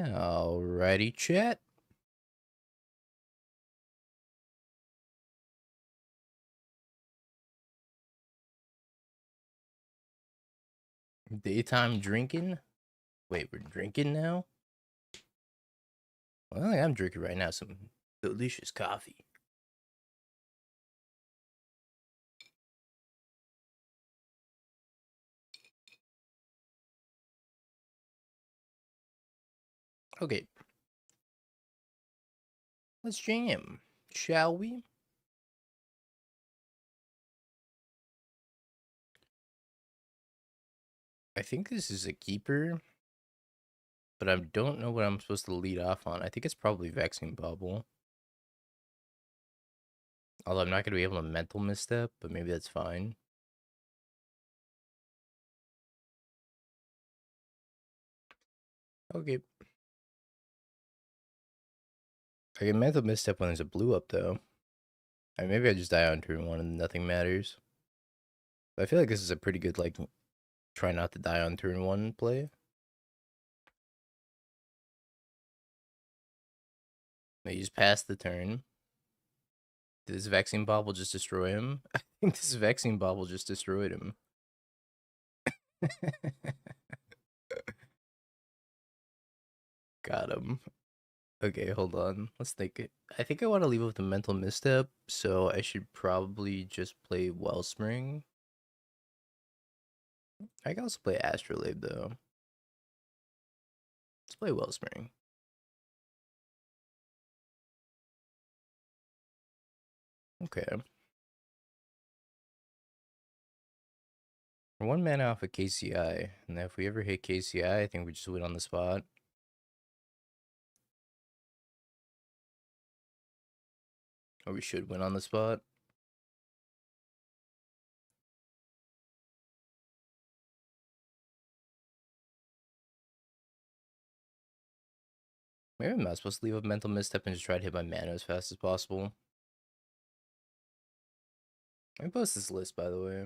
Alrighty, chat. Daytime drinking? Wait, we're drinking now? Well, I think I'm drinking right now some delicious coffee. Okay. Let's jam, shall we? I think this is a keeper, but I don't know what I'm supposed to lead off on. I think it's probably Vexing Bubble. Although I'm not going to be able to mental misstep, but maybe that's fine. Okay. I can mental misstep when there's a blue up, though. Maybe I just die on turn 1 and nothing matters. But I feel like this is a pretty good, like, try not to die on turn 1 play. They just pass the turn. Did this Vexing Bobble just destroy him? I think this Vexing Bobble just destroyed him. Got him. Okay, hold on. Let's think it. I think I want to leave with the mental misstep, so I should probably just play Wellspring. I can also play Astrolabe, though. Let's play Wellspring. Okay. We're 1 mana off of KCI, and if we ever hit KCI, I think we just win on the spot. Or we should win on the spot. Maybe I'm not supposed to leave a mental misstep and just try to hit my mana as fast as possible. I post this list, by the way.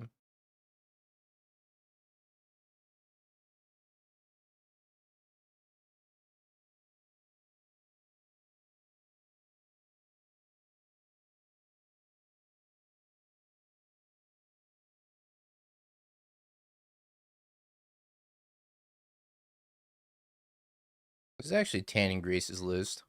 This is actually Tanning Grace's list.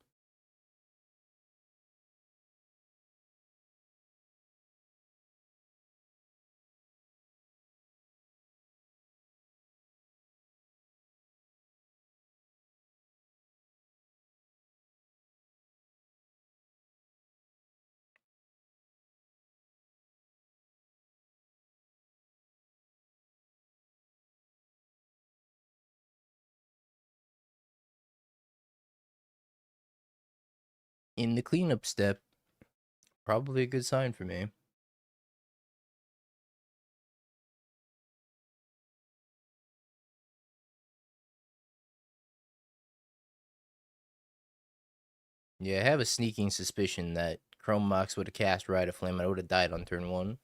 In the cleanup step, probably a good sign for me. Yeah, I have a sneaking suspicion that Chrome Mox would have cast Ride of Flame and I would have died on turn 1.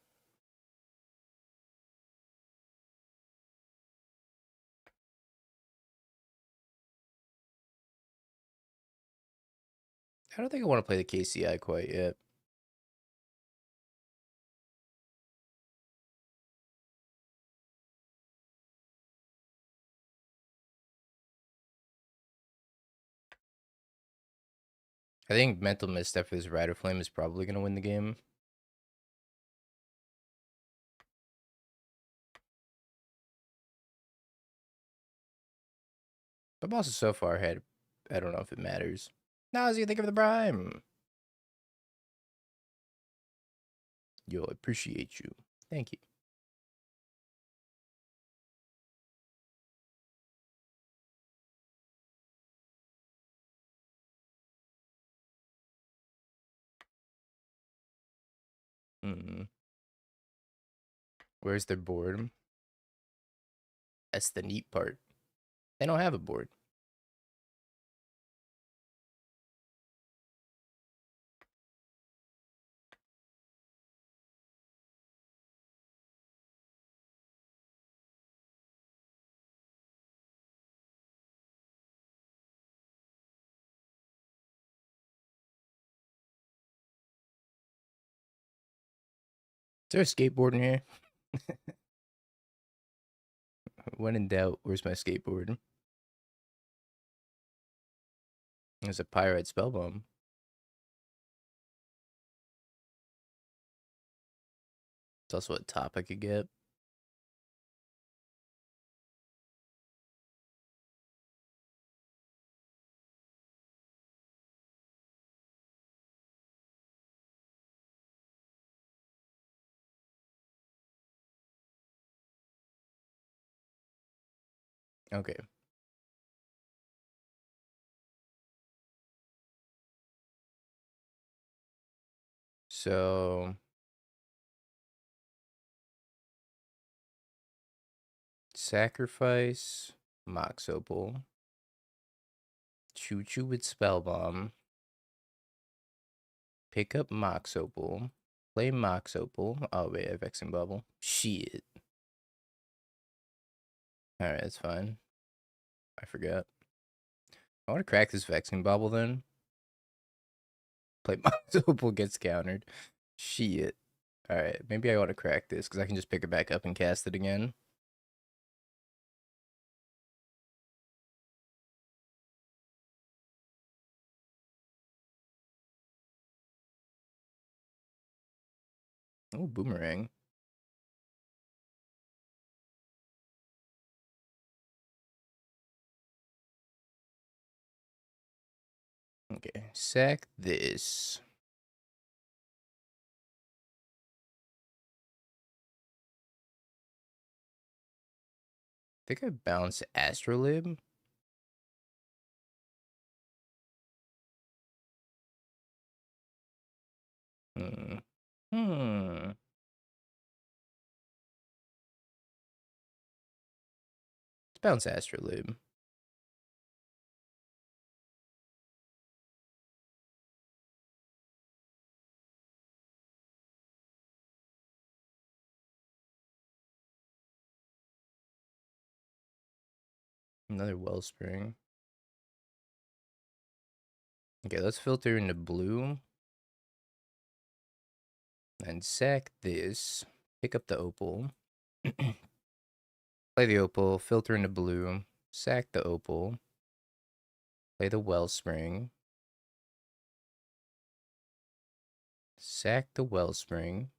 I don't think I want to play the KCI quite yet. I think Mental Misstep for this Rider Flame is probably going to win the game. But I'm also so far ahead, I don't know if it matters. Nausea, think of the Prime. Yo, I appreciate you. Thank you. Where's their board? That's the neat part. They don't have a board. there a skateboard in here? When in doubt, where's my skateboard? There's a pyrite spell bomb. It's also a top I could get. Okay. So sacrifice Mox Opal. Choo Choo with Spell Bomb. Pick up Mox Opal. Play Mox Opal. Oh wait, I have Vexing Bubble. Shit. Alright, that's fine. I forgot. I want to crack this Vexing Bubble then. Play Mox Opal gets countered. Shit. Alright, maybe I want to crack this because I can just pick it back up and cast it again. Oh, Boomerang. Okay, sack this. I think I bounced Astrolib. Hmm. Hmm. Let's bounce Astrolib. Another Wellspring. Okay, let's filter into blue. And sack this. Pick up the opal. Play the opal. Filter into blue. Sack the opal. Play the wellspring. Sack the wellspring.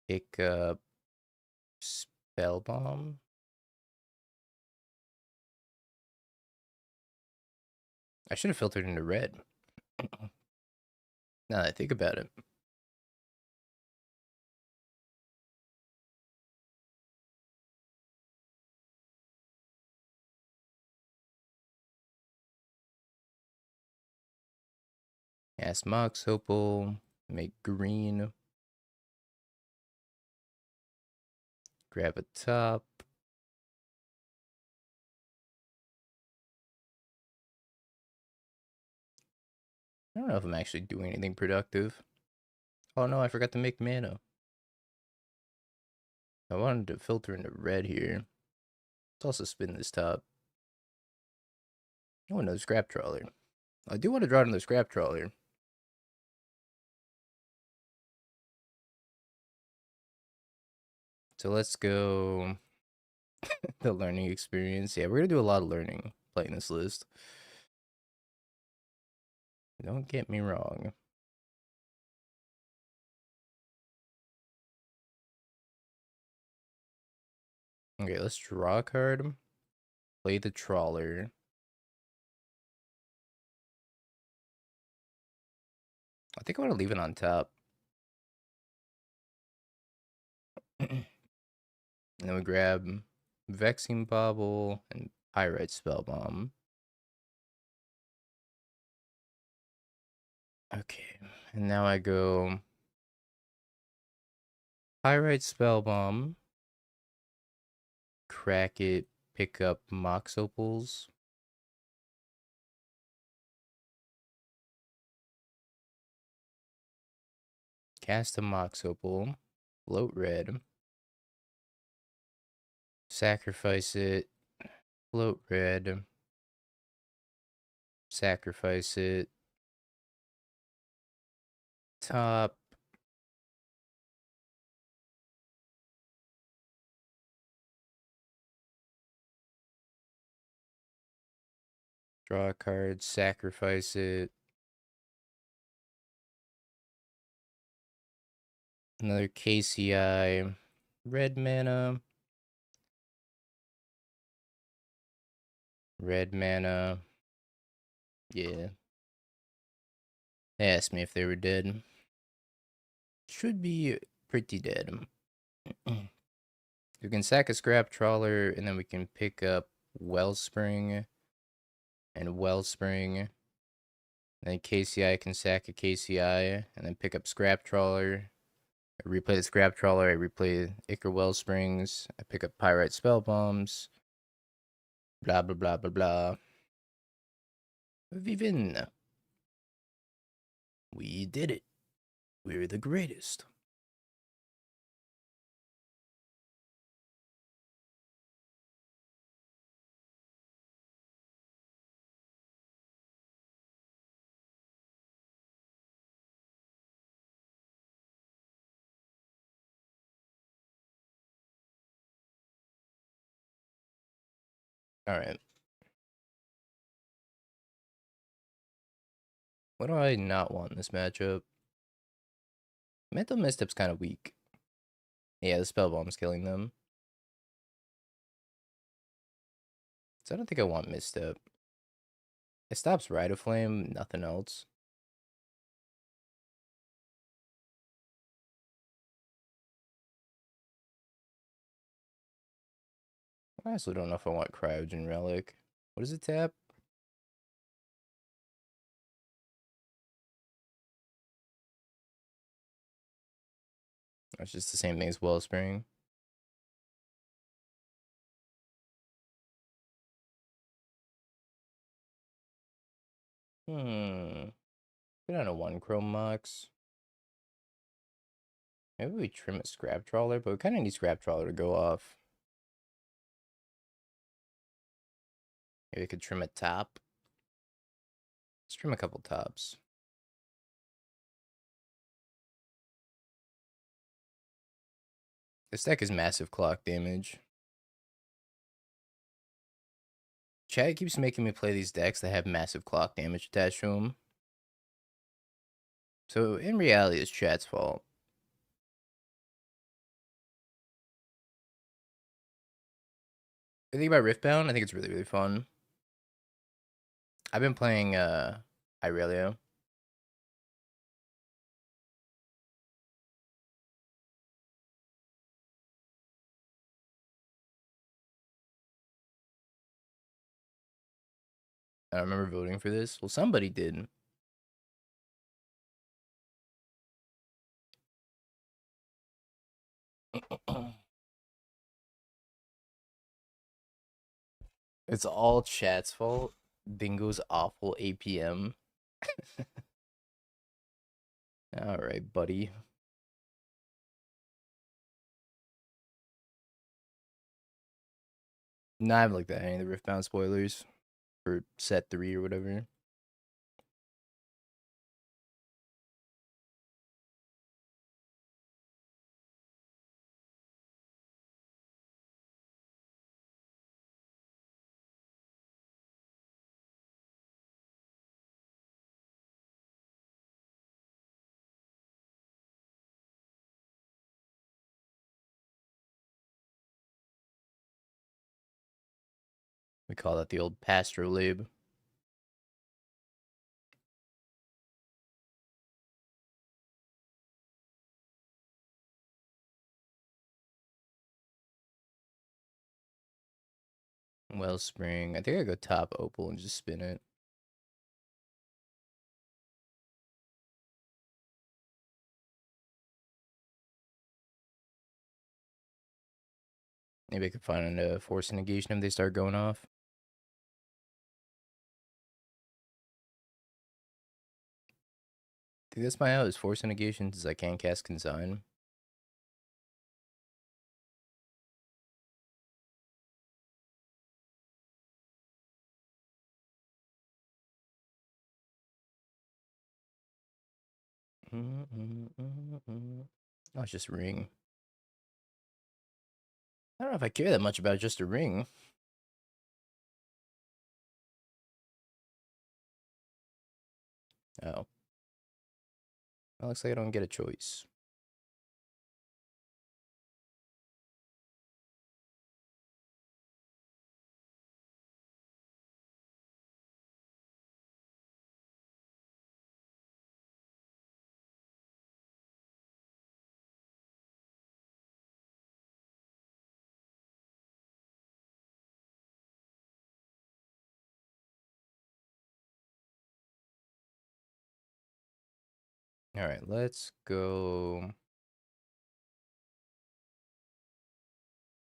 Pick up spell bomb. I should have filtered into red. Now that I think about it. Cast Mox Opal. Make green. Grab a top. I don't know if I'm actually doing anything productive. Oh no, I forgot to make mana. I wanted to filter into red here. Let's also spin this top. Oh, another scrap trawler. I do want to draw another scrap trawler. So let's go the learning experience. Yeah, we're gonna do a lot of learning playing this list. Don't get me wrong. Okay, let's draw a card. Play the trawler. I think I want to leave it on top. And then we grab Vexing Bauble and Pyrite Spellbomb. Okay, and now I go Pyrite Spellbomb, crack it, pick up Mox Opals. Cast a Mox Opal, float red, sacrifice it, float red, sacrifice it, top. Draw a card, sacrifice it. Another KCI. Red mana. Red mana. Yeah. They asked me if they were dead. Should be pretty dead. You can sack a scrap trawler, and then we can pick up Wellspring and Wellspring. Then KCI can sack a KCI, and then pick up scrap trawler. I replay the scrap trawler. I replay Ichor Wellsprings. I pick up Pyrite Spell Bombs. Blah blah blah blah blah. Vivin. We did it. We're the greatest. Alright. What do I not want in this matchup? Mental Misstep's kind of weak. Yeah, the Spell Bomb's killing them. So I don't think I want Misstep. It stops Rite of Flame, nothing else. I also don't know if I want Cryogen Relic. What does it tap? It's just the same thing as Wellspring. Put on a 1 Chrome Mox. Maybe we trim a Scrap Trawler, but we kind of need Scrap Trawler to go off. Maybe we could trim a top. Let's trim a couple tops. This deck is massive clock damage. Chat keeps making me play these decks that have massive clock damage attached to them. So in reality, it's chat's fault. The thing about Riftbound, I think it's really, really fun. I've been playing Irelia. I remember voting for this. Well, somebody did. It's all chat's fault. Dingo's awful APM. All right, buddy. No, I haven't looked at any of the Riftbound spoilers for set 3 or whatever. We call that the old Pastrolib. Wellspring. I think I go top Opal and just spin it. Maybe I could find a force negation if they start going off. I think that's my out is force negation since I can't cast Consign. Oh, it's just a ring. I don't know if I care that much about just a ring. Oh. Well, looks like I don't get a choice. Alright, let's go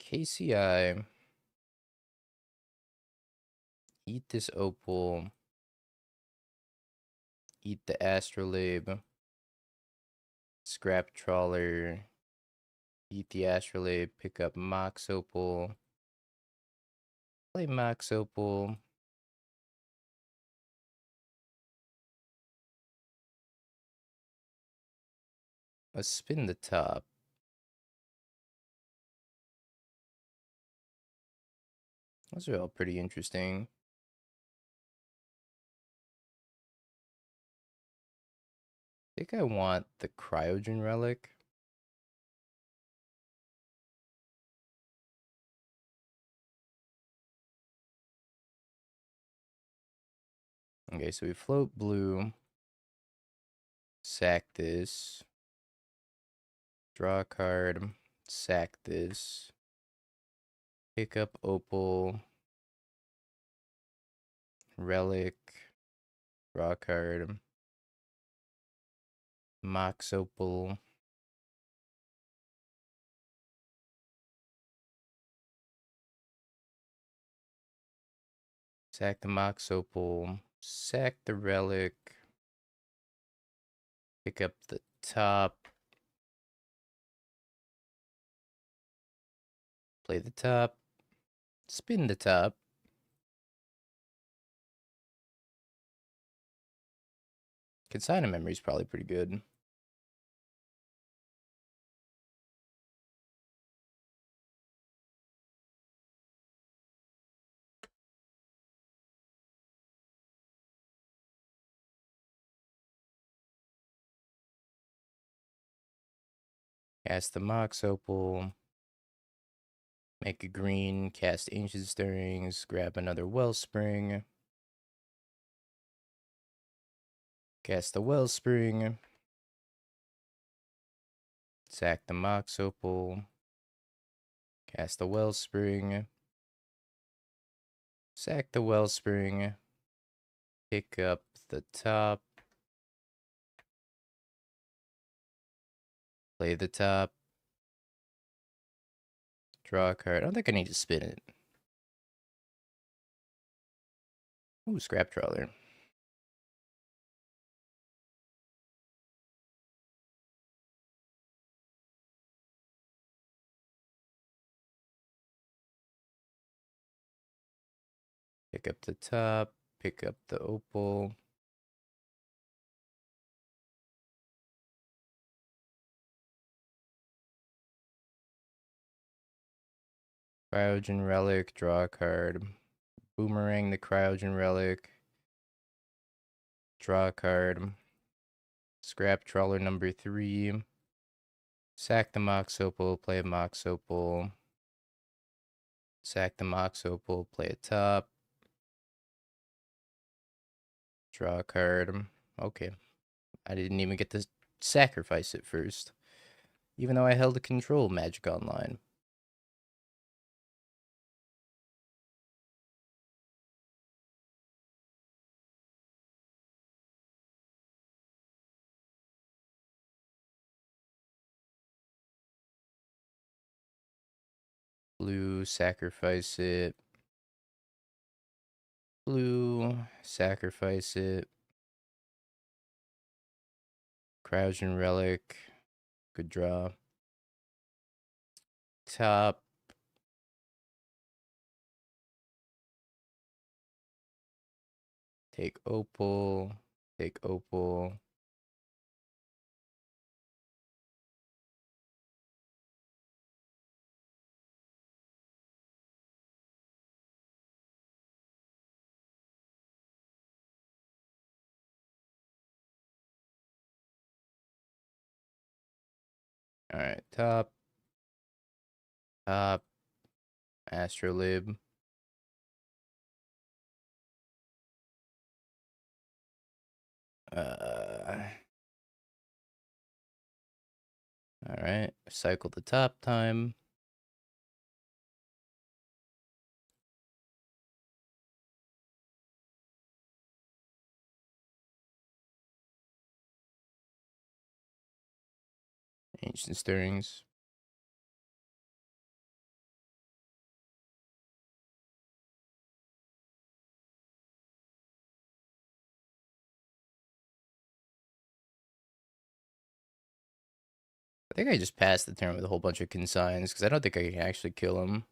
KCI. Eat this opal. Eat the astrolabe. Scrap trawler. Eat the astrolabe. Pick up Mox opal. Play Mox opal. Let's spin the top. Those are all pretty interesting. I think I want the cryogen relic. Okay, so we float blue. Sack this. Draw a card. Sack this. Pick up opal. Relic. Draw a card. Mox opal. Sack the Mox opal. Sack the relic. Pick up the top. Play the top. Spin the top. Consignment memory is probably pretty good. Cast the Mox opal. Make a green. Cast Ancient Stirrings. Grab another Wellspring. Cast the Wellspring. Sack the Mox opal. Cast the Wellspring. Sack the Wellspring. Pick up the top. Play the top. Draw a card. I don't think I need to spin it. Ooh, Scrap Trawler. Pick up the top. Pick up the opal. Cryogen Relic. Draw a card. Boomerang the Cryogen Relic. Draw a card. Scrap Trawler number 3. Sack the Mox opal. Play a Mox opal. Sack the Mox opal. Play a top. Draw a card. Okay. I didn't even get to sacrifice it first. Even though I held a control Magic Online. Blue, sacrifice it. Blue, sacrifice it. Cryogen Relic. Good draw. Top. Take opal. Take opal. Alright, top, Astrolib. Alright, cycle the top time. Ancient Stirrings. I think I just passed the turn with a whole bunch of consigns, because I don't think I can actually kill him.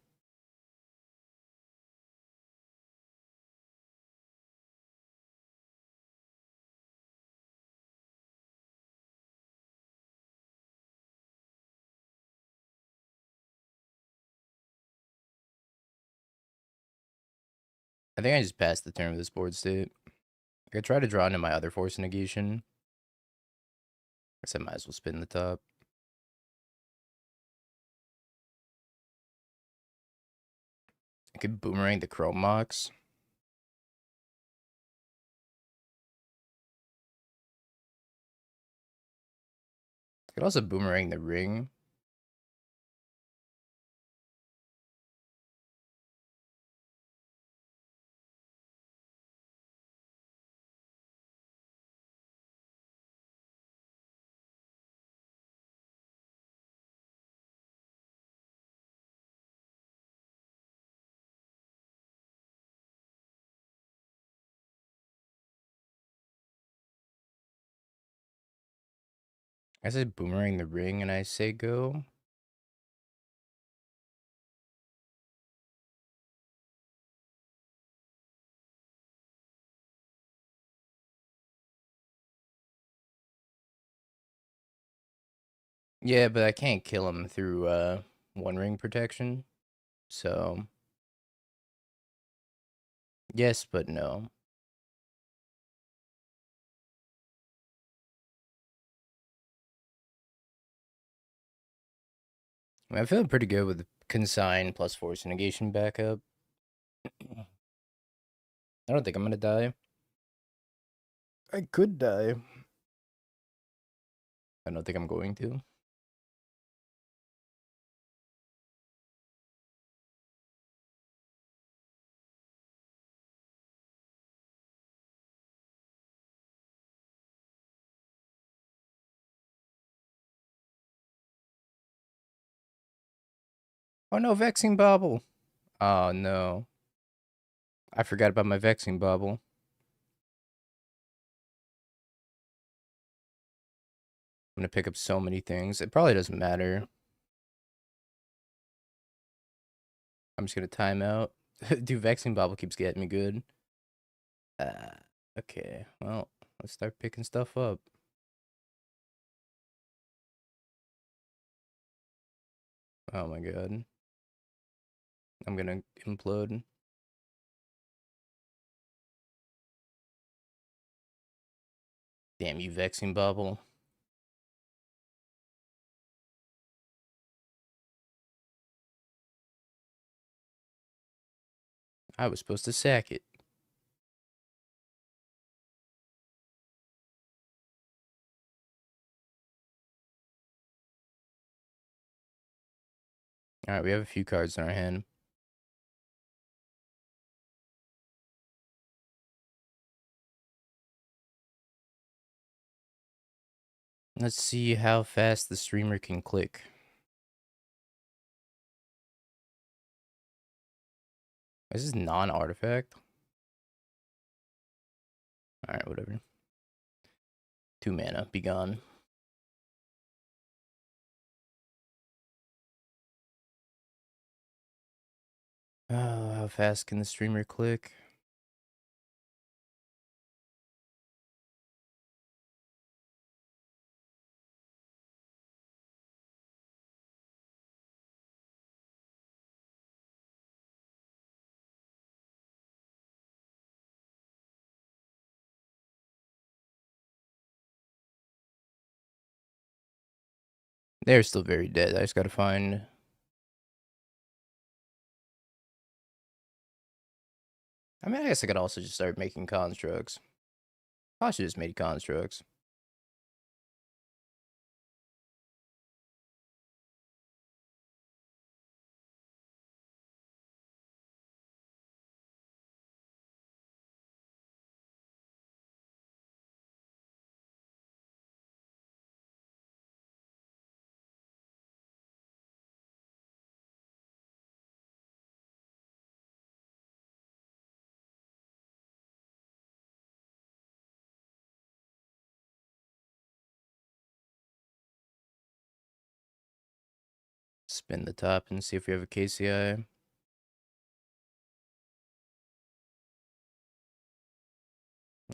I think I just passed the turn with this board state. I could try to draw into my other force negation. I guess I might as well spin the top. I could boomerang the Chrome Mox. I could also boomerang the ring. I say boomerang the ring and I say go. Yeah, but I can't kill him through one ring protection. So yes, but no. I mean, I'm feeling pretty good with consign plus force negation backup. I don't think I'm gonna die. I could die. I don't think I'm going to. Oh no, Vexing Bobble. Oh no. I forgot about my Vexing Bobble. I'm gonna pick up so many things. It probably doesn't matter. I'm just gonna time out. Dude, Vexing Bobble keeps getting me good. Okay. Well, let's start picking stuff up. Oh my god. I'm gonna implode. Damn you, Vexing Bobble. I was supposed to sack it. Alright, we have a few cards in our hand. Let's see how fast the streamer can click. This is non-artifact. Alright, whatever. 2 mana, be gone. Oh, how fast can the streamer click? They're still very dead. I just gotta find. I mean, I guess I could also just start making constructs. I should just made constructs. Spin the top and see if we have a KCI.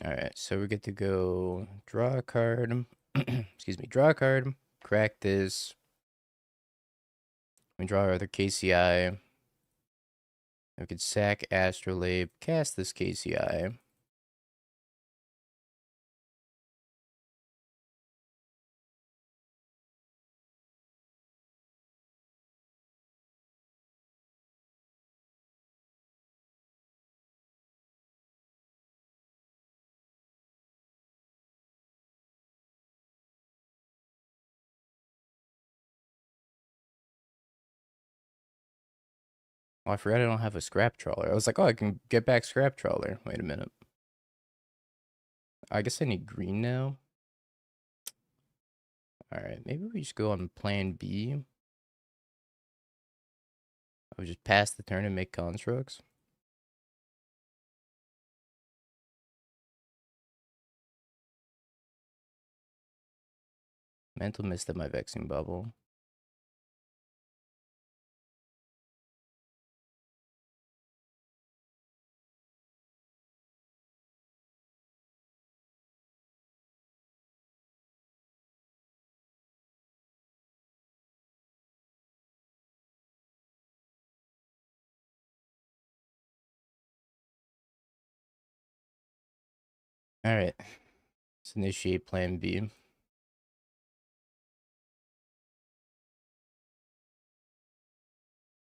Alright, so we get to go draw a card. Excuse me, draw a card, crack this. We draw our other KCI. We could sack Astrolabe, cast this KCI. Oh, I forgot I don't have a scrap trawler. I was like, oh, I can get back scrap trawler. Wait a minute. I guess I need green now. Alright, maybe we just go on plan B. I would just pass the turn and make constructs. Mental mist at my vexing bubble. Alright. Let's initiate plan B.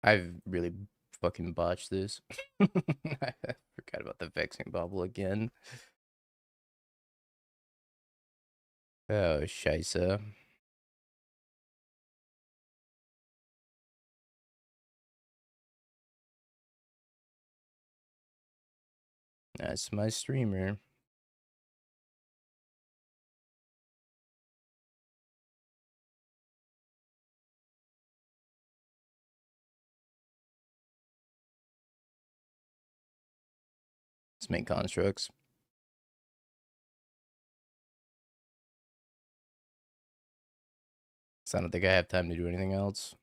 I've really fucking botched this. I forgot about the vexing bubble again. Oh, scheisse. That's my streamer. Let's make constructs. So I don't think I have time to do anything else.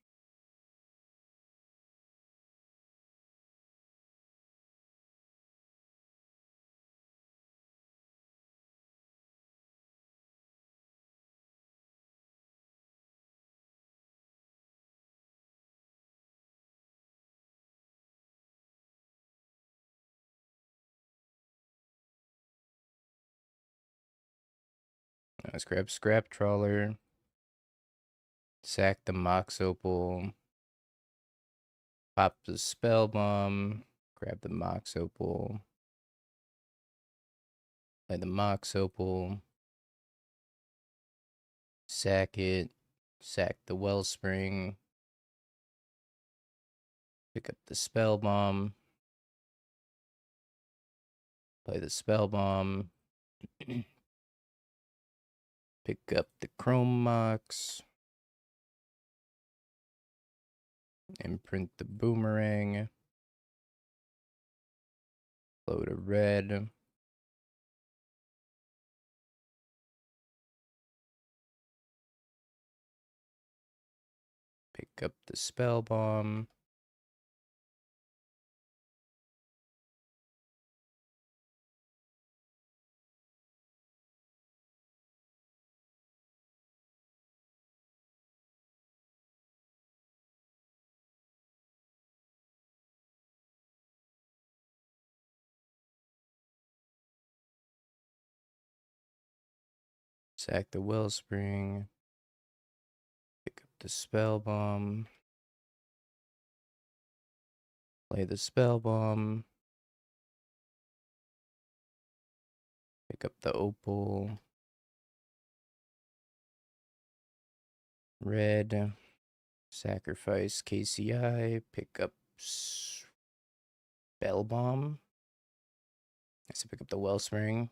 Let's grab scrap trawler. Sack the Mox Opal. Pop the spell bomb. Grab the Mox Opal. Play the Mox Opal. Sack it. Sack the Wellspring. Pick up the spell bomb. Play the spell bomb. Pick up the Chrome Mox. Imprint the Boomerang. Load a red. Pick up the spell bomb. Sack the Wellspring. Pick up the spell bomb. Play the spell bomb. Pick up the opal. Red. Sacrifice KCI. Pick up spell bomb. I said pick up the wellspring.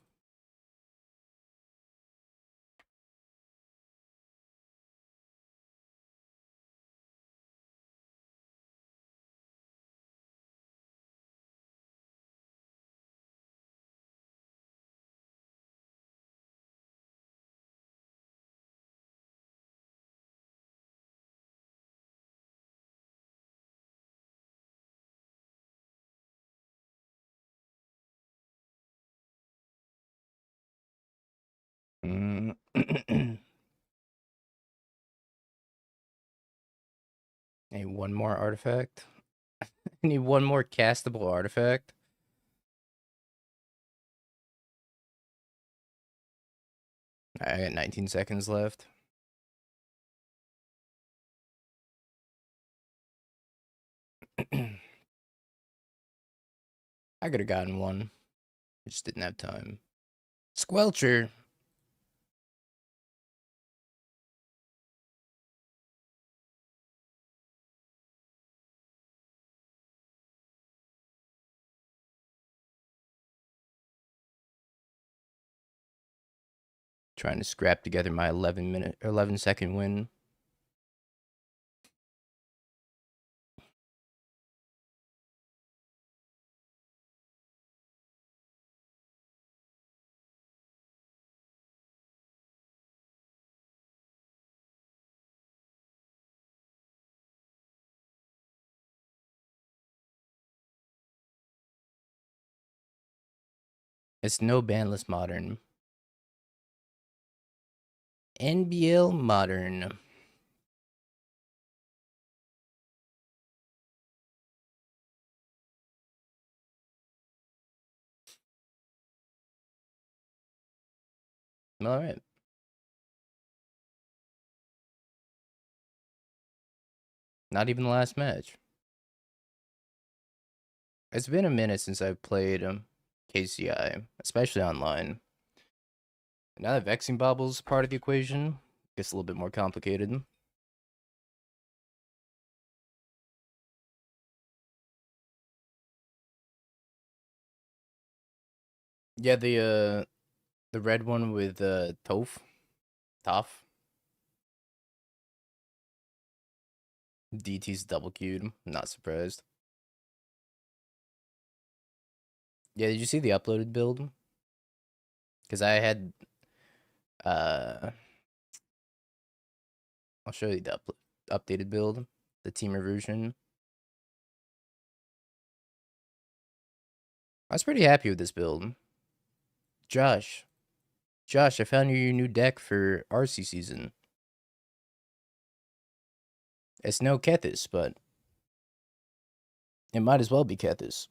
I need one more artifact. I need one more castable artifact. I got 19 seconds left. I could have gotten one. I just didn't have time. Squelcher. Trying to scrap together my 11-second win. It's no banless modern. NBL modern. All right. Not even the last match. It's been a minute since I've played KCI, especially online. Now that Vexing Bobble's part of the equation, gets a little bit more complicated. Yeah, the red one with Toph. DT's double queued. Not surprised. Yeah, did you see the uploaded build? Because I had I'll show you the updated build, the Temur version. I was pretty happy with this build. Josh, I found you your new deck for RC season. It's no Kethis, but it might as well be Kethis.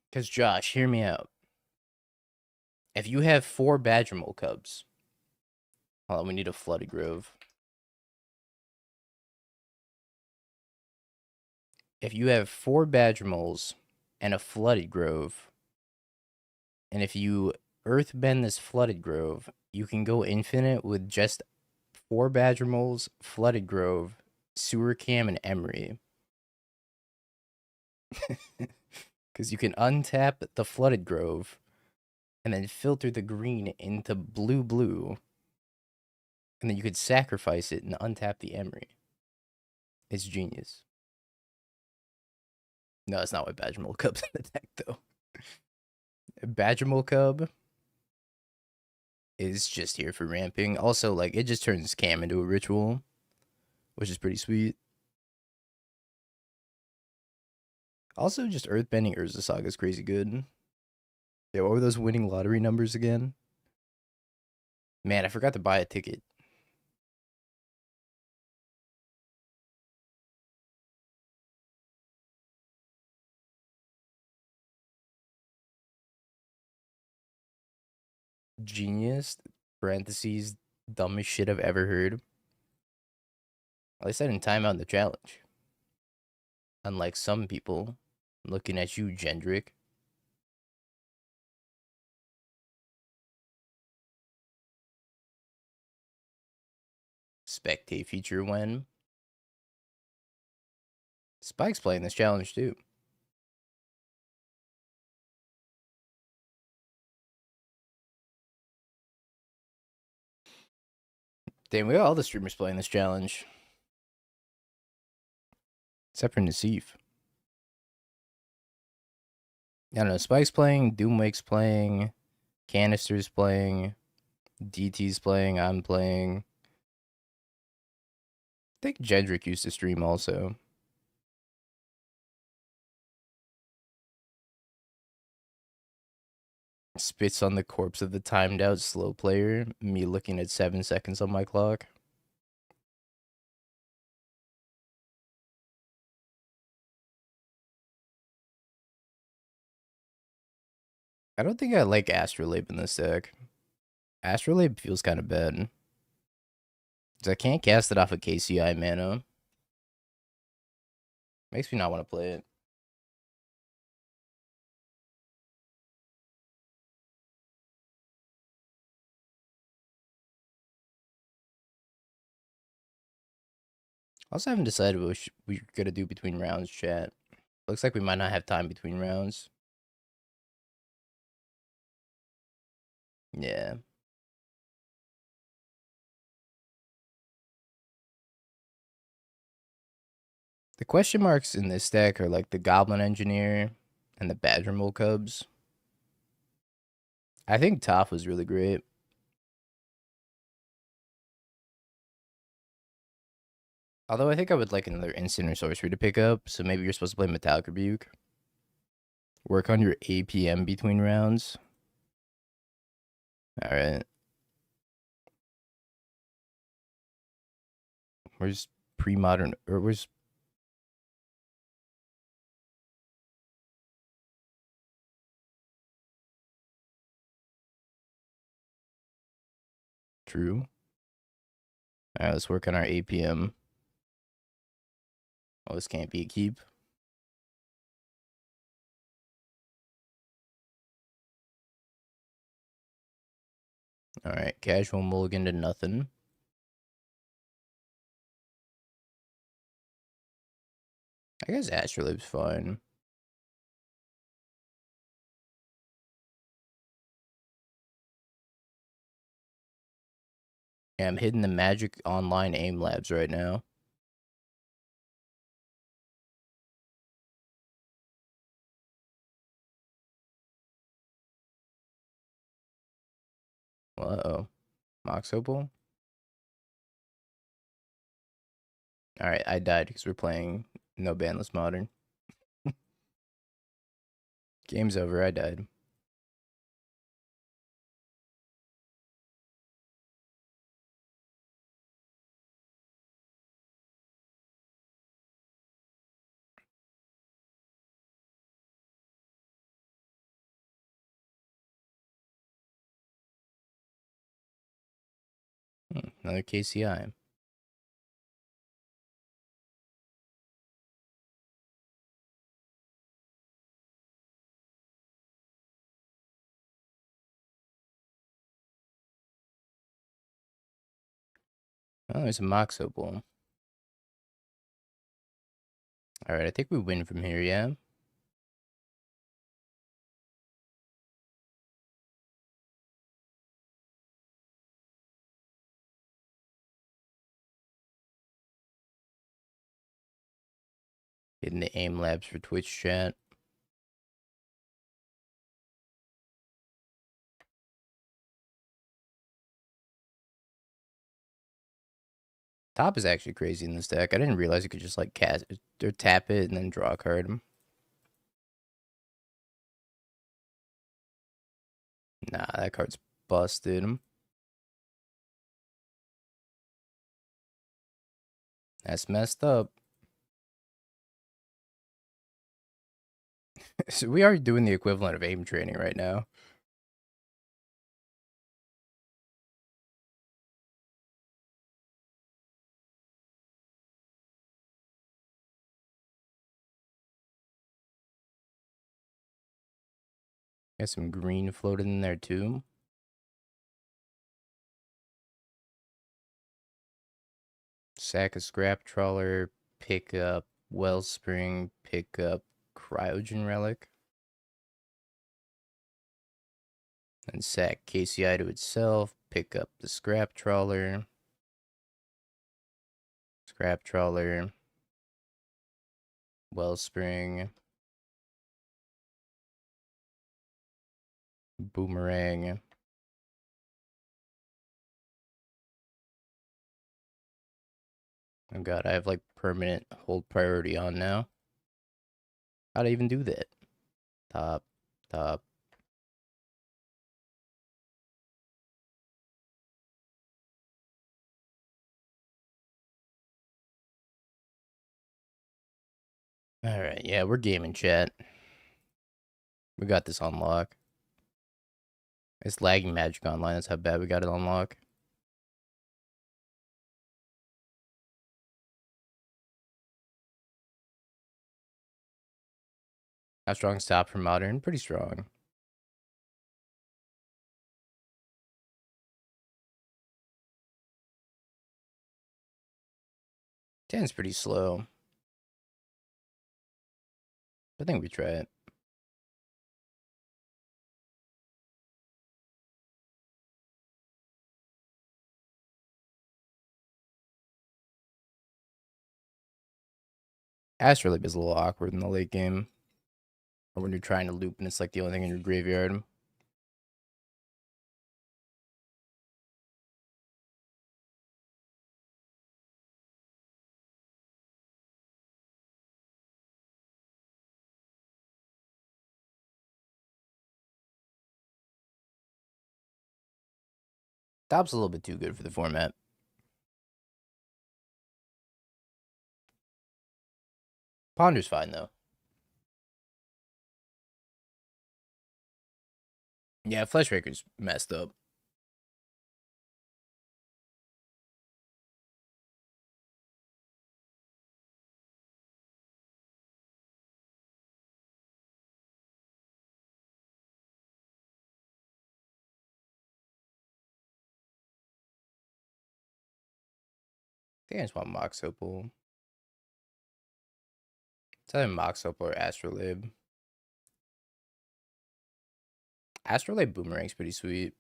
Because Josh, hear me out. If you have 4 Badgermole Cubs, hold on, we need a Flooded Grove. If you have 4 Badgermoles and a Flooded Grove, and if you Earthbend this Flooded Grove, you can go infinite with just 4 Badgermoles, Flooded Grove, Sewer Cam, and Emery. Because you can untap the Flooded Grove and then filter the green into blue, and then you could sacrifice it and untap the Emery. It's genius. No, it's not what Badgermole Cub's in the deck, though. Badgermole Cub is just here for ramping. Also, like, it just turns Cam into a ritual, which is pretty sweet. Also, just Earthbending Urza Saga is crazy good. Yeah, what were those winning lottery numbers again? Man, I forgot to buy a ticket. Genius, parentheses, Dumbest shit I've ever heard. At least I didn't time out the challenge. Unlike some people. Looking at you, Gendrick. Spectate feature when. Spike's playing this challenge too. Damn, we got all the streamers playing this challenge. Except for Nassif. I don't know, Spike's playing, Doomwake's playing, Canister's playing, DT's playing, I'm playing. I think Jedrick used to stream also. Spits on the corpse of the timed out slow player. Me looking at 7 seconds on my clock. I don't think I like Astrolabe in this deck. Astrolabe feels kind of bad. Because I can't cast it off of KCI mana. Makes me not want to play it. Also haven't decided what we're going to do between rounds, chat. Looks like we might not have time between rounds. Yeah. The question marks in this deck are like the Goblin Engineer and the Badger Mole Cubs. I think Toph was really great. Although I think I would like another instant or sorcery to pick up, so maybe you're supposed to play Metallic Rebuke. Work on your APM between rounds. Alright. Where's pre-modern, or where's... True. Alright, let's work on our APM. Oh, this can't be a keep. Alright, casual mulligan to nothing. I guess Astrolabe's fine. Yeah, I'm hitting the Magic Online Aim Labs right now. Uh-oh. Mox Opal? Alright, I died because we're playing no banless modern. Game's over, I died. Another KCI. Oh, there's a Mox Opal. Alright, I think we win from here, yeah? Hitting the aim labs for Twitch chat. Top is actually crazy in this deck. I didn't realize you could just like cast it or tap it and then draw a card. Nah, that card's busted. That's messed up. So we are doing the equivalent of aim training right now. Got some green floated in there too. Sack a scrap trawler, pick up wellspring, pick up cryogen relic. And sack KCI to itself, pick up the scrap trawler, wellspring, boomerang. Oh god, I have like permanent hold priority on now. How'd I even do that? Top, top. Alright, yeah, we're gaming, chat. We got this on lock. It's lagging Magic Online, that's how bad we got it on lock. How strong stop for Modern? Pretty strong. Ten's pretty slow. I think we try it. Astrolabe is a little awkward in the late game. Or when you're trying to loop and it's like the only thing in your graveyard. Top's a little bit too good for the format. Ponder's fine, though. Yeah, Fleshraker's messed up. I think I just want Mox Opal. It's either Mox Opal or Astrolabe. Astrolabe Boomerang's pretty sweet.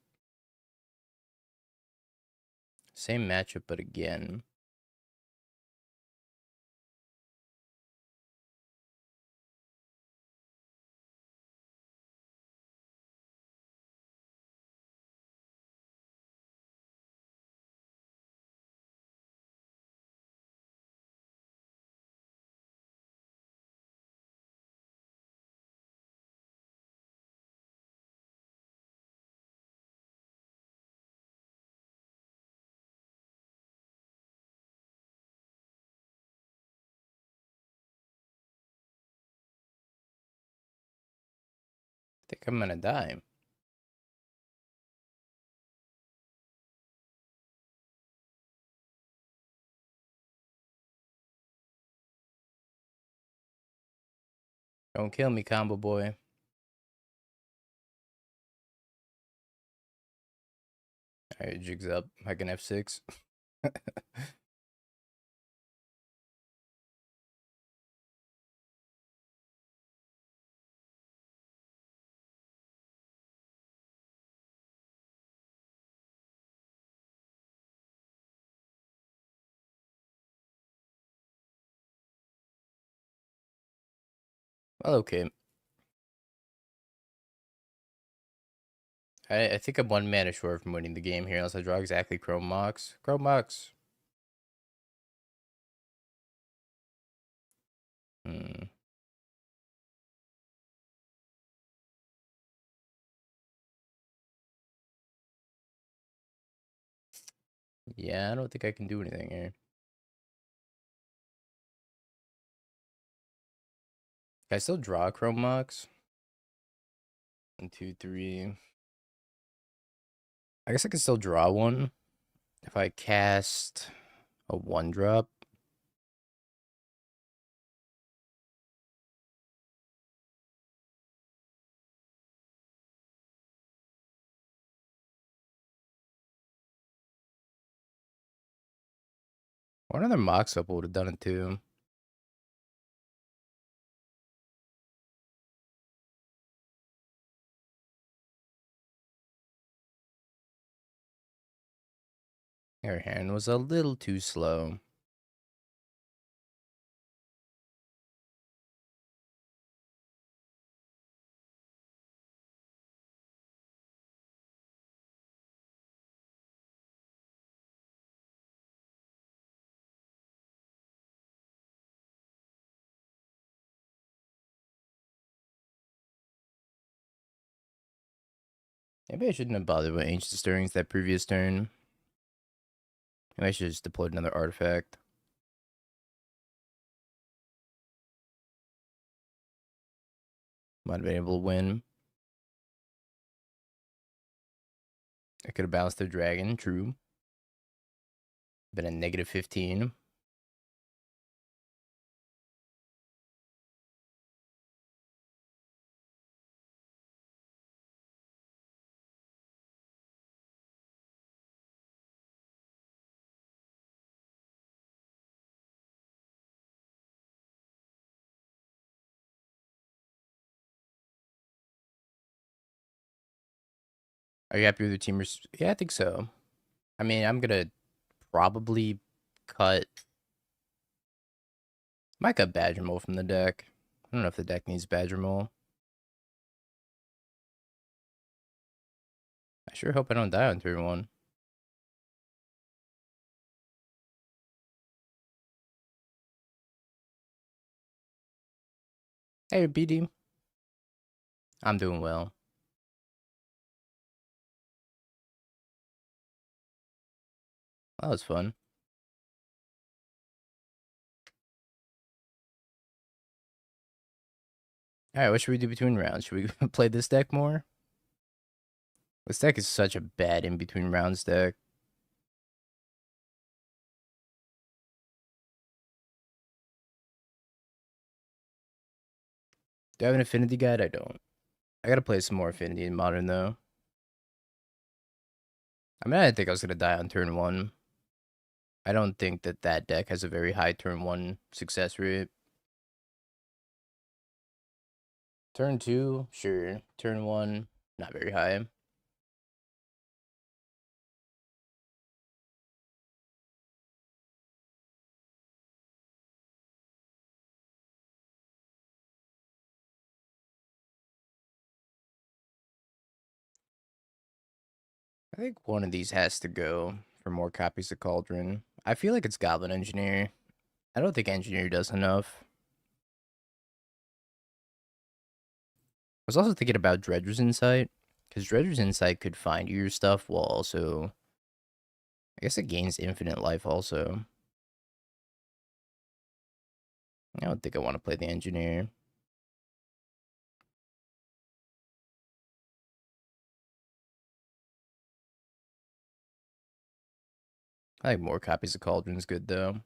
Same matchup, but again. I think I'm gonna die. Don't kill me, combo boy. Alright, jigs up. I can F6. Well, okay. I think I'm 1 mana short from winning the game here, unless I draw exactly Chrome Mox. Chrome Mox. Hmm. Yeah, I don't think I can do anything here. Can I still draw Chrome Mox? 1, 2, 3. I guess I can still draw one if I cast a 1-drop. One other mox up would have done it too. Her hand was a little too slow. Maybe I shouldn't have bothered with Ancient Stirrings that previous turn. Maybe I should have just deployed another artifact. Might have been able to win. I could have bounced the dragon, true. Been a negative 15. Are you happy with your team? Yeah, I think so. I mean, I'm gonna probably cut. Might cut Badger Mole from the deck. I don't know if the deck needs Badger Mole. I sure hope I don't die on turn 1. Hey, BD. I'm doing well. That was fun. Alright, what should we do between rounds? Should we play this deck more? This deck is such a bad in-between rounds deck. Do I have an Affinity Guide? I don't. I gotta play some more Affinity in Modern, though. I mean, I didn't think I was gonna die on turn 1. I don't think that that deck has a very high turn 1 success rate. Turn 2, sure. Turn 1, not very high. I think one of these has to go for more copies of Cauldron. I feel like it's Goblin Engineer. I don't think Engineer does enough. I was also thinking about Dredger's Insight, because Dredger's Insight could find your stuff while also, I guess it gains infinite life also. I don't think I want to play the Engineer. I think more copies of Cauldron's good though.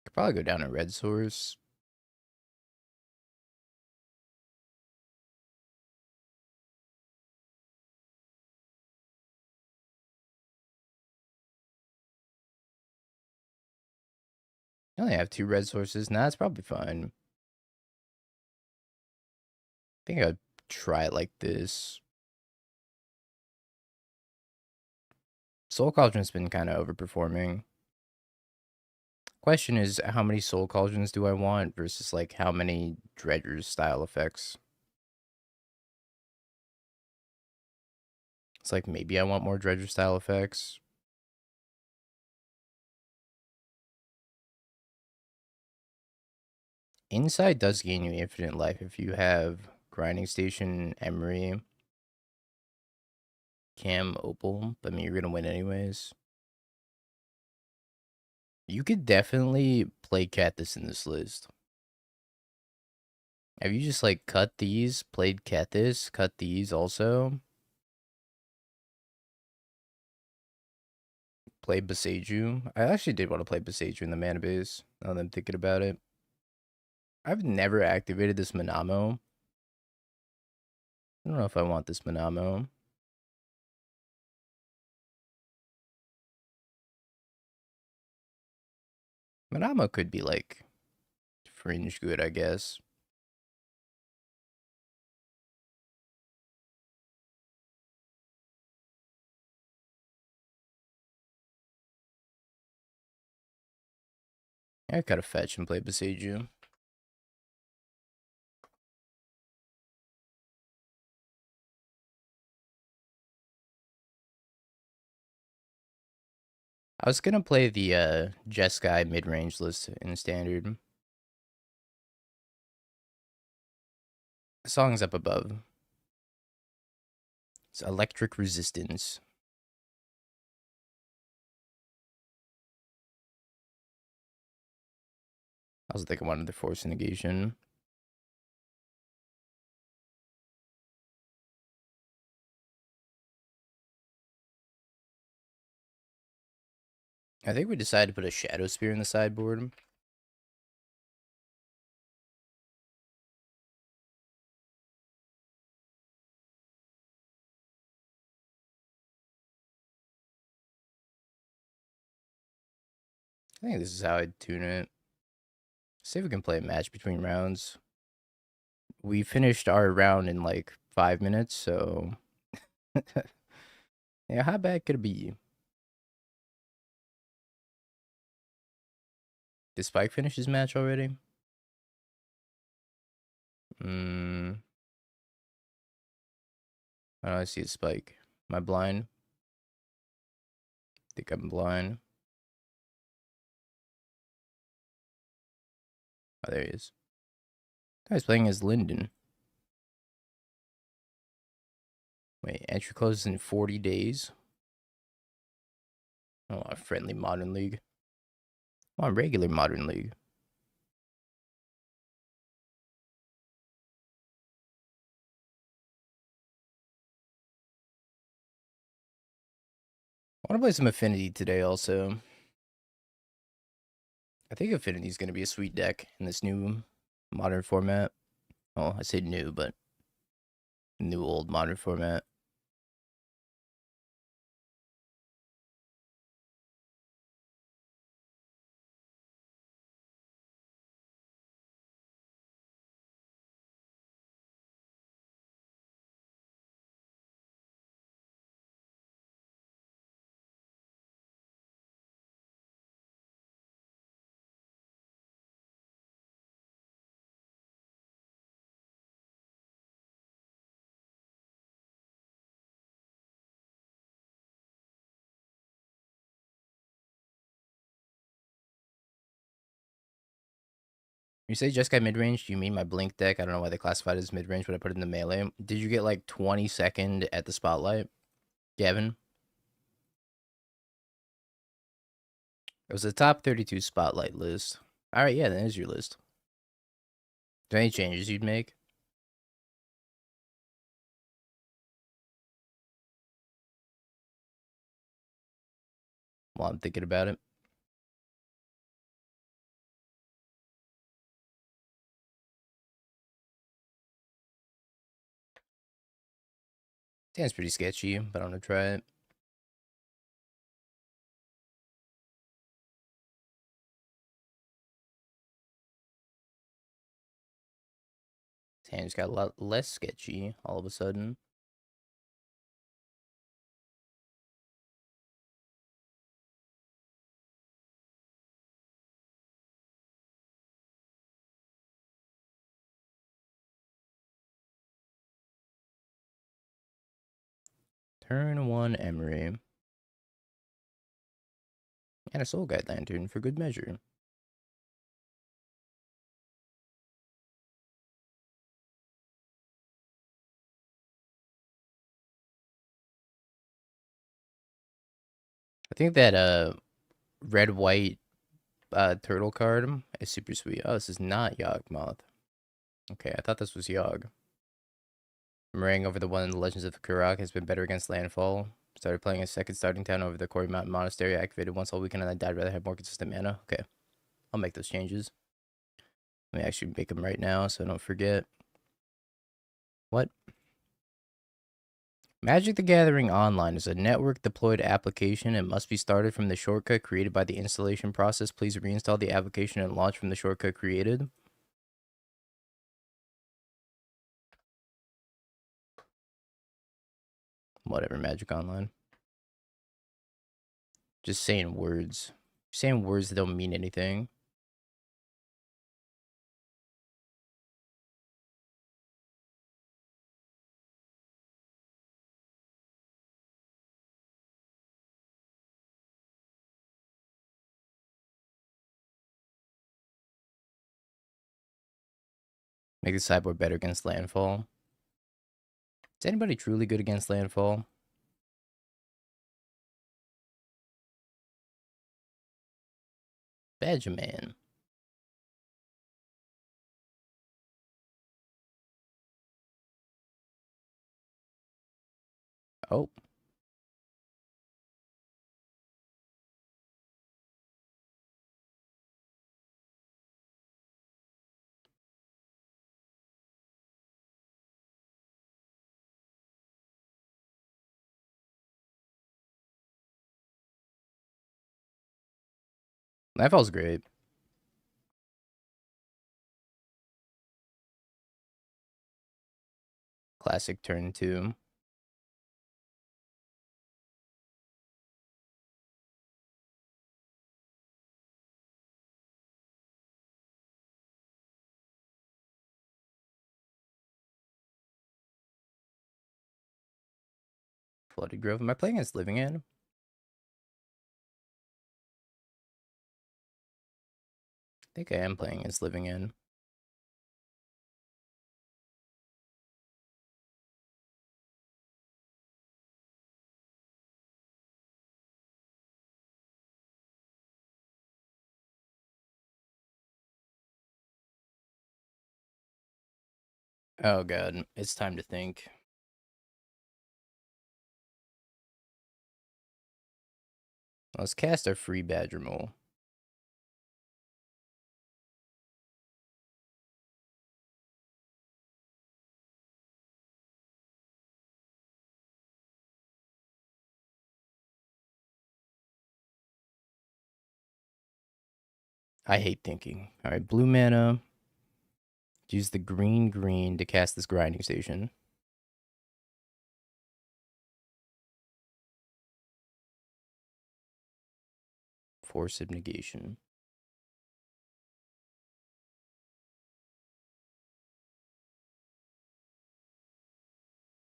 Could probably go down to Red Source. I only have 2 red sources. Nah, it's probably fine. I think I'd try it like this. Soul Cauldron's been kind of overperforming. Question is, how many Soul Cauldrons do I want versus like how many Dredger's style effects? It's like maybe I want more Dredger style effects. Inside does gain you infinite life if you have Grinding Station, Emery, Cam, Opal. But I mean, you're gonna win anyways. You could definitely play cat this in this list. Have you just like cut these, played cat this, cut these also? Play Beseiju. I actually did want to play Beseiju in the mana base, now that I'm thinking about it. I've never activated this Manamo. I don't know if I want this Manamo. Manama could be like fringe good, I guess. I gotta fetch and play Besiju. I was gonna play the Jeskai mid-range list in standard. The song's up above. It's Electric Resistance. I was thinking one of the Force Negation. I think we decided to put a Shadow Spear in the sideboard. I think this is how I'd tune it. See if we can play a match between rounds. We finished our round in like 5 minutes, so yeah, how bad could it be? Did Spike finish his match already? I don't see a Spike. Am I blind? Think I'm blind. Oh, there he is. Guy's playing as Linden. Wait, entry closes in 40 days? Oh, a friendly Modern League. Oh, a regular Modern League. I want to play some Affinity today also. I think Affinity is going to be a sweet deck in this new modern format. Oh, I say new, but new old modern format. You say just got mid-range, do you mean my Blink deck? I don't know why they classified it as mid-range, but I put it in the melee. Did you get like 22nd at the spotlight, Gavin? It was the top 32 spotlight list. Alright, yeah, that is your list. Are there any changes you'd make? While I'm thinking about it. Sounds pretty sketchy, but I'm gonna try it. Hand's got a lot less sketchy all of a sudden. Turn 1 Emery. And a Soul Guide Lantern for good measure. I think that red-white turtle card is super sweet. Oh, this is not Yawgmoth. Okay, I thought this was Yawg. Meringue over the one in the Legends of Kurak has been better against landfall. Started playing a second starting town over the Quarry Mountain Monastery. Activated once all weekend and I died. Rather have more consistent mana. Okay, I'll make those changes. Let me actually make them right now so I don't forget. What? Magic the Gathering Online is a network-deployed application and must be started from the shortcut created by the installation process. Please reinstall the application and launch from the shortcut created. Whatever, Magic Online. Just saying words. Saying words that don't mean anything. Make the sideboard better against landfall. Is anybody truly good against landfall? Badgerman. Oh. Landfall's great. Classic turn 2. Flooded Grove. Am I playing against Living End? I think I am playing against Living End. Oh god, it's time to think. Let's cast our free Badger Mole. I hate thinking. Alright, blue mana. Use the green to cast this grinding station. Force of negation.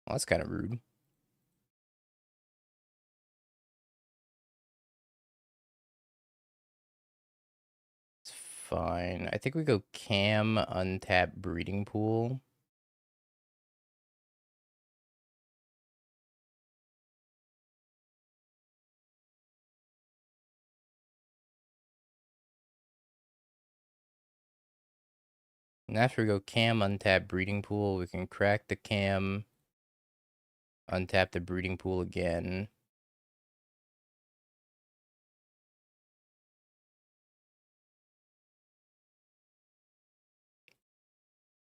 Well, that's kind of rude. It's fine. I think we go Cam, untap Breeding Pool. And after we go Cam, untap Breeding Pool, we can crack the Cam, untap the Breeding Pool again.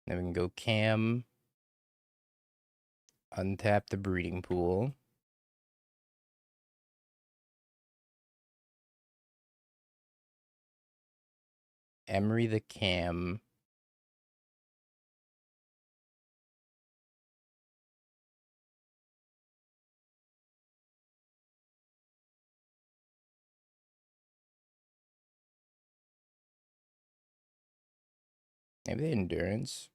Then we can go Cam, untap the Breeding Pool. Emery the Cam. Maybe the Endurance.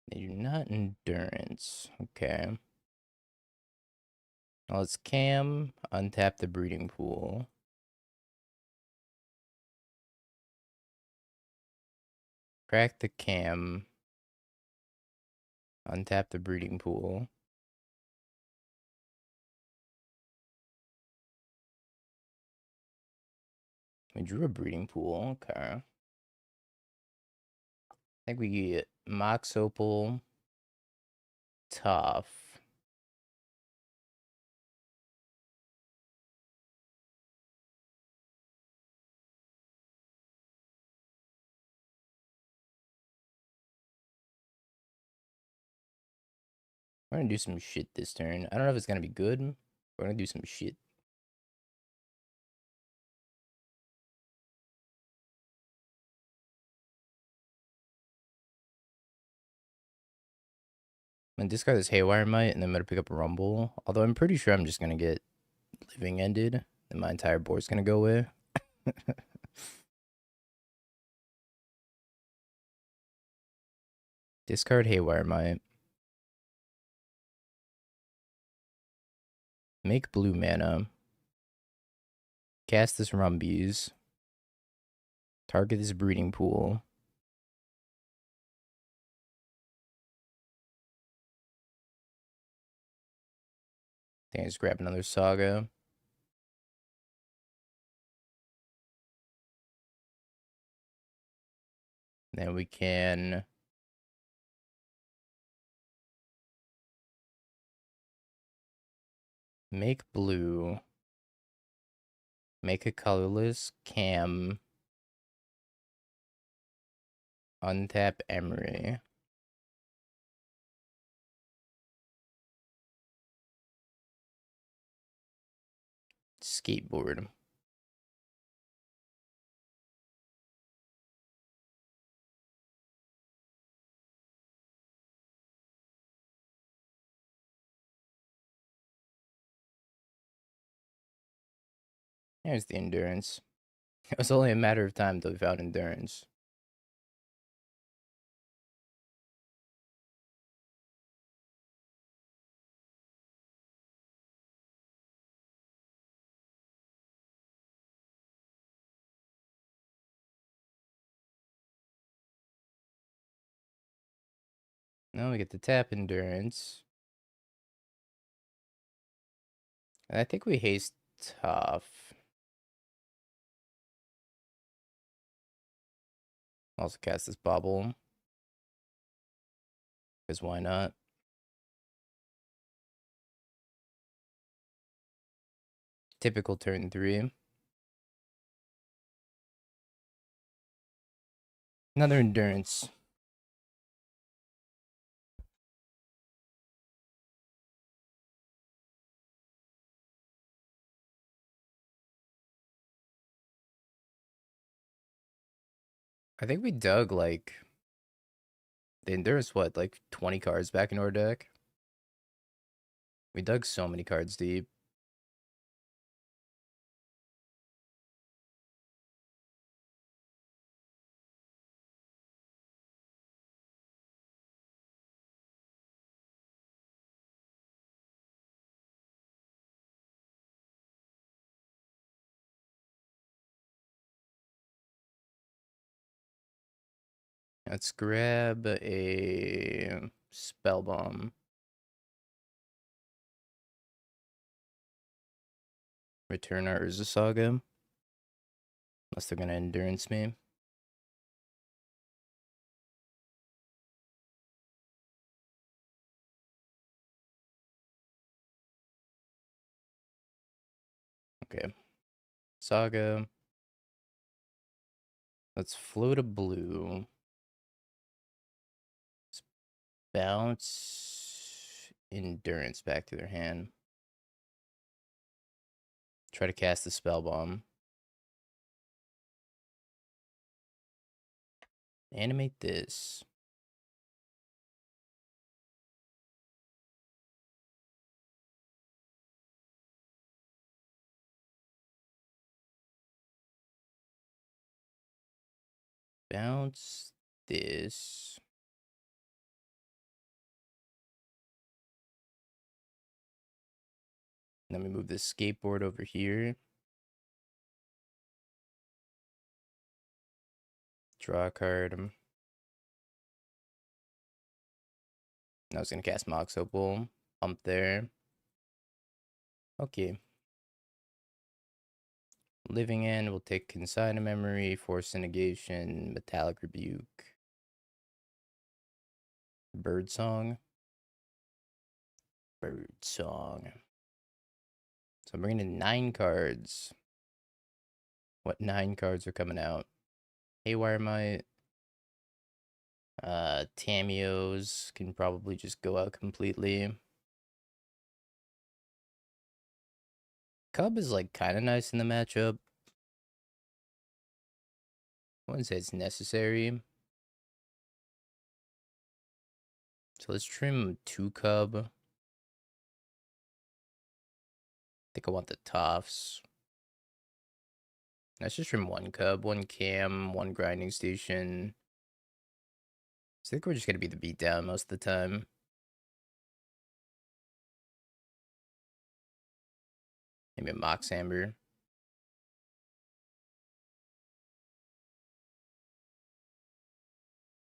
They do not Endurance. Okay. Now let's Cam, untap the Breeding Pool. Crack the Cam, untap the Breeding Pool. We drew a breeding pool. Okay. I think we get Mox Opal, Tough. We're gonna do some shit this turn. I don't know if it's gonna be good. We're gonna do some shit. I'm gonna discard this Haywire Mite, and then I'm gonna pick up a Rumble. Although I'm pretty sure I'm just gonna get Living Ended, and my entire board's gonna go away. Discard Haywire Mite. Make blue mana. Cast this Rumbies. Target this Breeding Pool. Then I just grab another Saga. Then we can make blue. Make a colorless Cam. Untap Emery. Skateboard. There's the Endurance. It was only a matter of time till we found Endurance. Now we get the tap Endurance. And I think we haste Tough. Also cast this Bobble. Because why not? Typical turn 3. Another Endurance. I think we dug like the Endurance, what, like 20 cards back in our deck? We dug so many cards deep. Let's grab a Spell Bomb. Return our Urza Saga. Unless they're gonna Endurance me. Okay. Saga. Let's float a blue. Let's bounce Endurance back to their hand. Try to cast the Spell Bomb. Animate this. Bounce this. Let me move this skateboard over here. Draw a card. I was gonna cast Mox Opal. Pump there. Okay. Living End will take Consign a Memory, Force Negation, Metallic Rebuke, Bird Song. Bird Song. So I'm bringing in 9 cards. What 9 cards are coming out? Haywire Might. Tamios can probably just go out completely. Cub is like kind of nice in the matchup. I wouldn't say it's necessary. So let's trim 2 Cub. I think I want the Toffs. Let's just trim 1 Cub, 1 Cam, 1 Grinding Station. So I think we're just going to be the beatdown most of the time. Maybe a Mox Amber.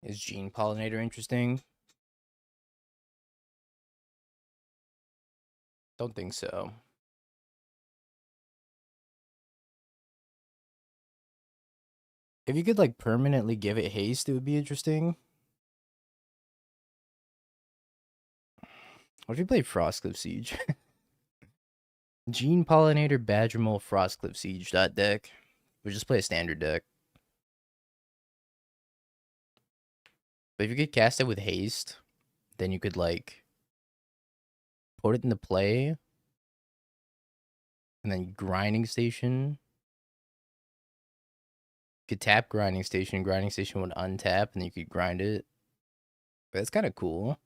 Is Gene Pollinator interesting? Don't think so. If you could like permanently give it haste, it would be interesting. What if you play Frostcliff Siege? Gene Pollinator, Badgermole, Frostcliff Siege deck. We just play a standard deck. But if you could cast it with haste, then you could like put it into play and then Grinding Station. You could tap Grinding Station would untap, and then you could grind it. But it's kind of cool.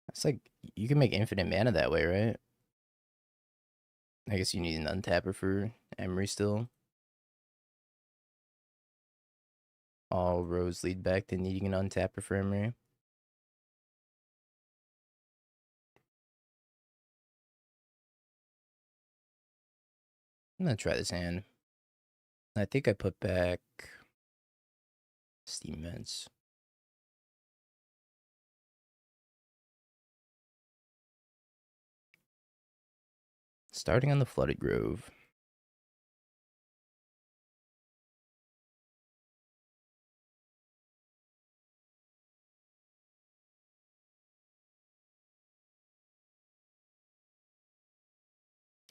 It's like you can make infinite mana that way, right? I guess you need an untapper for Emery still. All roads lead back to needing an untapper for Emery. I'm gonna try this hand. I think I put back Steam Vents. Starting on the Flooded Grove.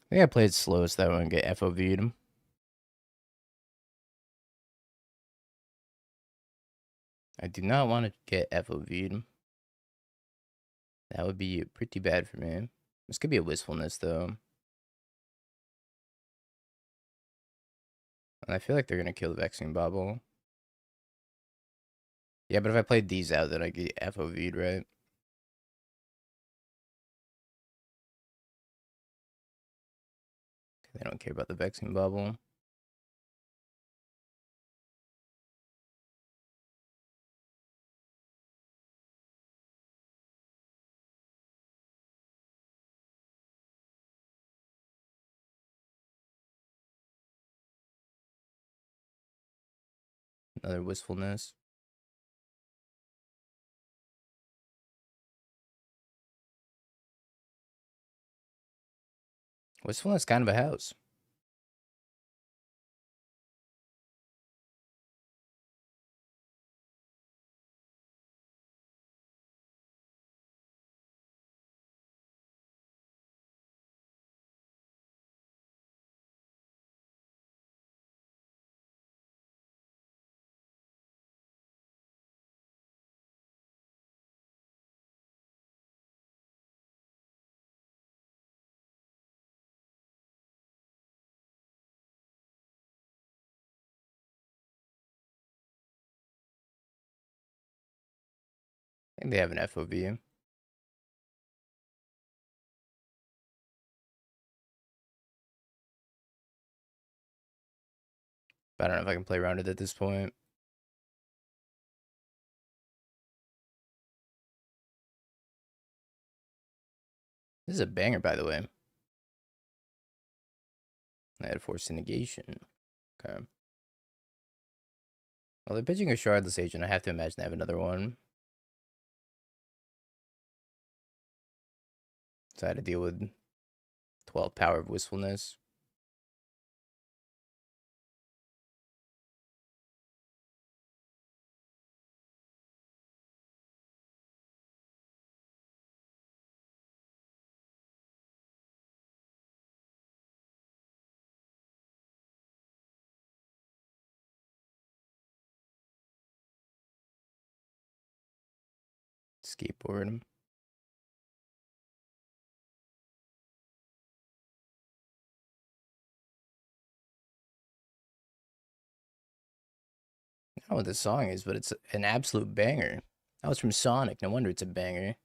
I think I played slow so that I wouldn't get FOV'd. I do not want to get FOV'd. That would be pretty bad for me. This could be a Wistfulness, though. And I feel like they're going to kill the Vexing Bobble. Yeah, but if I played these out, then I get FOV'd, right? They don't care about the Vexing Bobble. Another Wistfulness. Wistfulness is kind of a house. I think they have an FOV. But I don't know if I can play around it at this point. This is a banger, by the way. I had Force Negation. Okay. Well, they're pitching a Shardless Agent. I have to imagine they have another one. So I had to deal with 12 power of Wistfulness. Skateboard. I don't know what the song is, but it's an absolute banger. That was from Sonic. No wonder it's a banger.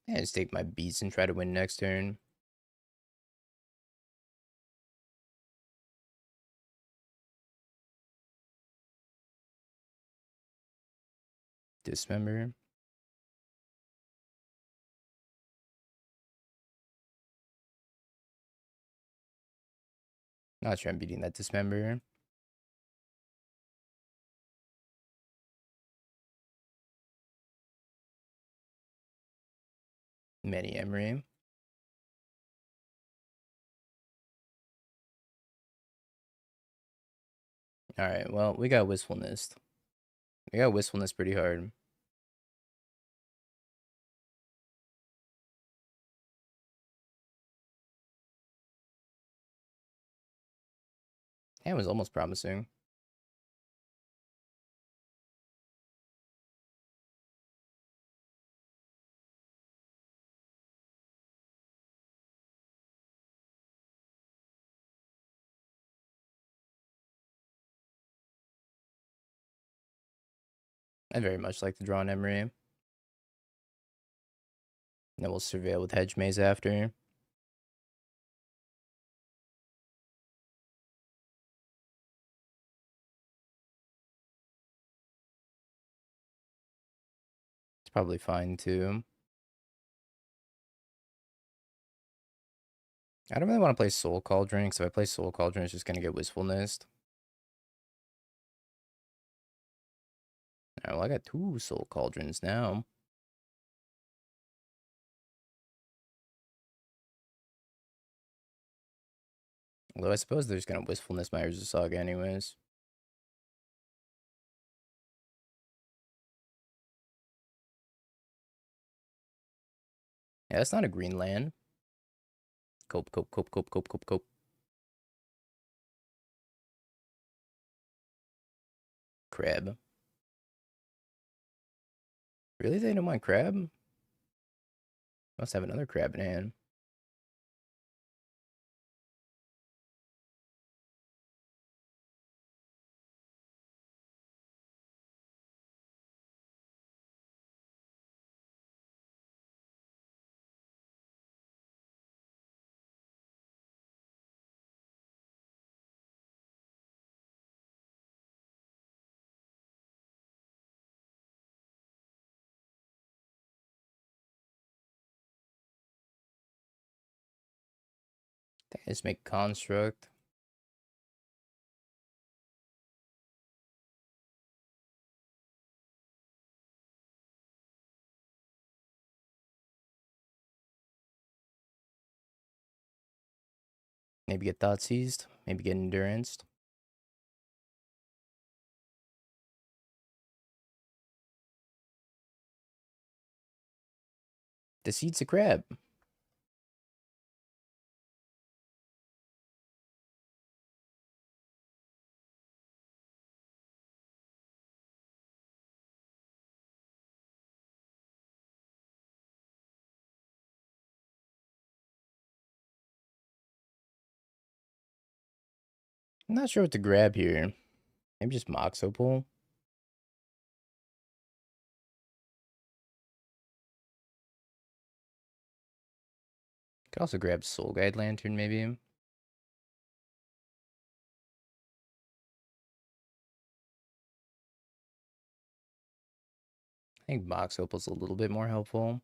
Yeah, just take my beats and try to win next turn. Dismember. Not sure I'm beating that Dismember. Many Emery. Alright, well, we got Wistfulness. We got Wistfulness pretty hard. Yeah, it was almost promising. I very much like to draw an Emery. And then we'll Surveil with Hedge Maze after. It's probably fine too. I don't really want to play Soul Cauldron, because if I play Soul Cauldron, it's just going to get Wistfulness. Alright, well, I got 2 Soul Cauldrons now. Although I suppose there's going to Wistfulness my Urza Saga anyways. Yeah, that's not a green land. Cope, cope, cope, cope, cope, cope, cope. Crab. Really? They don't mind crab? Must have another crab in hand. Just make Construct. Maybe get Thought Seized. Maybe get Endurance. Defeats a crab. I'm not sure what to grab here. Maybe just Mox Opal. Could also grab Soul Guide Lantern, maybe. I think Mox Opal's a little bit more helpful.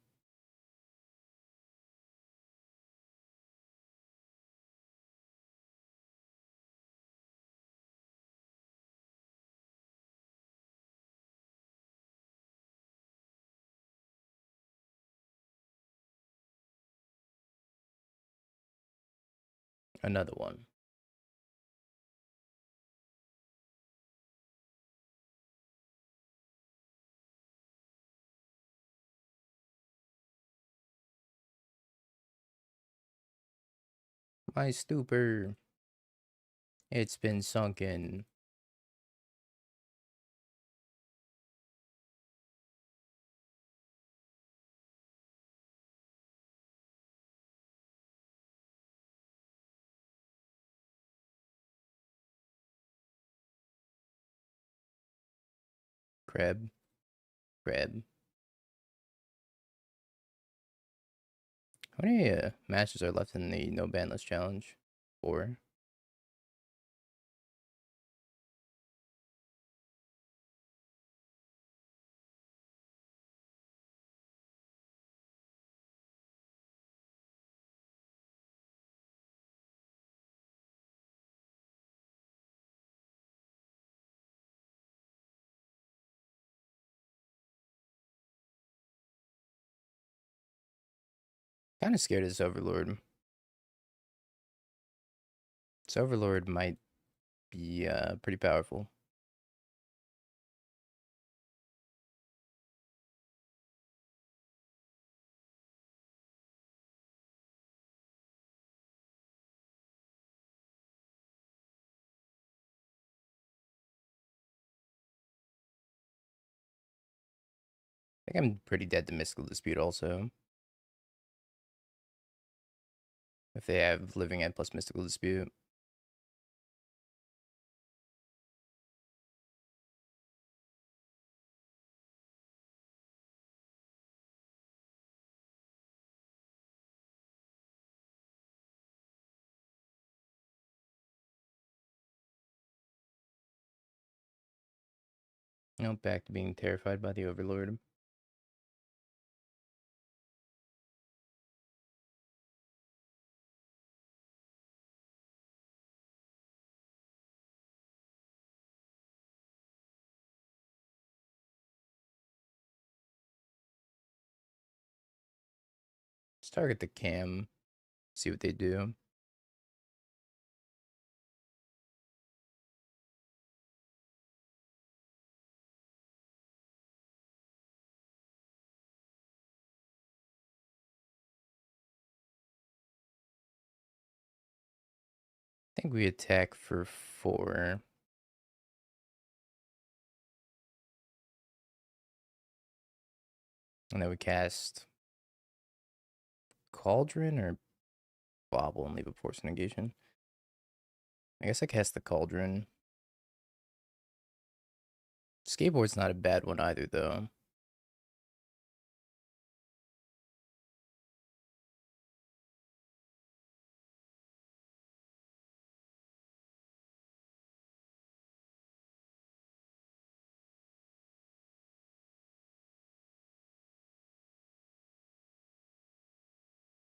Another one. My stupor. It's been sunken. Crab. Crab. How many matches are left in the no ban list challenge? 4. Kind of scared of this Overlord. This Overlord might be pretty powerful. I think I'm pretty dead to Mystical Dispute also. If they have Living End plus Mystical Dispute. No, back to being terrified by the Overlord. Let's target the cam. See what they do. I think we attack for 4. And then we cast Cauldron or Bobble and leave a Force Negation. I guess I cast the Cauldron. Skateboard's not a bad one either, though.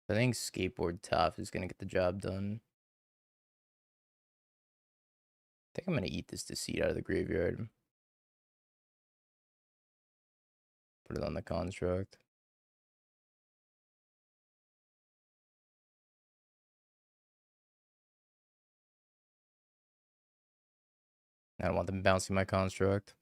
I think Skateboard Top is going to get the job done. I think I'm going to eat this Deceit out of the graveyard. Put it on the Construct. I don't want them bouncing my Construct.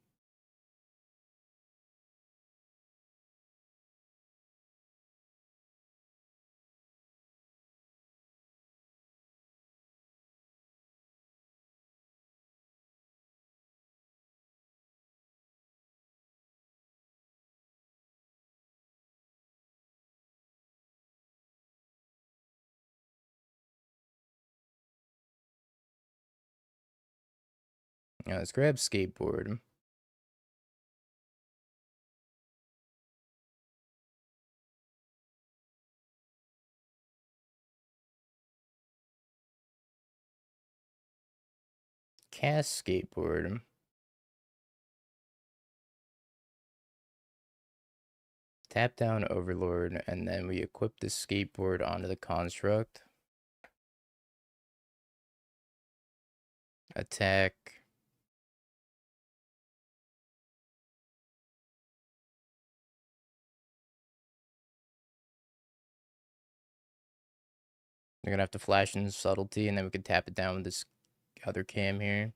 Yeah, let's grab Skateboard. Cast Skateboard. Tap down Overlord, and then we equip the Skateboard onto the Construct. Attack. They're gonna have to flash in Subtlety, and then we can tap it down with this other cam here.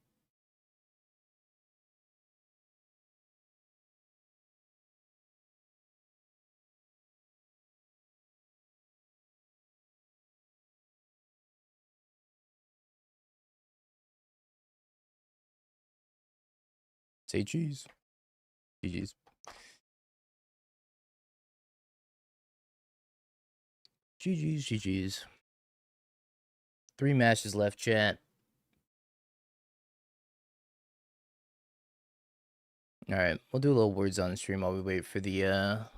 Say cheese. GG's. GG's. 3 matches left, chat. Alright, we'll do a little words on the stream while we wait for the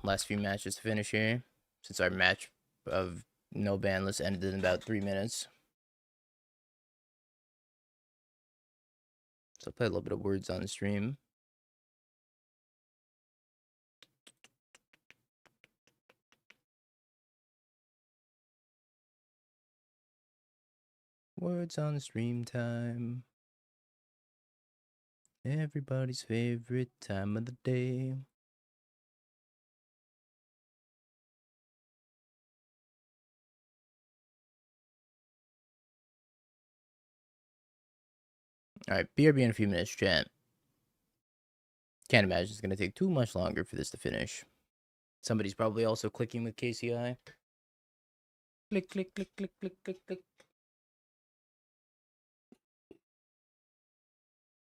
last few matches to finish here. Since our match of no banless ended in about 3 minutes. So I'll play a little bit of words on the stream. Words on the stream time. Everybody's favorite time of the day. Alright, BRB in a few minutes, chat. Can't imagine it's going to take too much longer for this to finish. Somebody's probably also clicking with KCI. Click, click, click, click, click, click, click.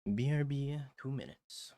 BRB, 2 minutes.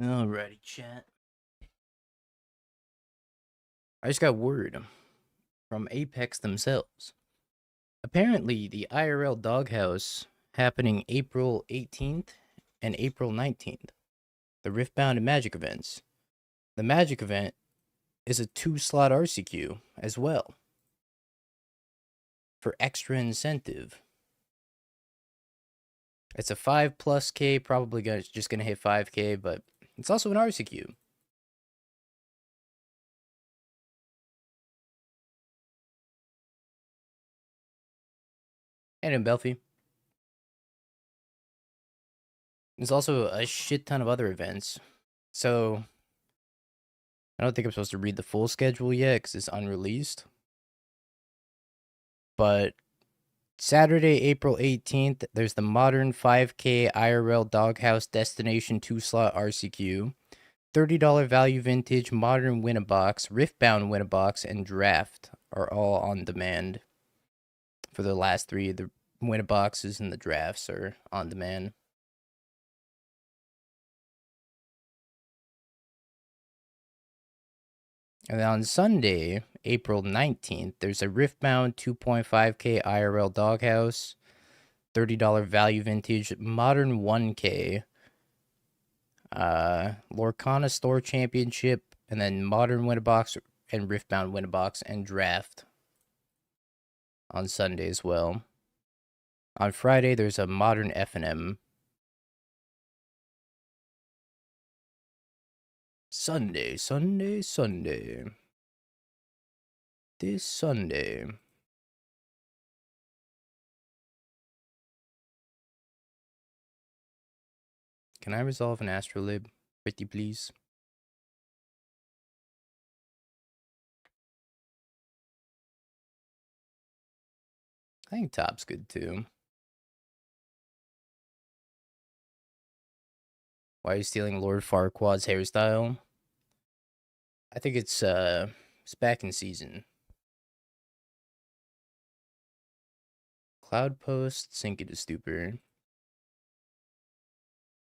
Alrighty, chat. I just got word from Apex themselves. Apparently, the IRL Doghouse happening April 18th and April 19th. The Riftbound and Magic events. The Magic event is a 2-slot RCQ as well for extra incentive. It's a 5+K, probably just gonna hit 5K, but it's also an RCQ. And in Belfie. There's also a shit ton of other events. So, I don't think I'm supposed to read the full schedule yet because it's unreleased. But Saturday, April 18th, there's the Modern 5K IRL Doghouse Destination 2-slot RCQ. $30 value vintage, Modern Win-A-Box, Riftbound Win-A-Box, and Draft are all on demand. For the last three, the Win-A-Boxes and the Drafts are on demand. And then on Sunday, April 19th, there's a Riftbound 2.5K IRL Doghouse, $30 value vintage, Modern 1K, Lorcana Store Championship, and then Modern Win-A-Box and Riftbound Win-A-Box and Draft on Sunday as well. On Friday, there's a Modern F&M. Sunday. This Sunday. Can I resolve an astrolib? Pretty please. I think top's good too. Why are you stealing Lord Farquaad's hairstyle? I think it's back in season. Cloud Post, Sink It to Stupor.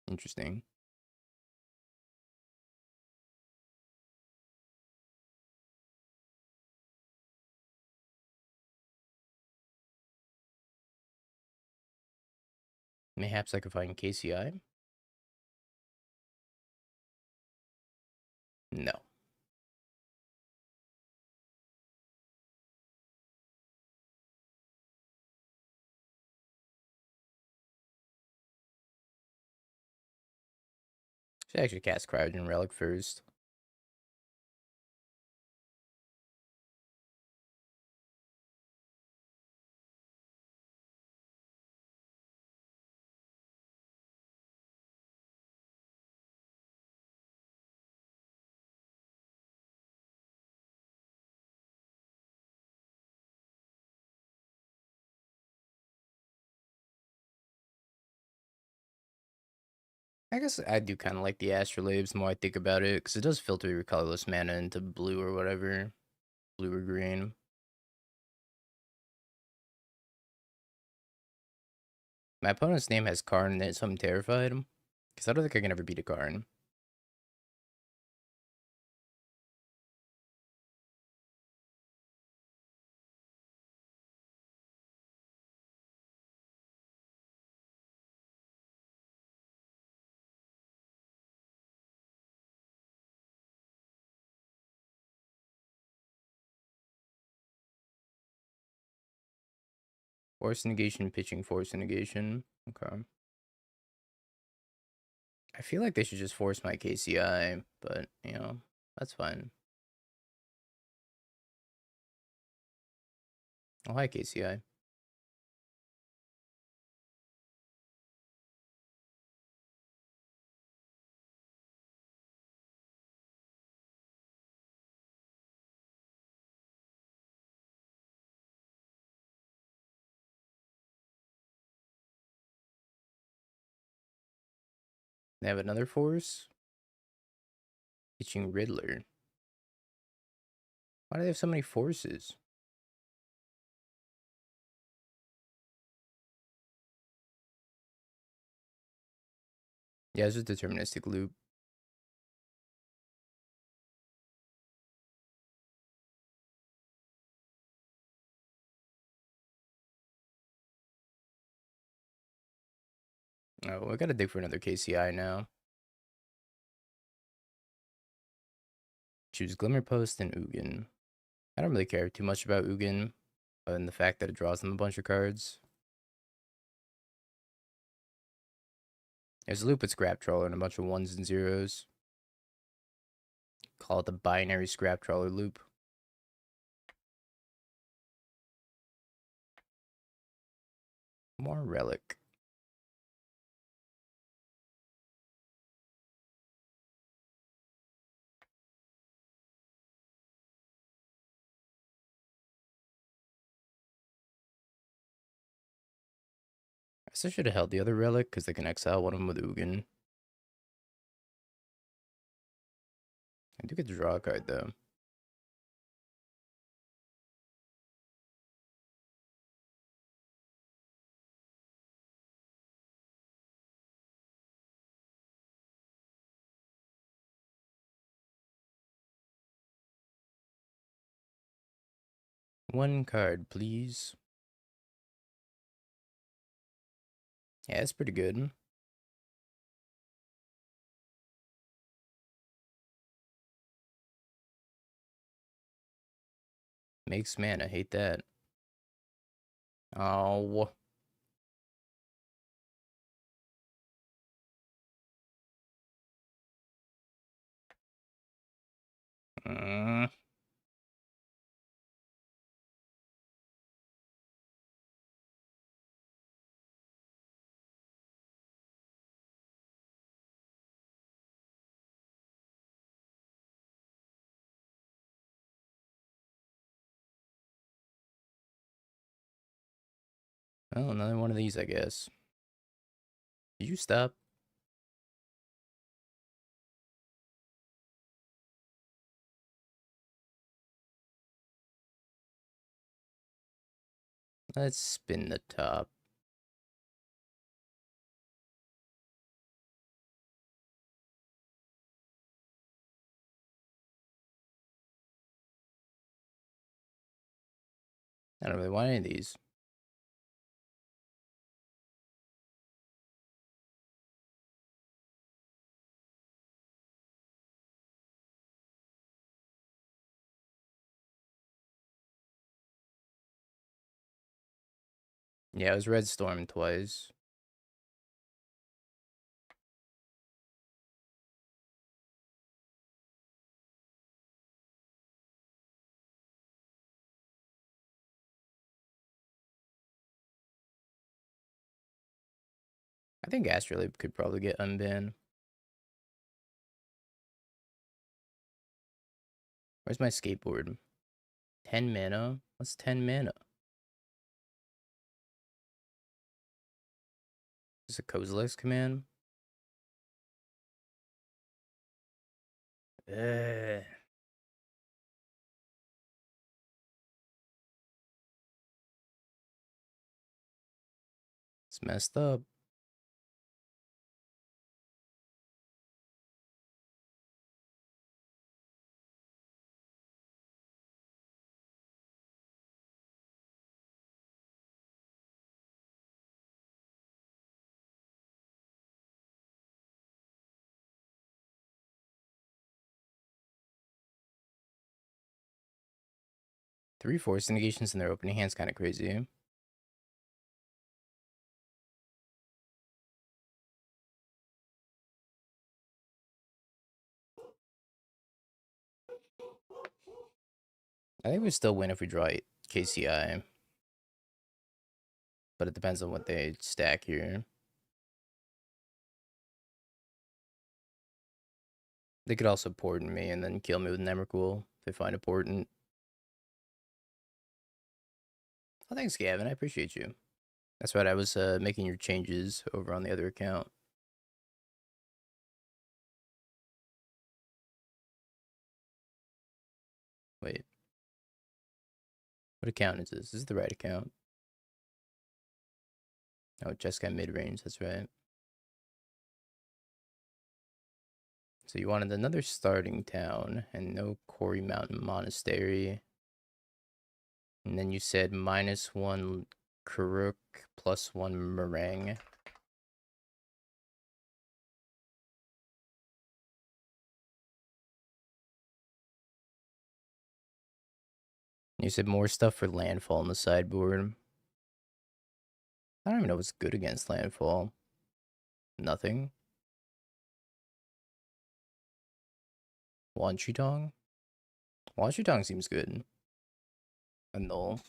Interesting. Mayhaps I could find KCI? No. Should actually cast Cryogen Relic first. I guess I do kind of like the astrolabes the more I think about it, because it does filter your colorless mana into blue or whatever. Blue or green. My opponent's name has Karn in it, so I'm terrified. Because I don't think I can ever beat a Karn. Force negation, pitching, force negation. Okay. I feel like they should just force my KCI, but, you know, that's fine. Oh, hi, KCI. They have another force? Pitching Riddler. Why do they have so many forces? Yeah, it's a deterministic loop. Oh, we gotta dig for another KCI now. Choose Glimmer Post and Ugin. I don't really care too much about Ugin, other than the fact that it draws them a bunch of cards. There's a loop with Scrap Trawler and a bunch of ones and zeros. Call it the binary Scrap Trawler loop. More Relic. I guess I should have held the other Relic, because they can exile one of them with Ugin. I do get to draw a card, though. One card, please. Yeah, it's pretty good. Makes mana, hate that. Oh. Mm. Oh, another one of these, I guess. Did you stop? Let's spin the top. I don't really want any of these. Yeah, it was Red Storm twice. I think Astrolabe could probably get unbanned. Where's my skateboard? 10 mana? What's 10 mana? Is this a Kozilek's command? Ugh. It's messed up. Three force negations in their opening hand's kind of crazy. I think we still win if we draw KCI. But it depends on what they stack here. They could also Portent me and then kill me with Nemricool if they find it Portent. Oh, thanks, Gavin. I appreciate you. That's right. I was making your changes over on the other account. Wait. What account is this? This is the right account. Oh, just got mid-range. That's right. So you wanted another starting town and no Quarry Mountain Monastery. And then you said -1 Karuk +1 Meringue. You said more stuff for landfall on the sideboard. I don't even know what's good against landfall. Nothing. Wanchitong? Wanchitong seems good. A null.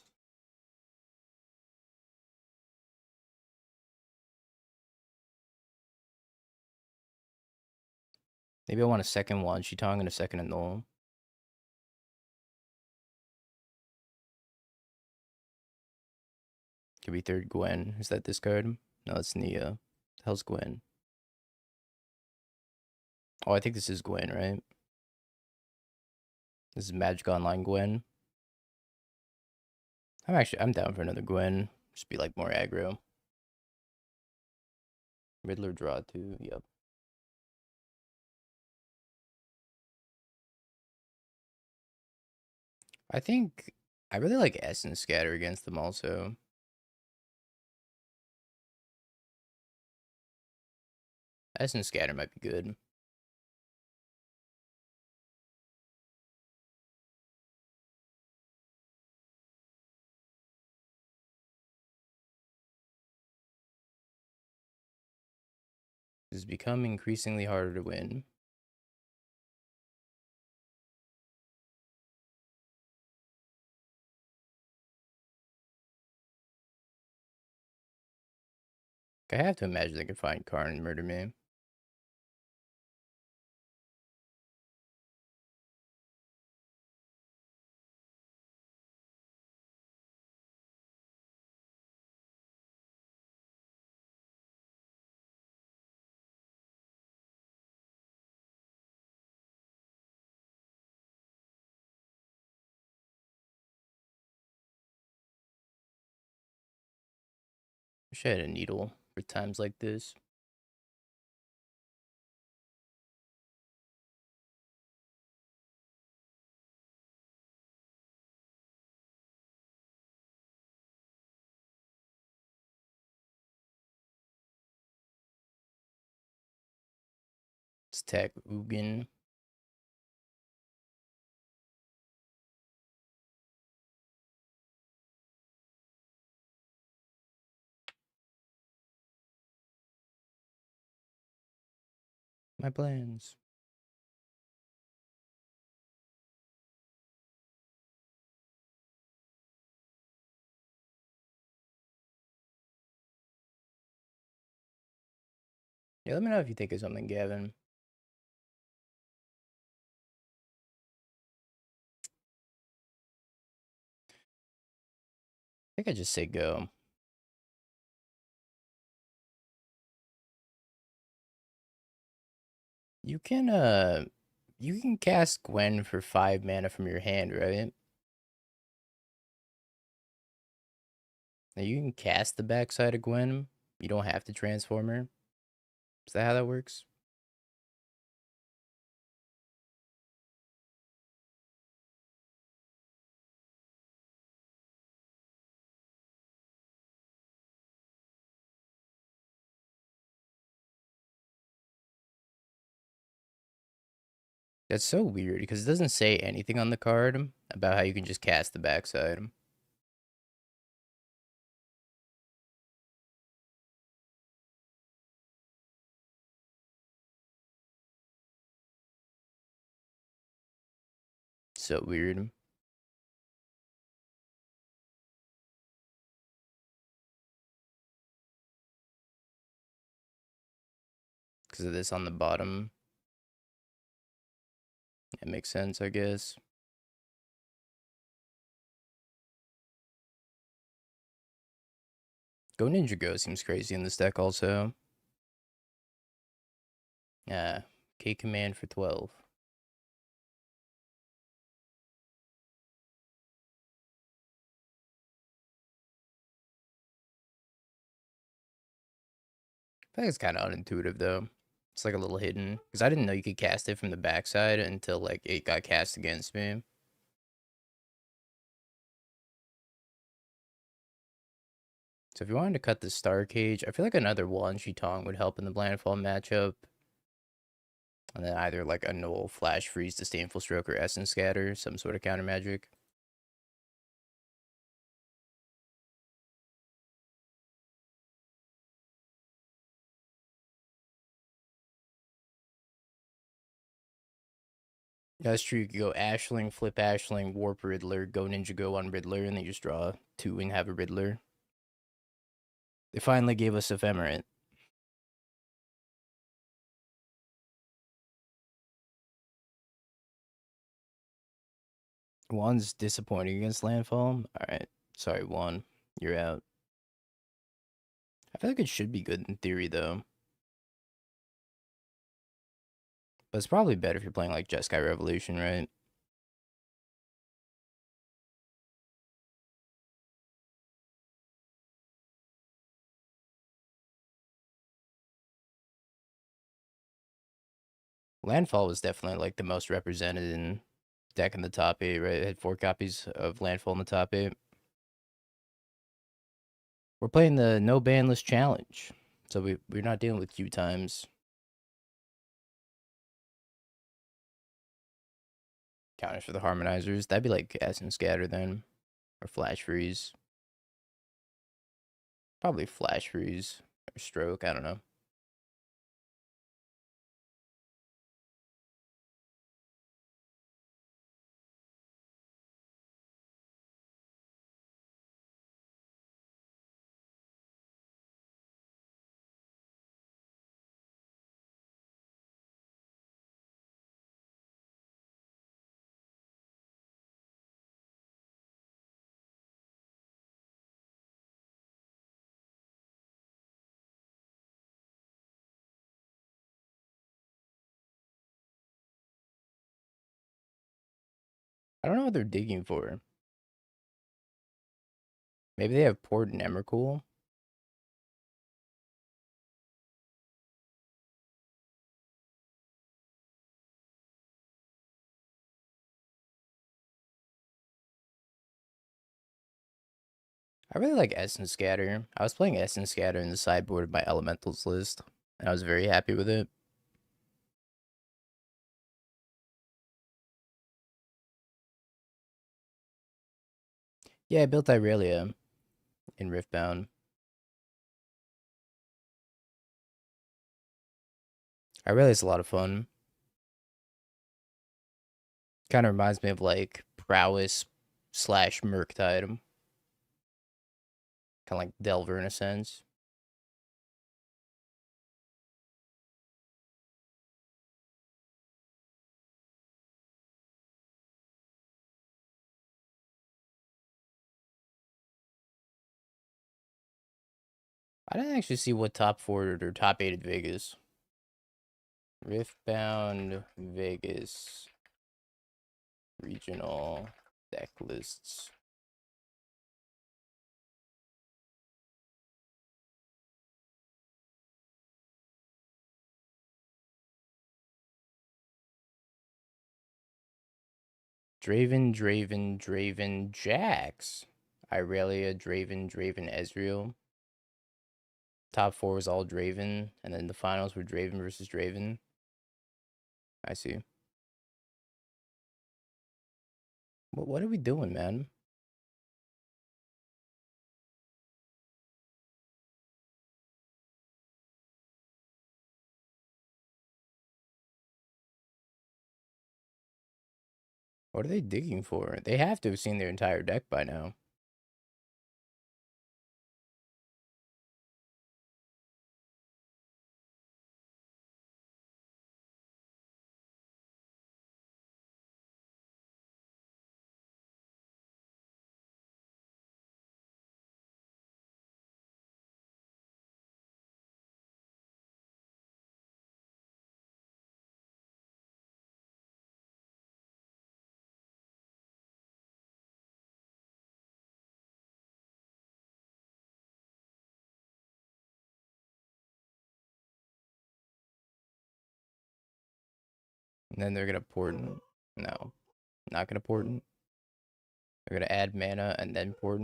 Maybe I want a second Wanchitong and a second Annul. Could be third Gwen. Is that discard? No, it's Nia. The hell's Gwen? Oh, I think this is Gwen, right? This is Magic Online Gwen. I'm down for another Gwen. Just be like more aggro. Riddler draw too. Yep. I think I really like Essence Scatter against them also. Essence Scatter might be good. This has become increasingly harder to win. I have to imagine they can find Karn and murder me. Wish I had a needle for times like this. Let's tag Ugin. My plans. Yeah, let me know if you think of something, Gavin. I think I just say go. You can cast Gwen for 5 mana from your hand, right? Now you can cast the backside of Gwen. You don't have to transform her. Is that how that works? That's so weird because it doesn't say anything on the card about how you can just cast the backside. So weird. Because of this on the bottom. It makes sense, I guess. Go Ninja Go seems crazy in this deck also. Yeah. K command for 12. I think it's kind of unintuitive though. It's like a little hidden. Because I didn't know you could cast it from the backside until like it got cast against me. So if you wanted to cut the Star Cage, I feel like another Wan Tong would help in the Landfall matchup. And then either like a Null, Flash Freeze, Disdainful Stroke, or Essence Scatter, some sort of counter magic. That's true. You could go Ashling, flip Ashling, warp Riddler, go Ninja Go on Riddler, and then you just draw 2 and have a Riddler. They finally gave us Ephemerate. One's disappointing against landfall. Alright. Sorry, one. You're out. I feel like it should be good in theory, though. But it's probably better if you're playing like Jeskai Revolution, right? Landfall was definitely like the most represented in deck in the top 8, right? It had 4 copies of Landfall in the top 8. We're playing the no banlist challenge. So we're not dealing with queue times. Counters for the harmonizers. That'd be like Essence Scatter then. Or Flash Freeze. Probably Flash Freeze. Or Stroke, I don't know. I don't know what they're digging for. Maybe they have Port and Emrakul. I really like Essence Scatter. I was playing Essence Scatter in the sideboard of my Elementals list. And I was very happy with it. Yeah, I built Irelia in Riftbound. Irelia's a lot of fun. Kind of reminds me of like Prowess slash Murktide. Kind of like Delver in a sense. I didn't actually see what top 4 or top 8 at Vegas. Riftbound Vegas regional deck lists. Draven, Jax. Irelia, Draven, Ezreal. Top 4 was all Draven, and then the finals were Draven versus Draven. I see. What are we doing, man? What are they digging for? They have to have seen their entire deck by now. And then they're gonna port. No, not gonna port. They're gonna add mana and then port.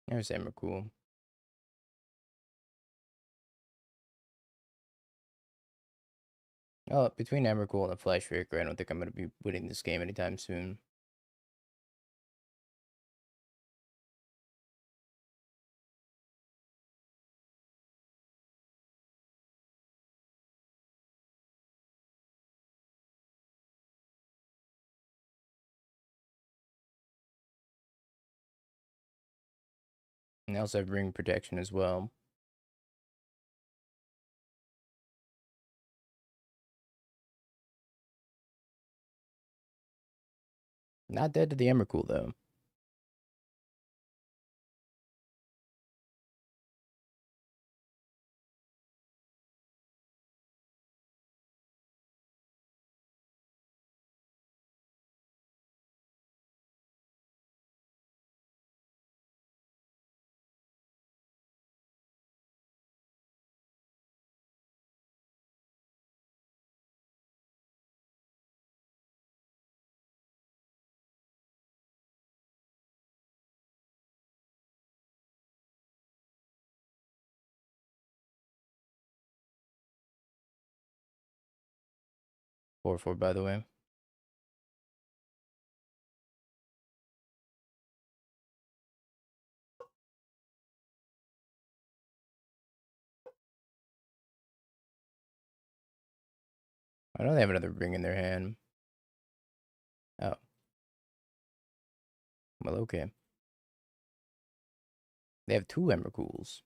There's Emrakul. Oh, between Emrakul and the Flash Raker, I don't think I'm going to be winning this game anytime soon. And I also have ring protection as well. Not dead to the Emrakul, though. Four, by the way. I know they have another ring in their hand. Oh. Well, okay. They have two Emrakuls.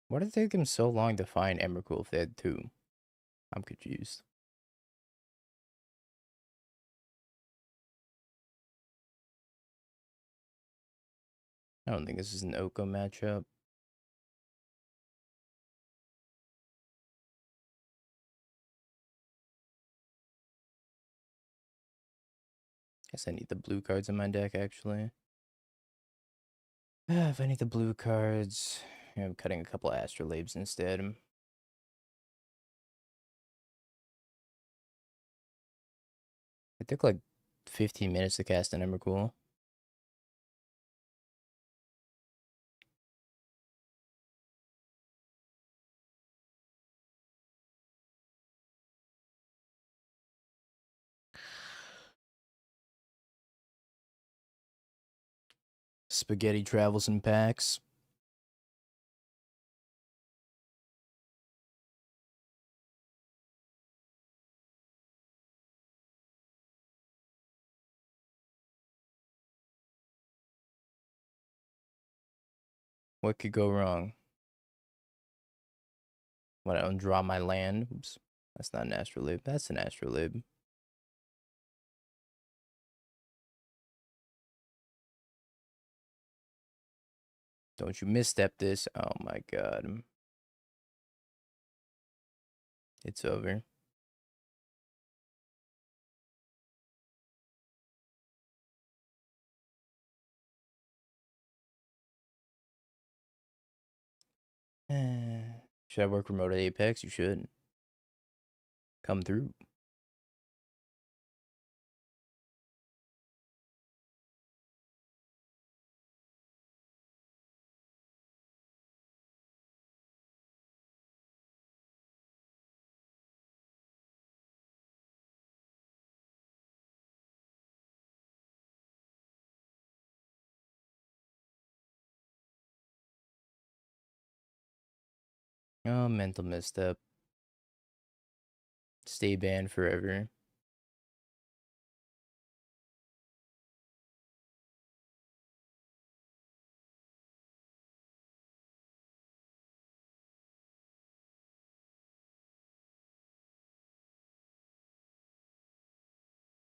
Why did it take them so long to find Emrakul if they had two? I'm confused. I don't think this is an Oko matchup. Guess I need the blue cards in my deck, actually. If I need the blue cards, I'm cutting a couple Astrolabes instead. It took like 15 minutes to cast an Emrakul. Spaghetti travels in packs. What could go wrong? When I undraw my land? Oops. That's not an Astrolabe. That's an Astrolabe. Don't you misstep this. Oh my god. It's over. Should I work remote at Apex? You should. Come through. Oh, mental misstep. Stay banned forever.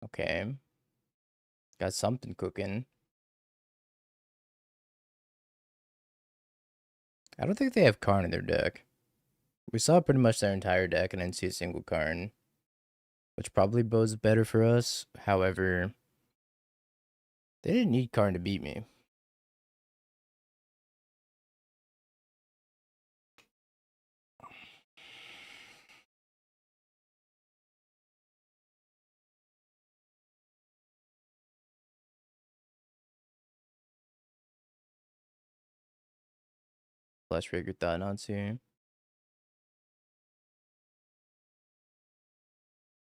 Okay. Got something cooking. I don't think they have Karn in their deck. We saw pretty much their entire deck and didn't see a single Karn, which probably bodes better for us. However, they didn't need Karn to beat me. Flash Breaker Thought-Knots here.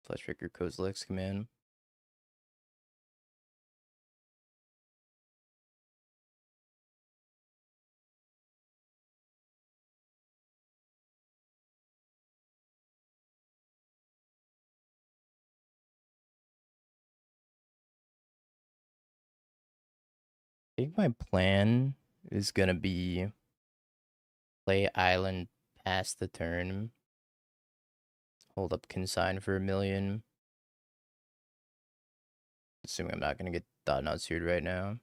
Flash Breaker Kozilek's command. I think my plan is gonna be play Island past the turn. Hold up Consign for 1,000,000. Assuming I'm not gonna get Thought-Knot seared right now.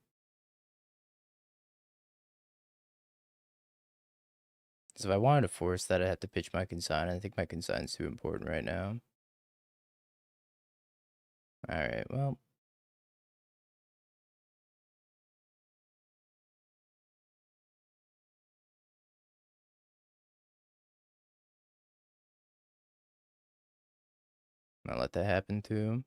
Because if I wanted to force that, I'd have to pitch my Consign. I think my Consign's too important right now. Alright, well. I'll let that happen too.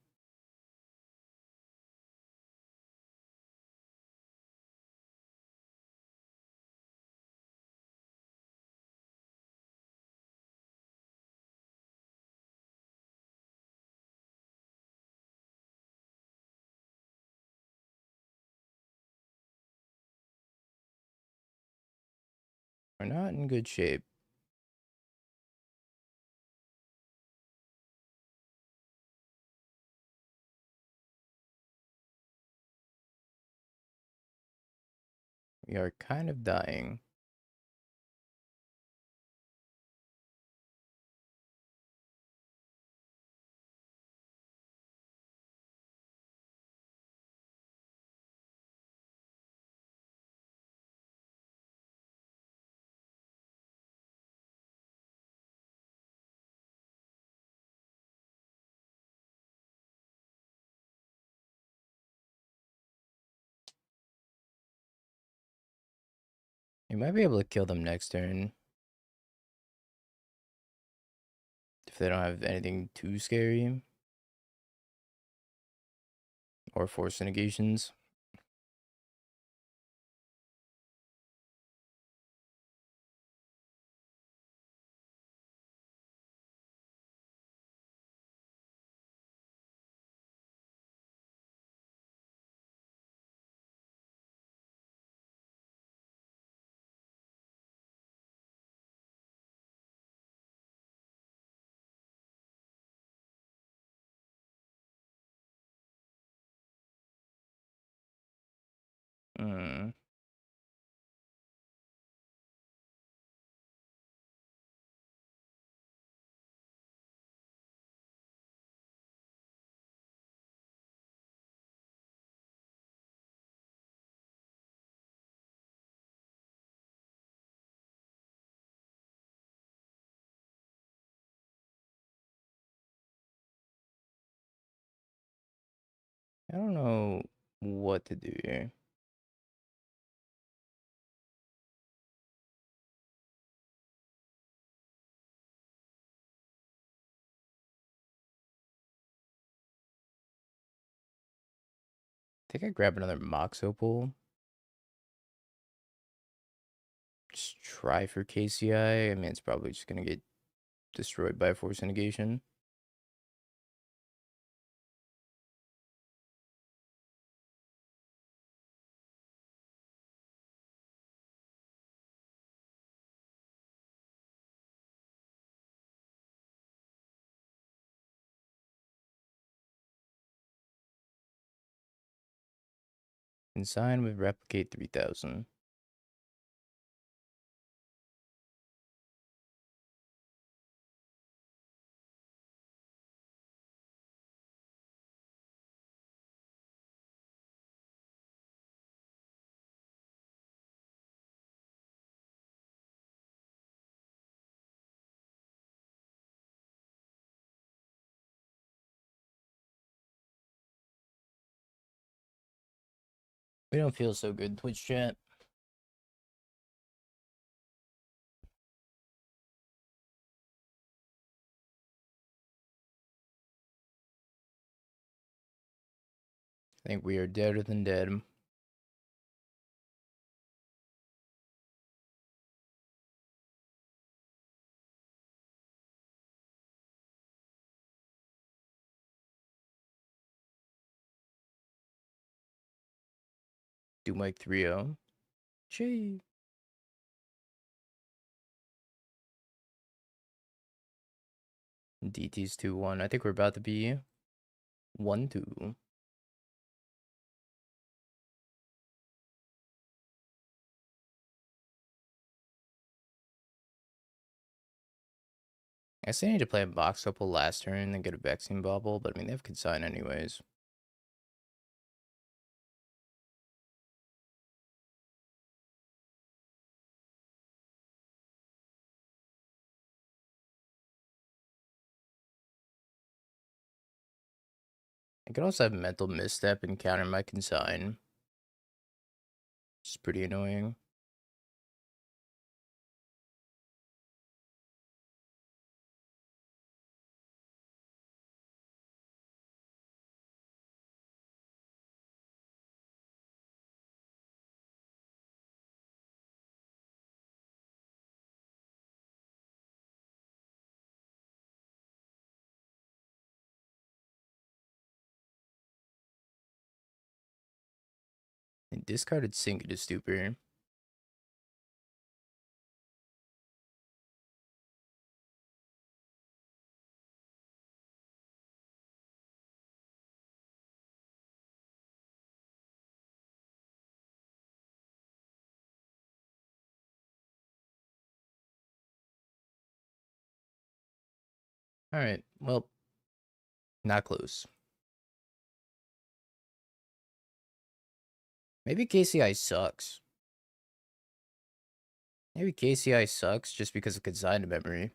We're not in good shape. We are kind of dying. You might be able to kill them next turn. If they don't have anything too scary. Or force negations. Hmm. I don't know what to do here. I think I grab another Mox Opal. Just try for KCI. I mean, it's probably just gonna get destroyed by force negation. Consign with replicate 3,000. We don't feel so good, Twitch chat. I think we are deader than dead. Do Mike 3-0. Gee. DT's 2-1. I think we're about to be 1-2. I say I need to play a box couple last turn and get a vaccine bubble, but I mean, they have consign anyways. I could also have mental misstep and counter my consign. It's pretty annoying. And discarded Sink into Stupor. Alright, well, not close. Maybe KCI sucks. Maybe KCI sucks just because of consigned memory.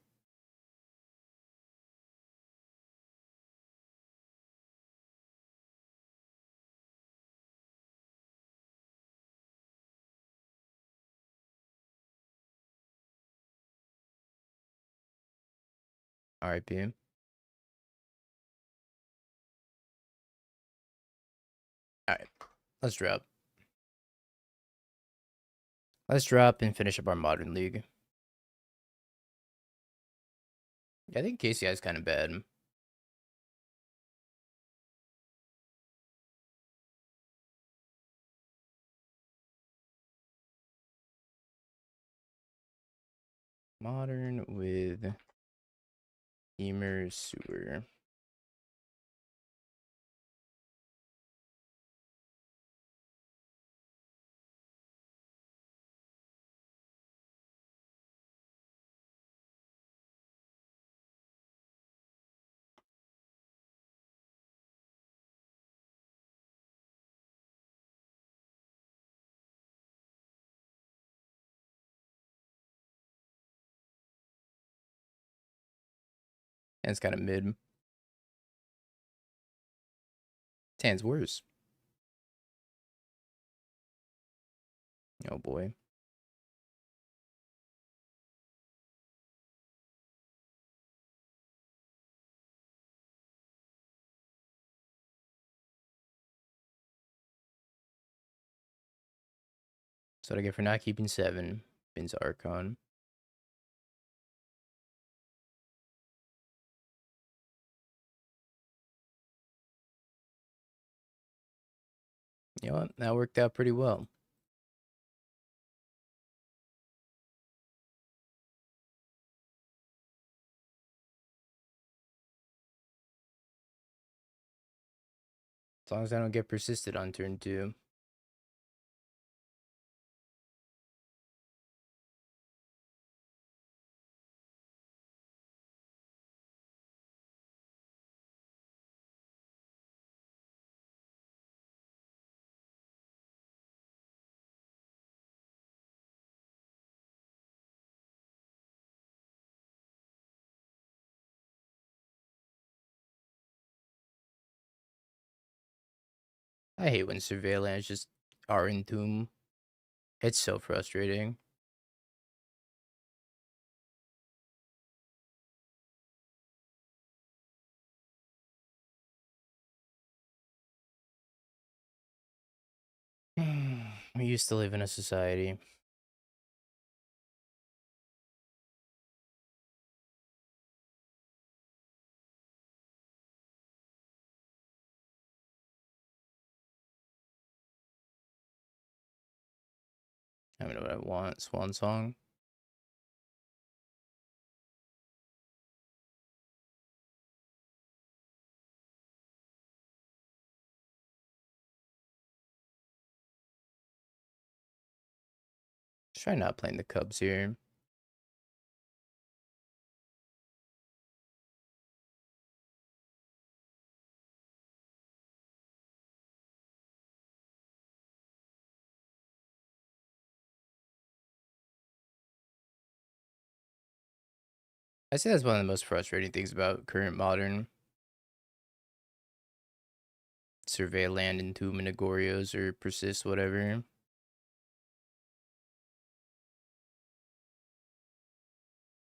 RIP. Alright, let's drop. Let's drop and finish up our Modern League. Yeah, I think KCI is kind of bad. Modern with Temur Sewer. And it's kind of mid. Tan's worse. Oh boy. So what I get for not keeping 7. Bin's Archon. You know what? That worked out pretty well. As long as I don't get persisted on turn 2. I hate when surveillance just are in Tomb. It's so frustrating. We used to live in a society. I don't know what I want. Swan Song. Try not playing the Cubs here. I say that's one of the most frustrating things about current modern. Survey land into Minagorios or persist, whatever.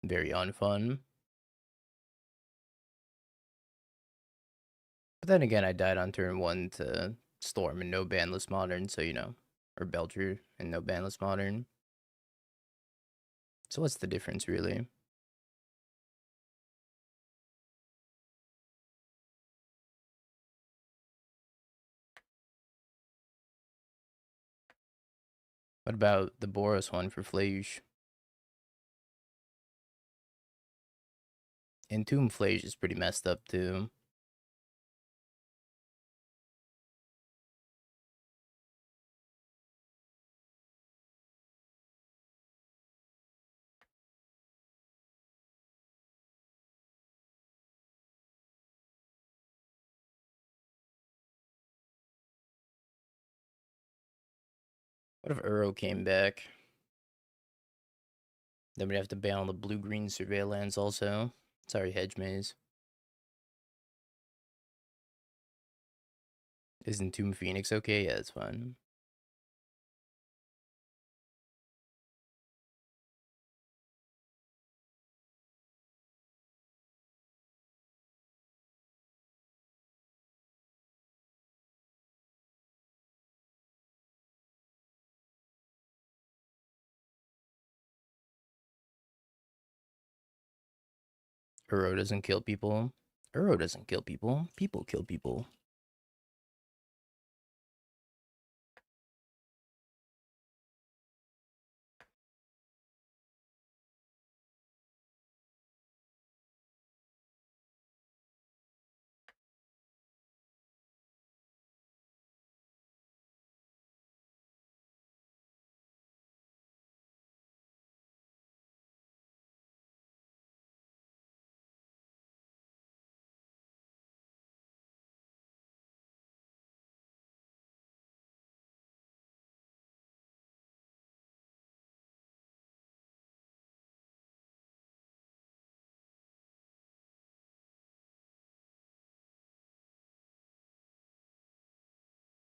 Very unfun. But then again, I died on turn 1 to Storm and no Bandless Modern, so or Belcher and no Bandless Modern. So what's the difference, really? What about the Boros one for Flage? Entomb Flage is pretty messed up, too. What if Uro came back? Then we'd have to ban all the blue-green surveillance also. Sorry, Hedge Maze. Is Entomb Phoenix okay? Yeah, it's fine. Uro doesn't kill people. Uro doesn't kill people. People kill people.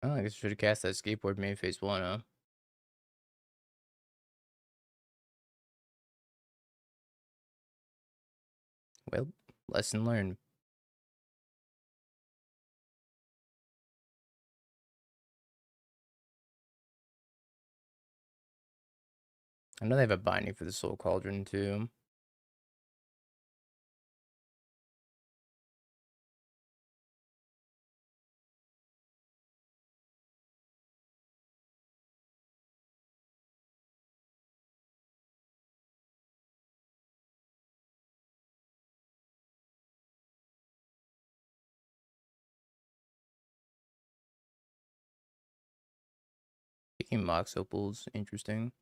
Oh, I guess I should have cast that skateboard main phase 1, huh? Well, lesson learned. I know they have a binding for the Soul Cauldron, too. Taking Mox Opal's interesting.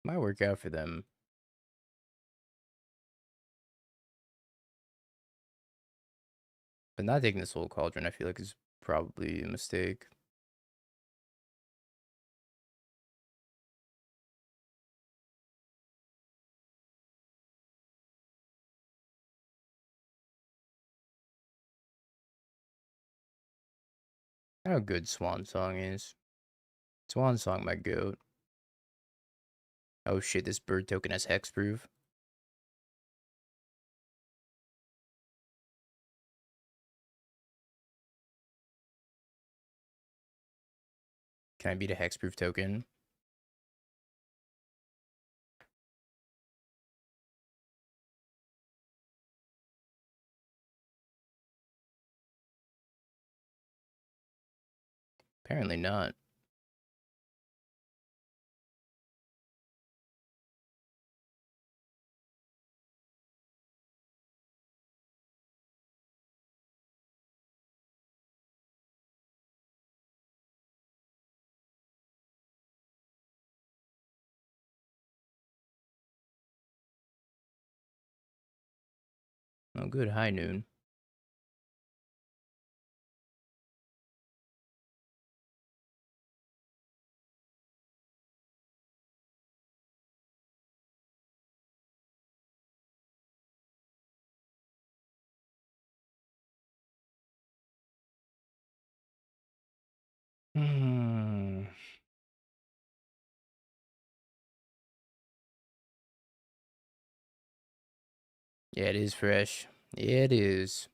Might work out for them. But not taking the Soul Cauldron, I feel like, is probably a mistake. How good Swan Song is. Swan Song, my goat. Oh shit, this bird token has hexproof. Can I beat a hexproof token? Apparently not. Oh, good. High noon. Hmm. Yeah, it is fresh. Yeah, it is.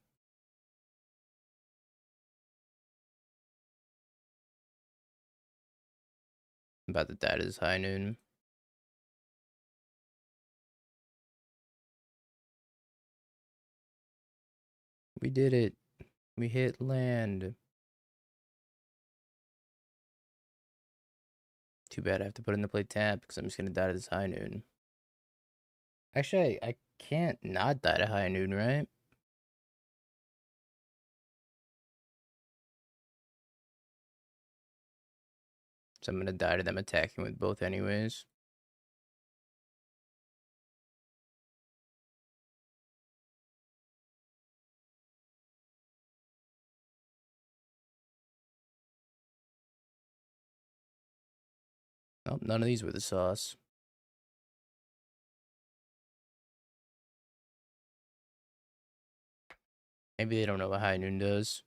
I'm about to die to this high noon. We did it. We hit land. Too bad I have to put in the play tap because I'm just gonna die to this high noon. Actually, I can't not die to high noon, right? So I'm gonna die to them attacking with both anyways. Oh, none of these were the sauce. Maybe they don't know what high noon does.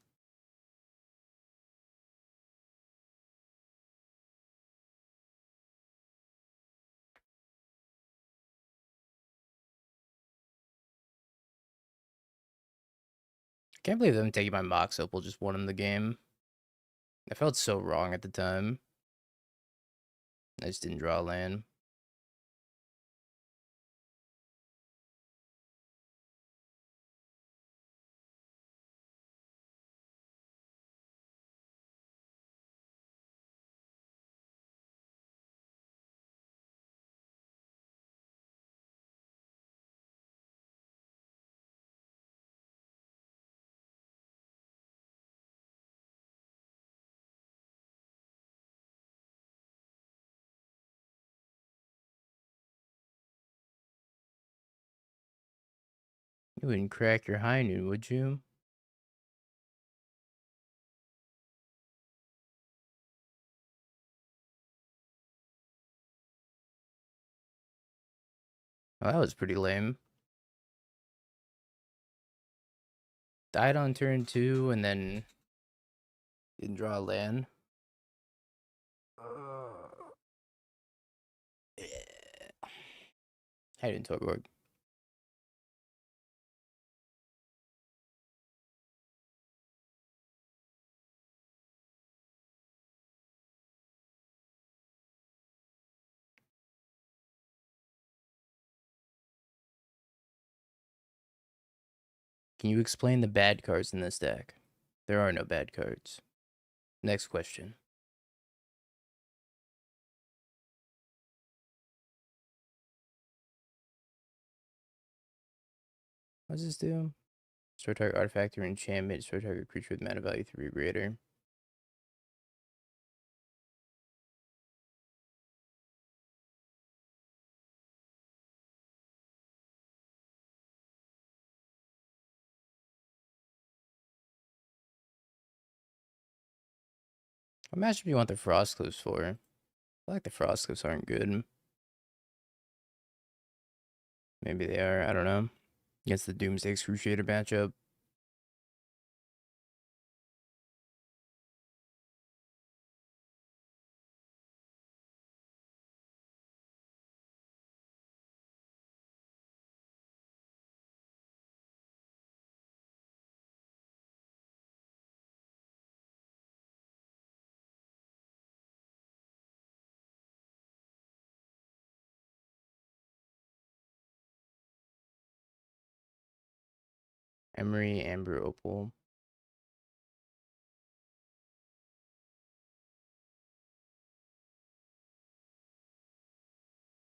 I can't believe them taking my Mox Opal just won them the game. I felt so wrong at the time. I just didn't draw a land. You wouldn't crack your high noon, would you? Well, that was pretty lame. Died on turn 2 and then didn't draw a land. I didn't talk about. Can you explain the bad cards in this deck? There are no bad cards. Next question. What does this do? Destroy target artifact or enchantment. Destroy target creature with mana value 3 or greater. What matchup do you want the Frost Cliffs for? I feel like the Frost Cliffs aren't good. Maybe they are. I don't know. Against the Doomsday Excruciator matchup. Emery, Amber, Opal.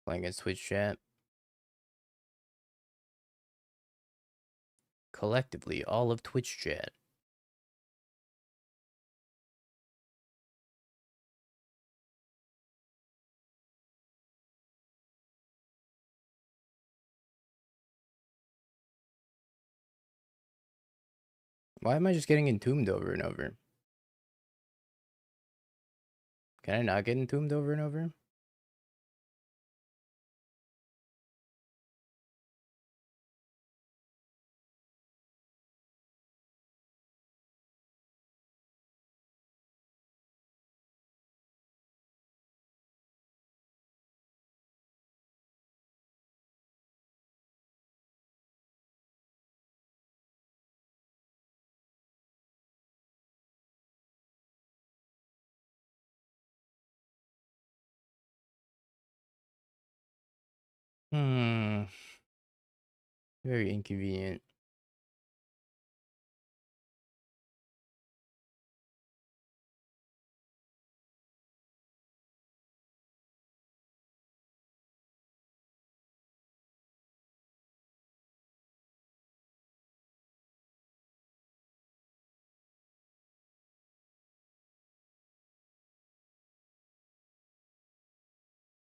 Playing against Twitch chat. Collectively, all of Twitch chat. Why am I just getting entombed over and over? Can I not get entombed over and over? Very inconvenient.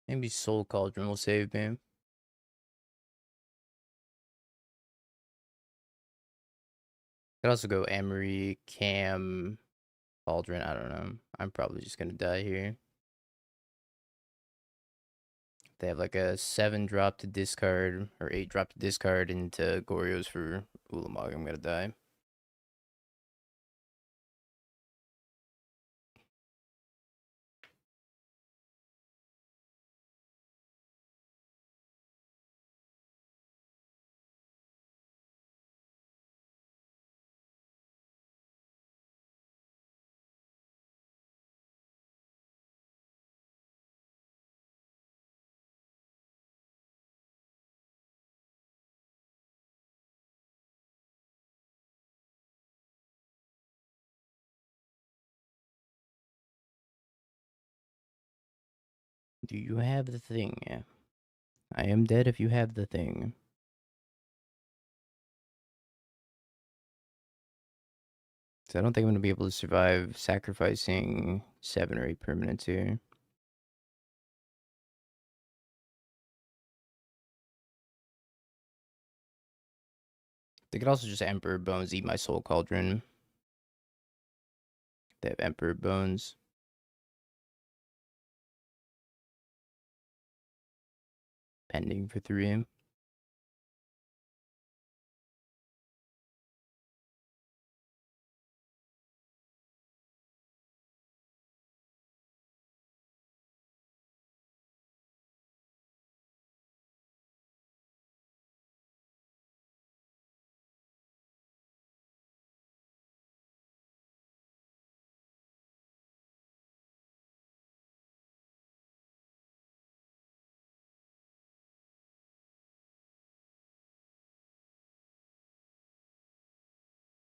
Maybe Soul Cauldron will save me. Could also go Emery, Cam, Cauldron. I don't know. I'm probably just gonna die here. They have like a 7 drop to discard or 8 drop to discard into Goryo's for Ulamog. I'm gonna die. Do you have the thing? I am dead if you have the thing. So I don't think I'm gonna be able to survive sacrificing 7 or 8 permanents here. They could also just Emperor Bones eat my Soul Cauldron. They have Emperor Bones. Pending for 3.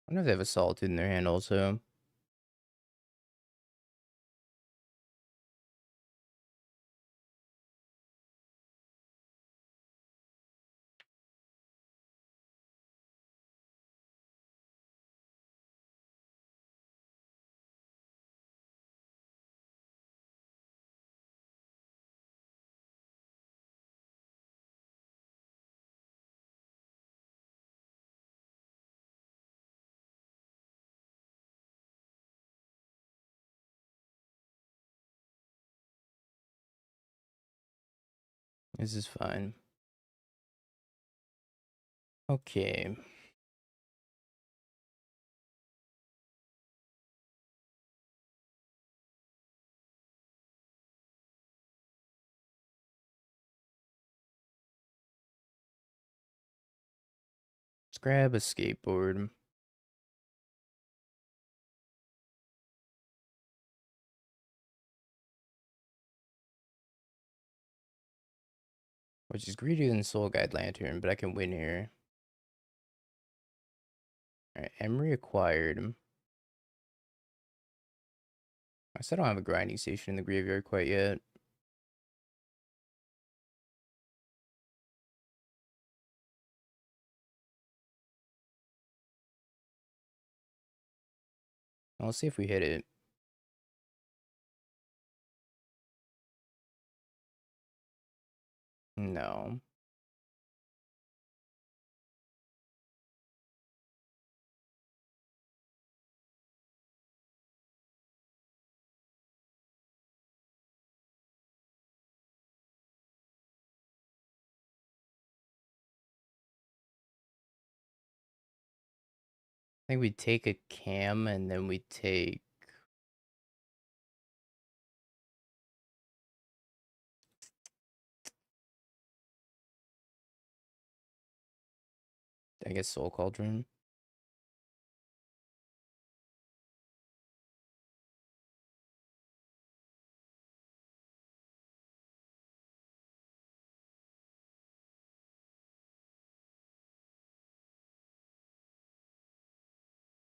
I wonder if they have a Solitude in their hand also. This is fine. Okay. Let's grab a skateboard. Which is greedier than Soul Guide Lantern, but I can win here. Alright, Emery acquired. I still don't have a grinding station in the graveyard quite yet. I'll see if we hit it. No. I think we take a cam and then we take. I guess Soul Cauldron.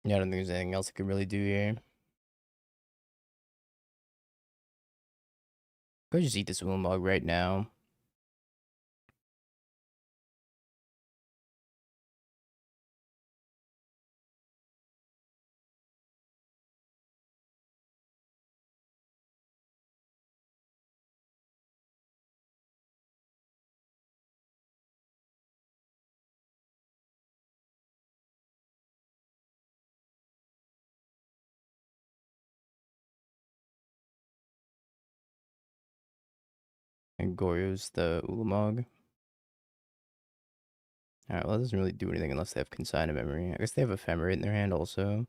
Yeah, I don't think there's anything else I could really do here. Go just eat this Ulamog right now. And Goryo's the Ulamog. Alright, well, that doesn't really do anything unless they have Consigned Memory. I guess they have Ephemerate in their hand also.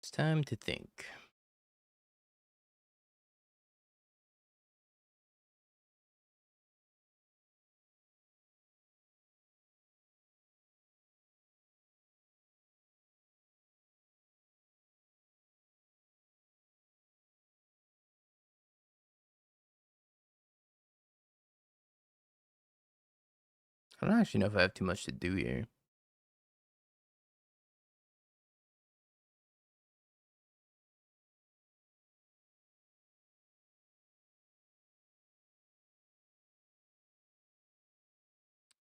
It's time to think. I don't actually know if I have too much to do here.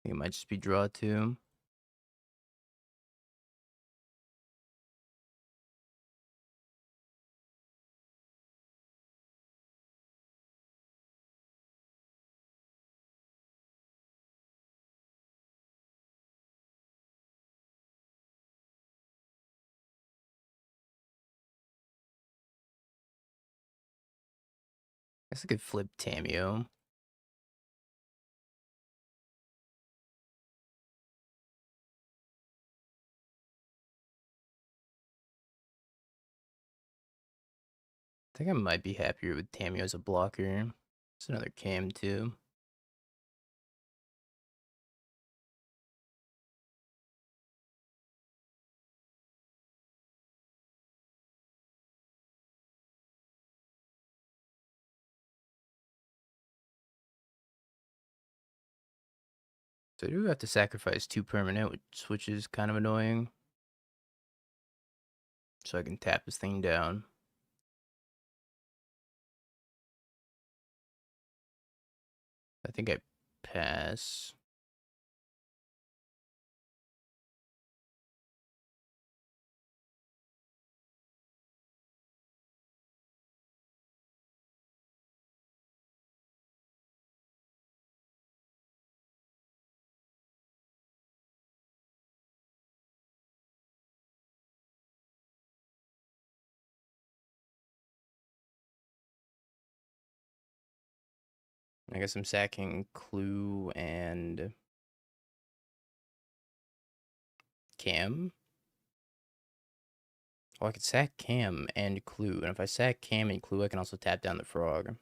I think it might just be draw 2. I guess I could flip Tamio. I think I might be happier with Tamio as a blocker. It's another cam too. So I do have to sacrifice 2 permanent, which is kind of annoying. So I can tap this thing down. I think I pass. I guess I'm sacking Clue and Cam. Oh, I could sack Cam and Clue. And if I sack Cam and Clue, I can also tap down the frog.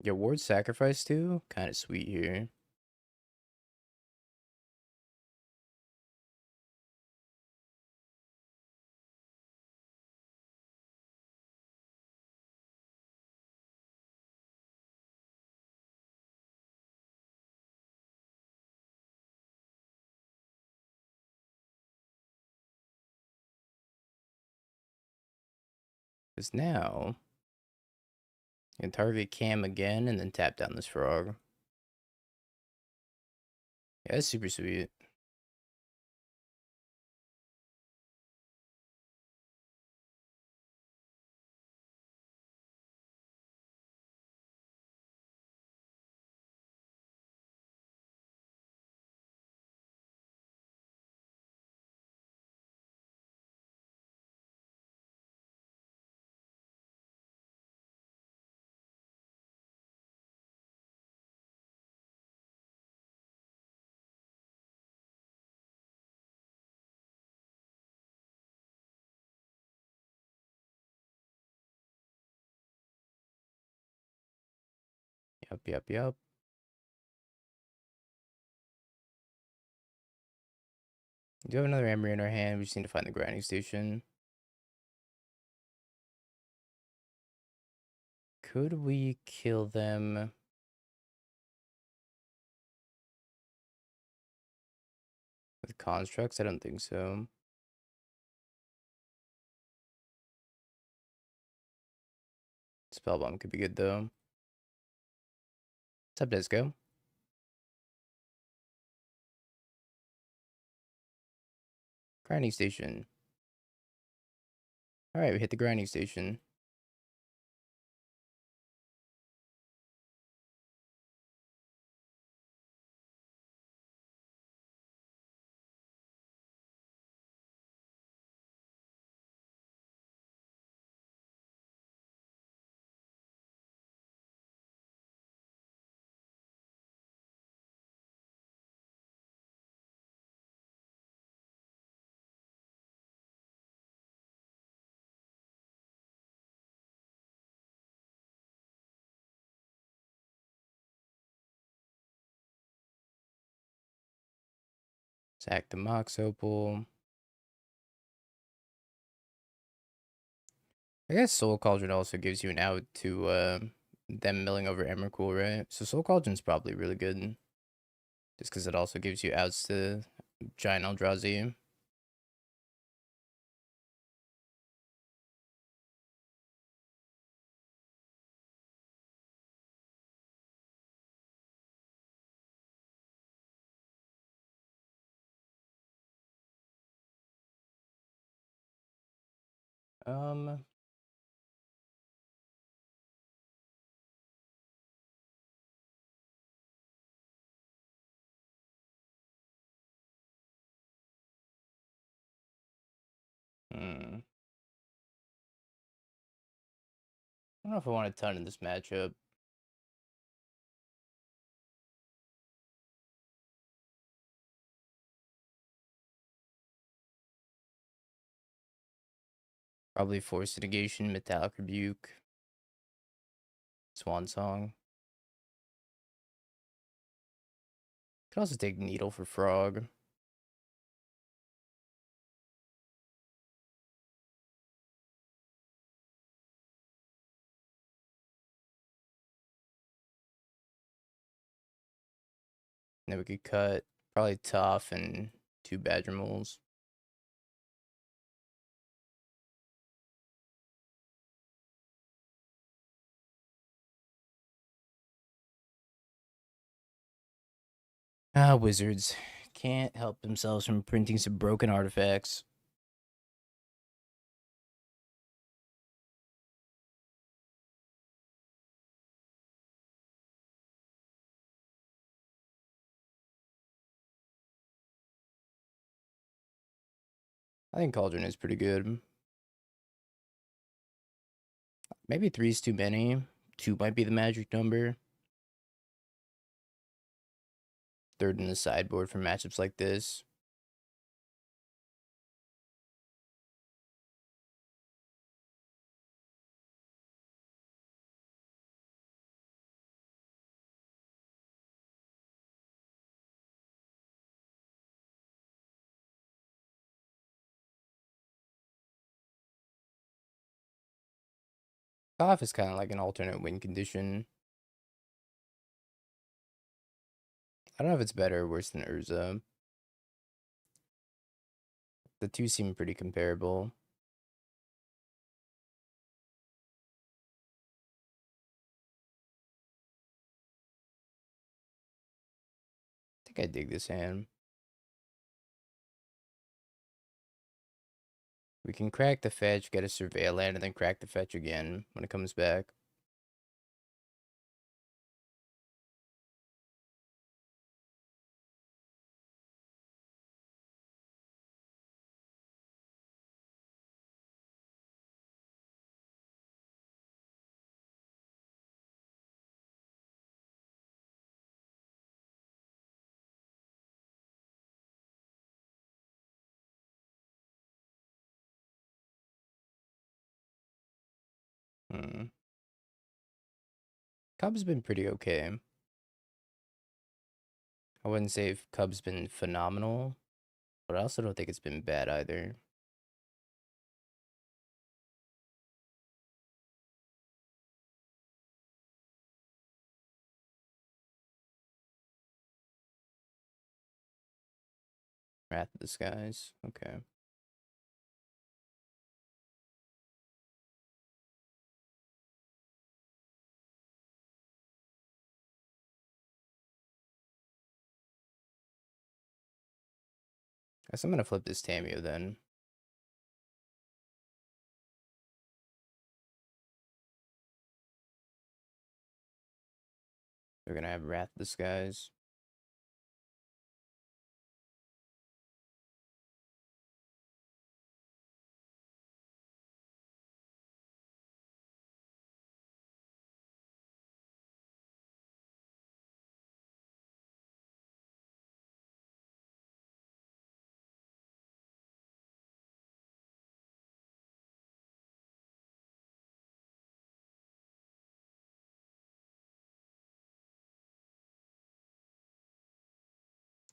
Your ward sacrifice too? Kind of sweet here. Because now, you can target Cam again and then tap down this frog. Yeah, that's super sweet. Yep. We do have another Emery in our hand. We just need to find the grinding station. Could we kill them with constructs? I don't think so. Spellbomb could be good though. What's up, Disco? Grinding station. Alright, we hit the grinding station. Sack the Mox Opal. I guess Soul Cauldron also gives you an out to them milling over Emrakul, right? So Soul Cauldron's probably really good. Just because it also gives you outs to Giant Eldrazi. Um, I don't know if I want a ton in this matchup. Probably Force Negation, Metallic Rebuke, Swan Song. Could also take Needle for Frog. And then we could cut probably Tough and 2 Badger Moles. Ah, Wizards. Can't help themselves from printing some broken artifacts. I think Cauldron is pretty good. Maybe 3 is too many. 2 might be the magic number. Third in the sideboard for matchups like this. Cough is kind of like an alternate win condition. I don't know if it's better or worse than Urza. The two seem pretty comparable. I think I dig this hand. We can crack the fetch, get a surveil land, and then crack the fetch again when it comes back. Hmm. Cub's been pretty okay. I wouldn't say if Cub's been phenomenal, but I also don't think it's been bad either. Wrath of the Skies. Okay. Guess I'm gonna flip this Tamio then. We're gonna have Wrath of the Skies.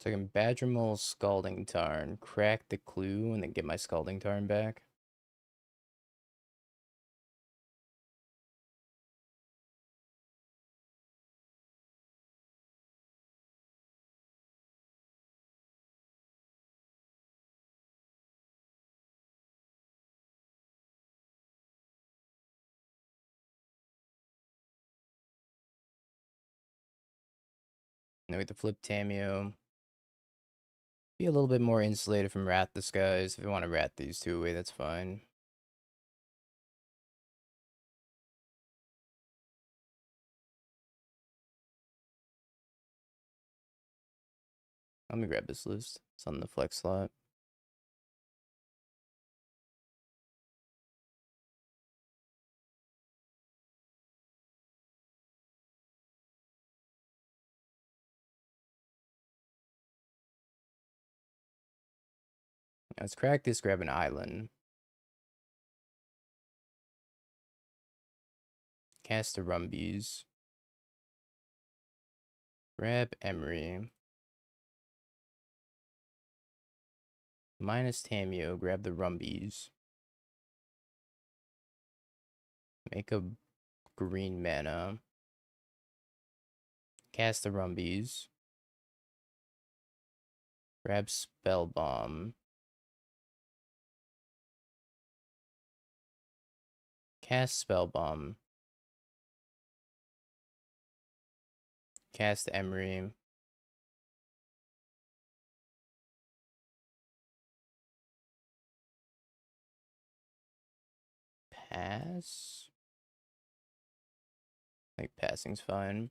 So I can Badger Mole, Scalding Tarn, crack the Clue, and then get my Scalding Tarn back. And then we have to flip Tamio. Be a little bit more insulated from Wrath the Skies. If you want to rat these two away, that's fine. Let me grab this list. It's on the flex slot. Let's crack this, grab an island. Cast the Rumbies. Grab Emery. Minus Tamio, grab the Rumbies. Make a green mana. Cast the Rumbies. Grab Spell Bomb. Cast Spell Bomb. Cast Emery. Pass? I think passing's fine.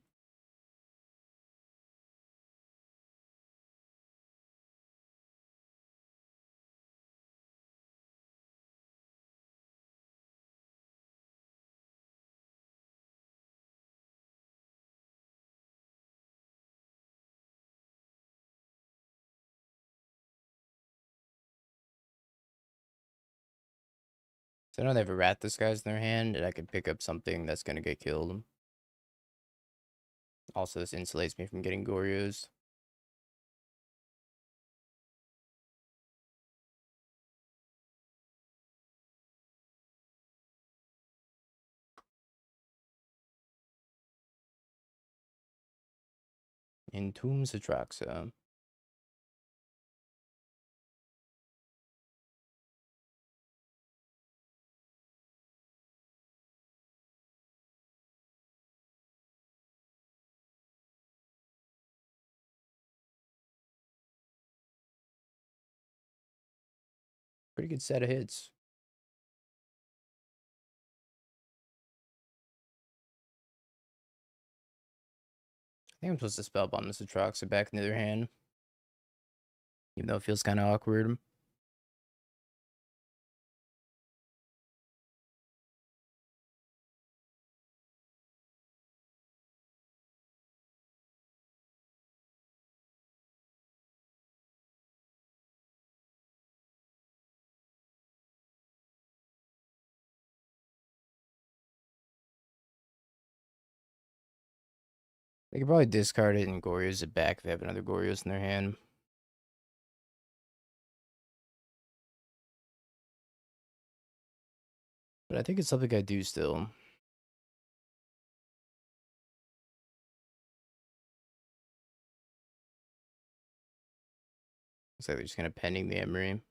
So I know they have a Rat Disguise in their hand, and I can pick up something that's gonna get killed. Also, this insulates me from getting Goryo's. Entomb Atraxa. Pretty good set of hits. I think I'm supposed to spellbomb this Atraxa back into their hand. Even though it feels kind of awkward. They could probably discard it and Goryo's it back if they have another Goryo's in their hand. But I think it's something I do still. Looks like they're just kind of pending the Emery.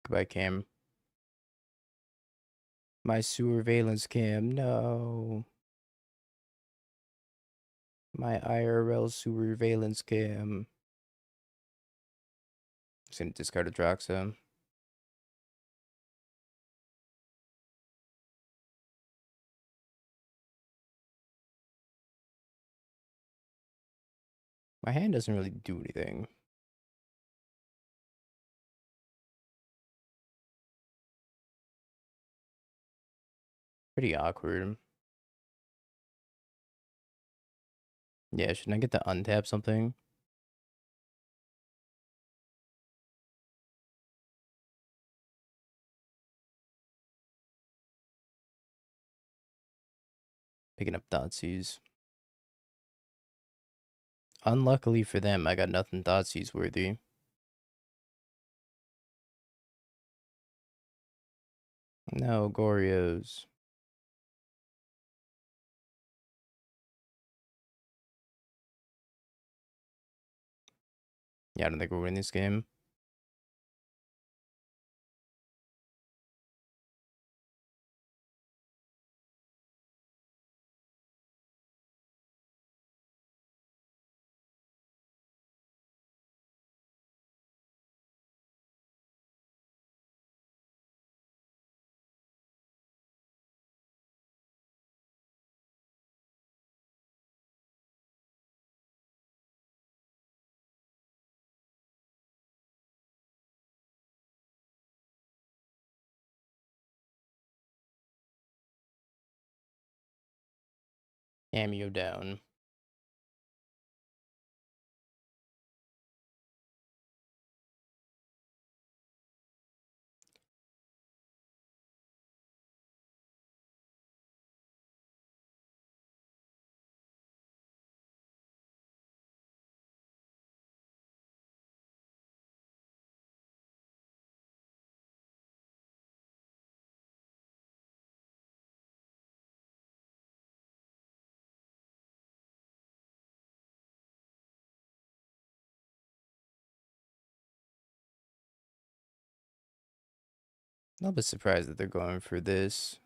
Goodbye, Cam. My surveillance cam, no. My IRL surveillance cam. Just gonna discard a Droxa. My hand doesn't really do anything. Pretty awkward. Yeah, shouldn't I get to untap something? Picking up Thoughtseize. Unluckily for them, I got nothing Thoughtseize worthy. No, Goryo's. Yeah, I don't think we're winning this game. Cameo down. A little bit surprised that they're going for this.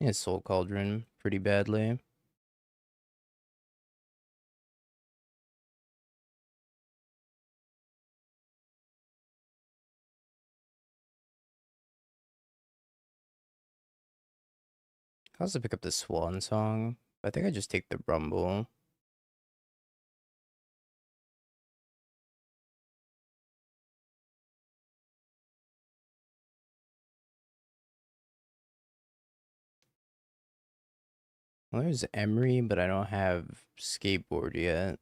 Yeah, Soul Cauldron pretty badly. I also pick up the Swan Song. I think I just take the Rumble. Well, there's Emery, but I don't have skateboard yet.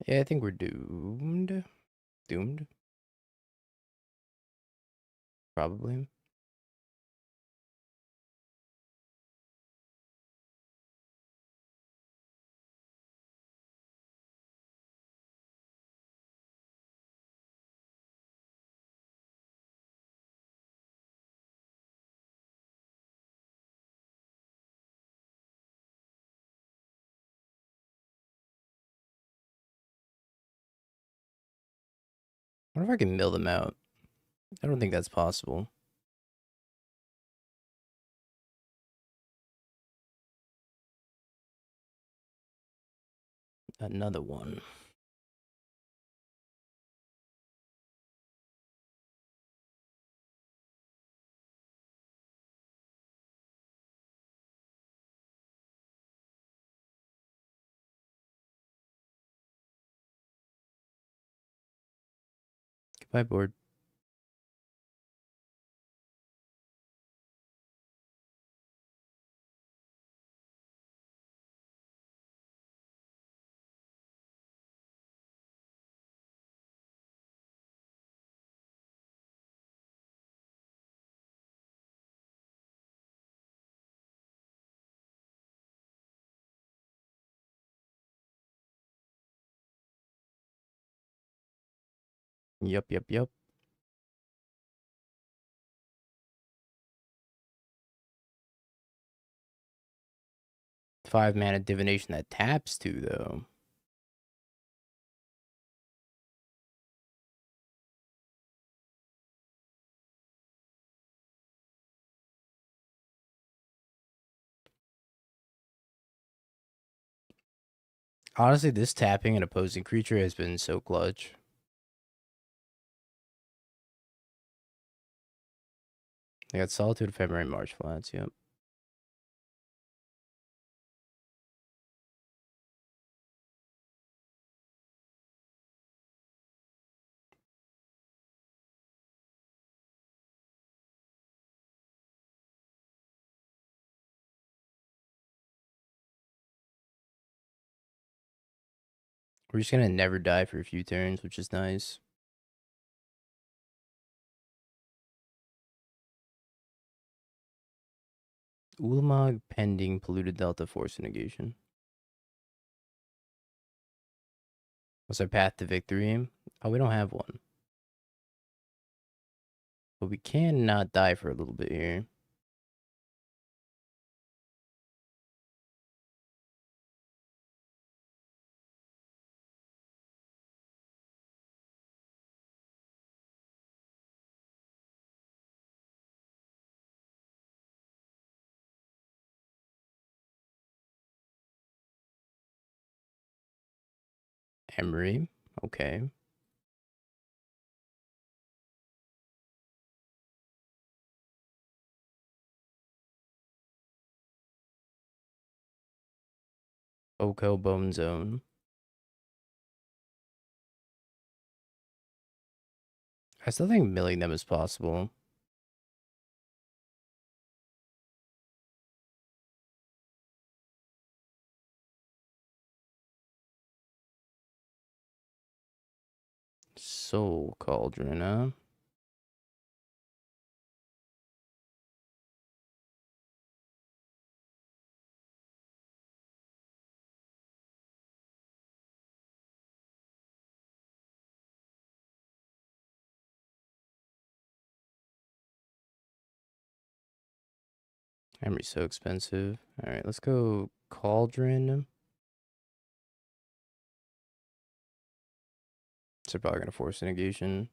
Yeah, I think we're doomed. Doomed, probably. What if I can mill them out? I don't think that's possible. Another one. Goodbye, board. Yup, yup, yup. 5 mana divination that taps too, though. Honestly, this tapping an opposing creature has been so clutch. I got Solitude, Ephemerate, Marsh Flats, yep. We're just gonna never die for a few turns, which is nice. Ulamog pending polluted delta force negation. What's our path to victory? Oh, we don't have one. But we can not die for a little bit here. Emery. Okay. Oko Bone Zone. I still think milling them is possible. Soul Cauldron, huh? Emery's so expensive. Alright, let's go Cauldron. So probably gonna force a negation.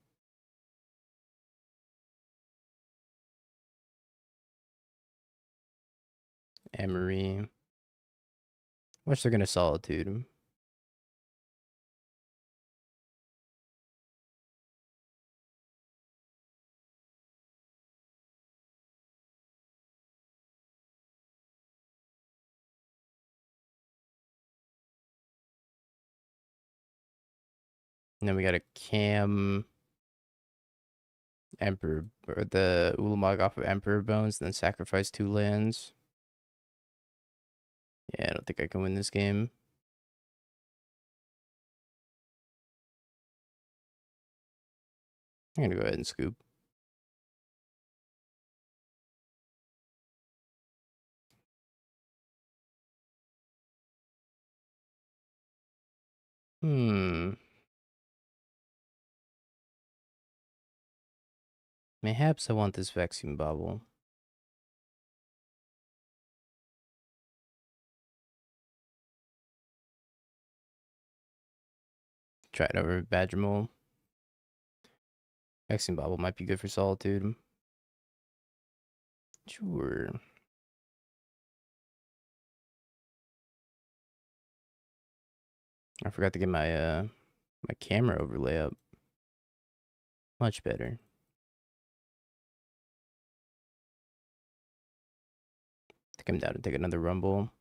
Emery. Wish they're gonna Solitude. And then we got a Cam Emperor, or the Ulamog off of Emperor Bones, and then sacrifice 2 lands. Yeah, I don't think I can win this game. I'm gonna go ahead and scoop. Mayhaps I want this vaccine bubble. Try it over Badger Mole. Vaccine bubble might be good for Solitude. Sure. I forgot to get my my camera overlay up. Much better. I think I'm down to take another rumble.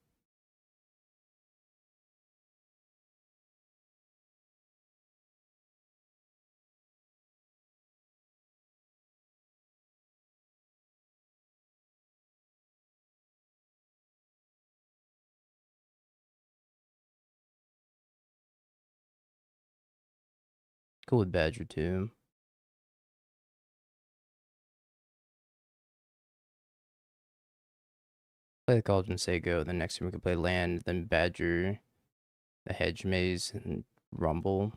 Cool with Badger too. Play the Cauldron, say go. Then next turn we can play land, then Badger, the Hedge Maze, and Rumble.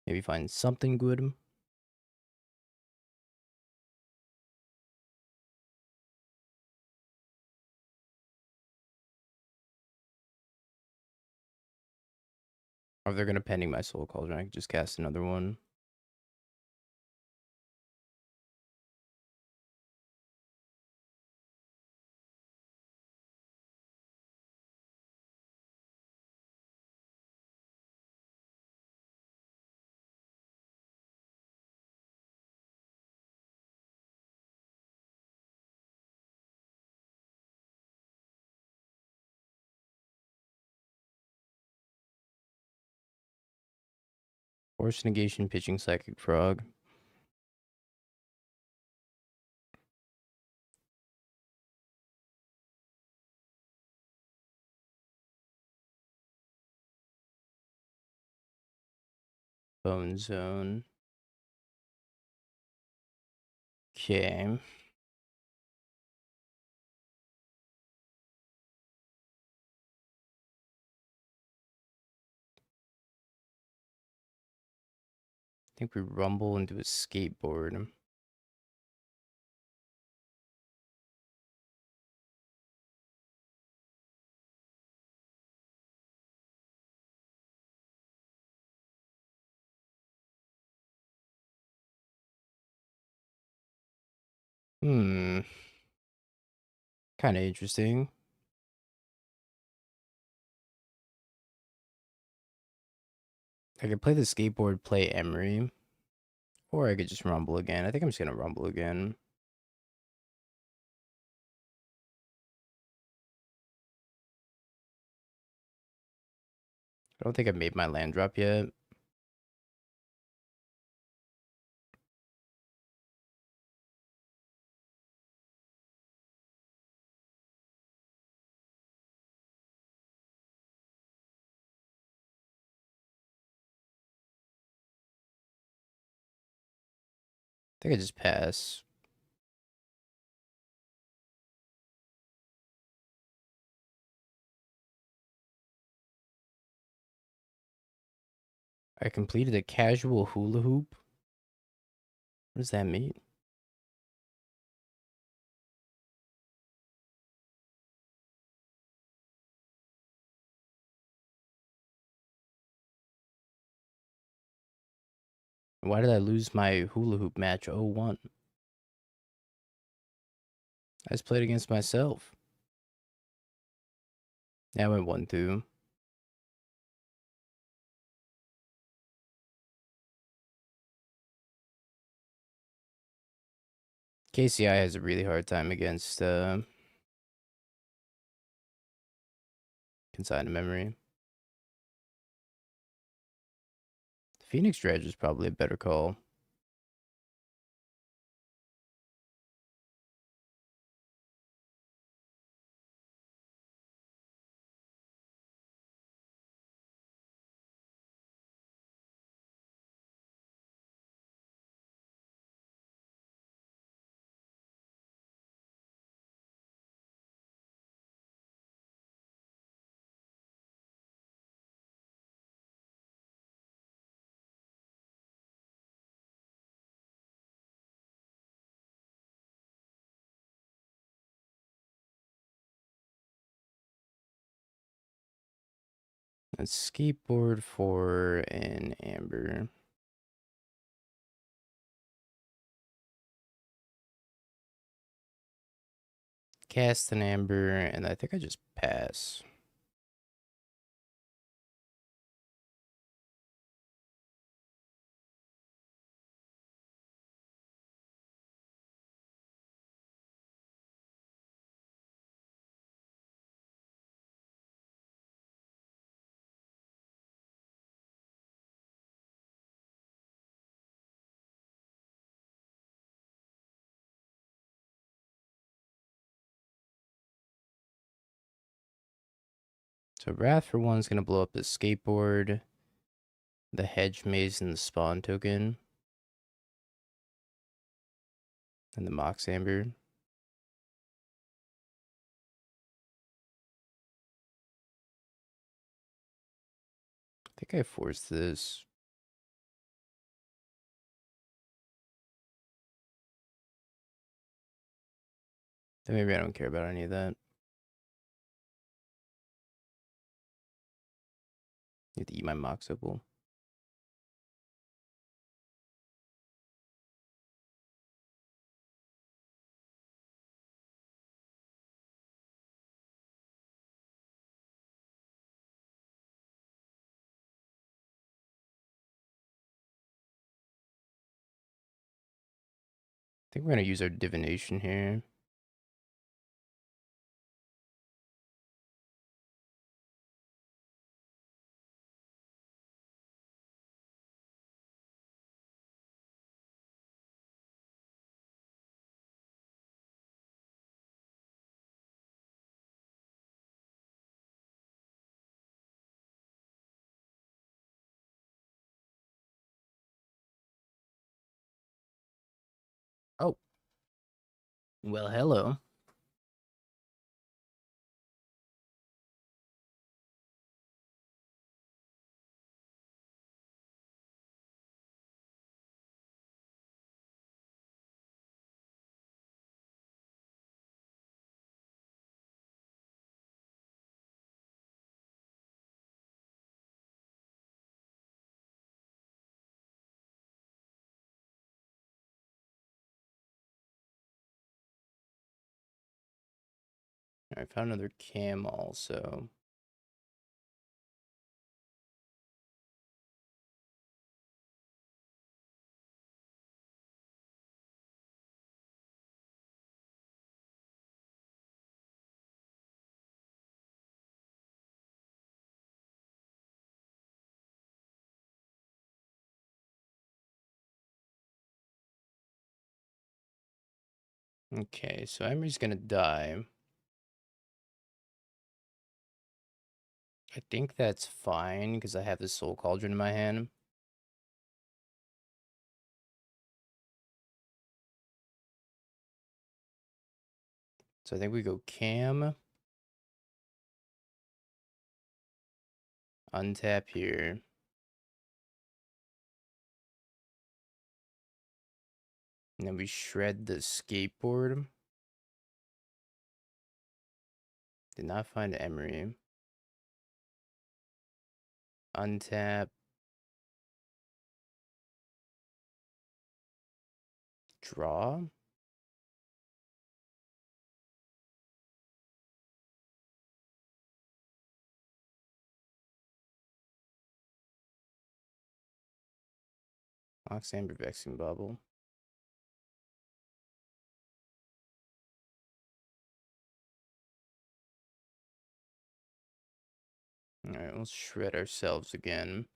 Maybe find something good. Or if they're gonna pending my Soul Cauldron, I can just cast another one. Force Negation, pitching Psychic Frog. Bone Zone. Okay. I think we rumble into a skateboard. Kind of interesting. I could play the skateboard, play Emery, or I could just rumble again. I think I'm just gonna rumble again. I don't think I've made my land drop yet. I think I just pass. I completed a casual hula hoop. What does that mean? Why did I lose my hula hoop match 0-1? I just played against myself. Yeah, I went 1-2. KCI has a really hard time against consigned memory. Phoenix Dredge is probably a better call. A skateboard for an amber. Cast an amber, and I think I just pass. So Wrath for one's gonna blow up the skateboard, the hedge maze, and the spawn token, and the Mox Amber. I think I forced this. Then maybe I don't care about any of that. Need to eat my Mox Opal. I think we're gonna use our divination here. Oh, well, hello. I found another cam also. Okay, so Emery's gonna die. I think that's fine because I have the Soul Cauldron in my hand. So I think we go cam, untap here. And then we shred the skateboard. Did not find Emery. Untap. Draw. Mox Amber Vexing Bubble. Alright, let's shred ourselves again.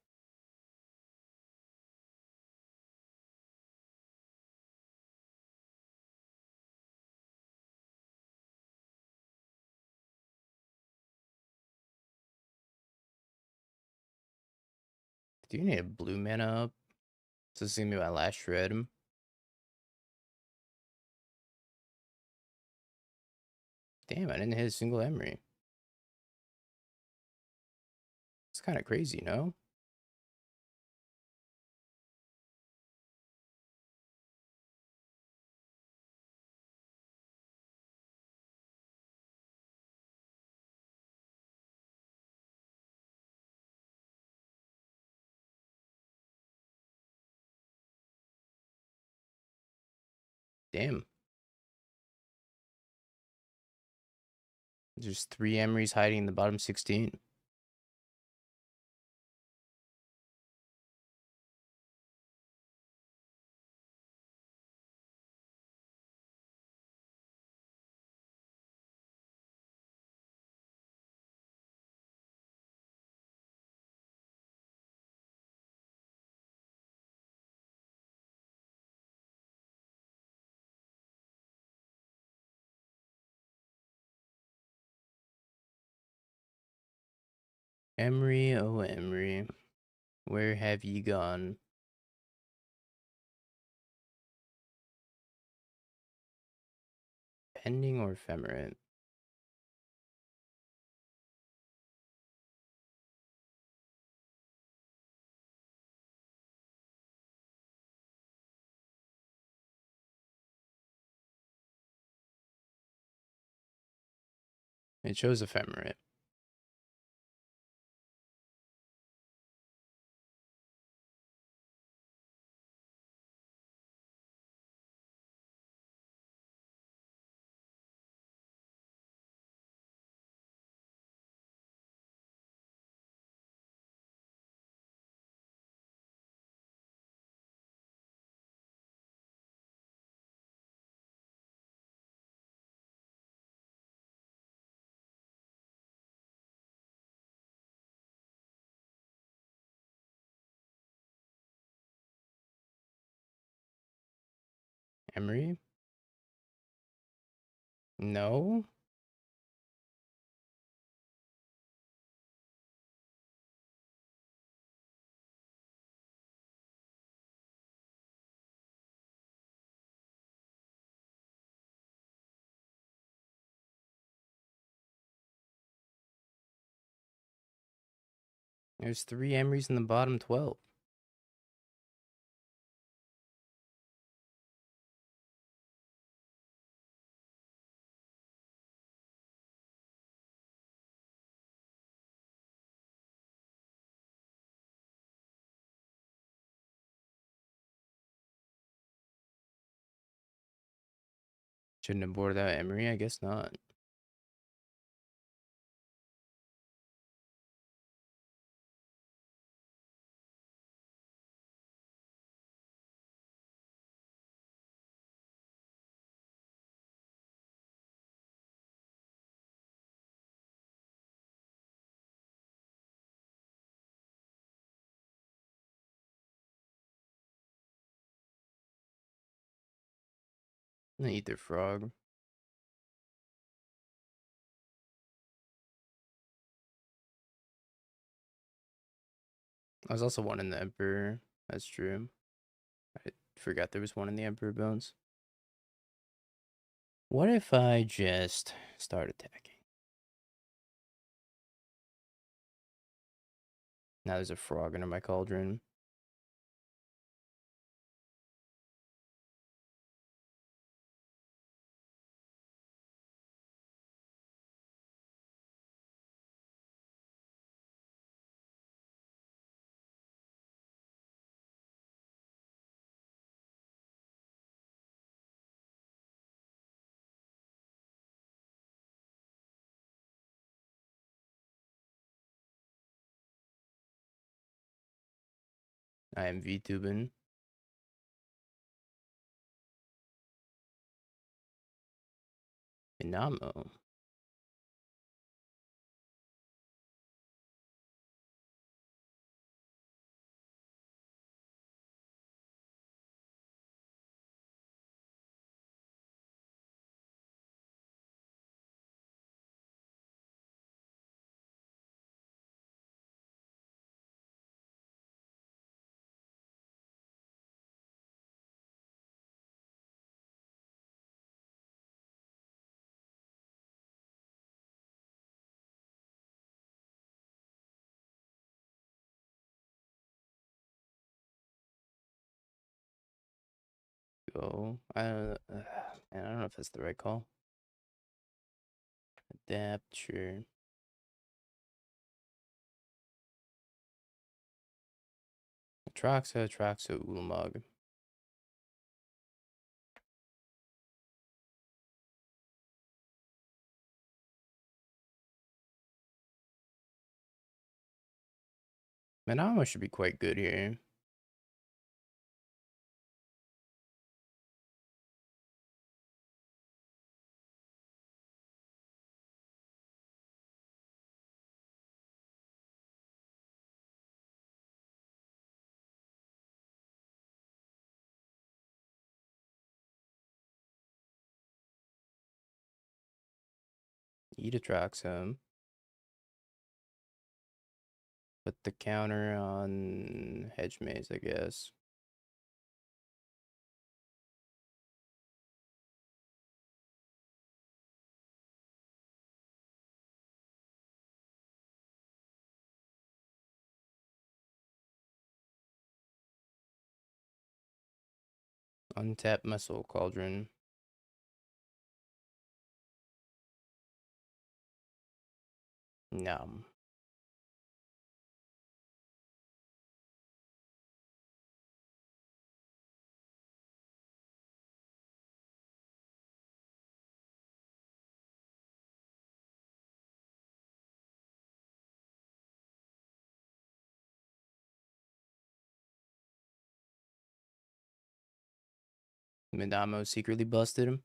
Do you need a blue mana up? So this is gonna be my last shred. Damn, I didn't hit a single Emery. It's kind of crazy, no? Damn. There's 3 Emerys hiding in the bottom 16. Emery, oh Emery, where have ye gone? Pending or ephemerate? It shows ephemerate. Emery? No? There's 3 Emerys in the bottom 12. Shouldn't have boarded out Emery? I guess not. I'm gonna eat their frog. I was also one in the Emperor. That's true. I forgot there was one in the Emperor Bones. What if I just start attacking? Now there's a frog under my cauldron. I am VTubing. Inamo. tempo. Man, I don't know if that's the right call. Adapt, sure. Traxa, Ulamog. Manama should be quite good here. Eat a Traxa. Put the counter on Hedge Maze, I guess. Untap my Soul Cauldron. No. Midamo secretly busted him.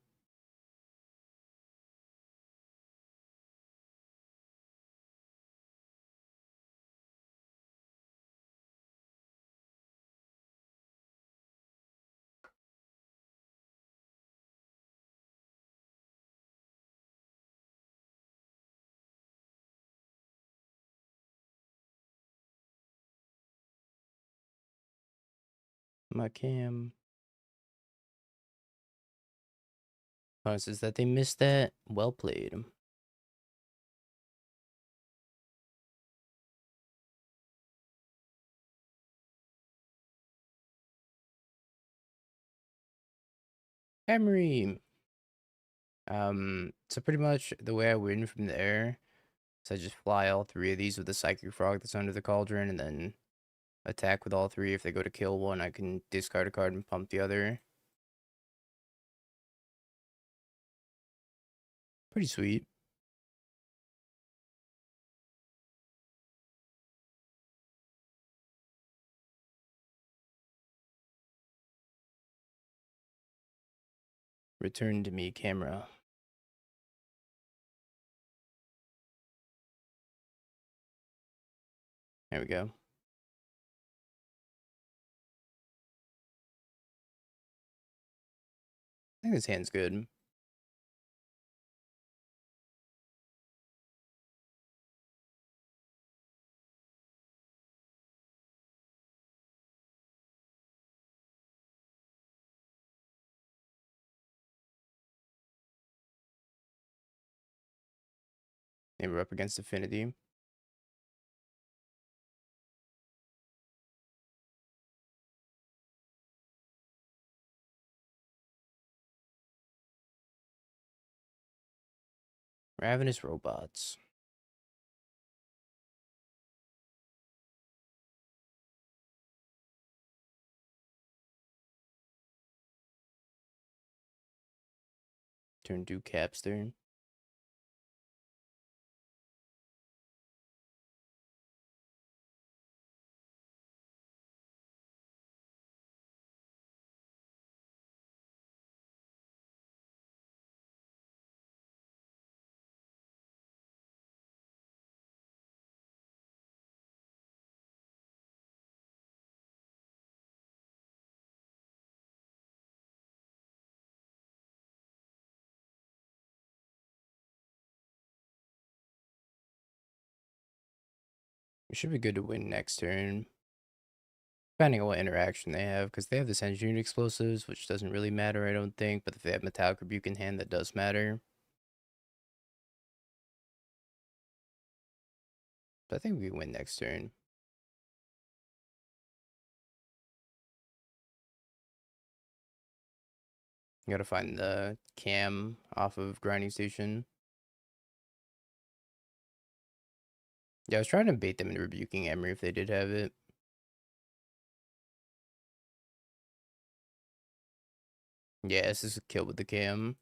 My cam. Says that they missed that. Well played. Emery. So pretty much the way I win from there is I just fly all three of these with the Psychic Frog that's under the cauldron and then attack with all three. If they go to kill one, I can discard a card and pump the other. Pretty sweet. Return to me, camera. There we go. I think this hand's good. Maybe we're up against Affinity. Ravenous Robots. Turn Duke Capster. We should be good to win next turn. Depending on what interaction they have, because they have this engineered explosives, which doesn't really matter, I don't think. But if they have Metallic Rebuke in hand, that does matter. But I think we win next turn. Gotta find the cam off of grinding station. Yeah, I was trying to bait them into rebuking Emery if they did have it. Yeah, this is a kill with the cam.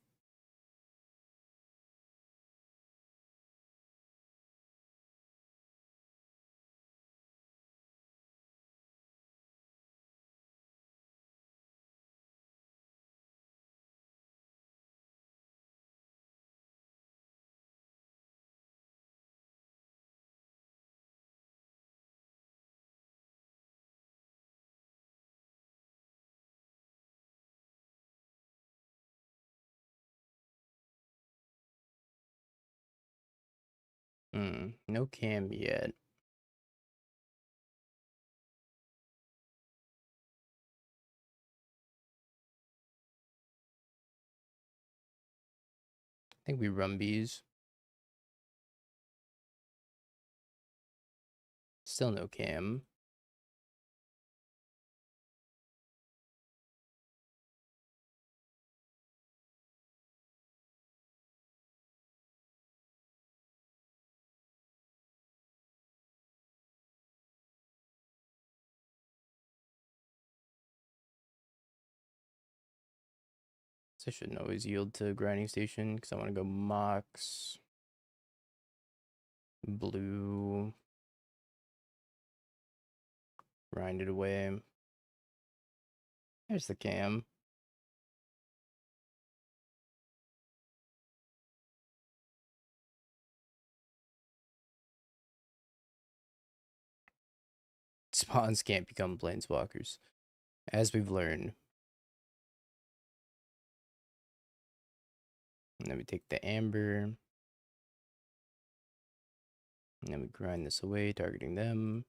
No cam yet. I think we run bees. Still no cam. So I shouldn't always yield to grinding station because I want to go Mox, blue, grind it away. There's the cam. Spawns can't become planeswalkers, as we've learned. And then we take the amber. And then we grind this away, targeting them.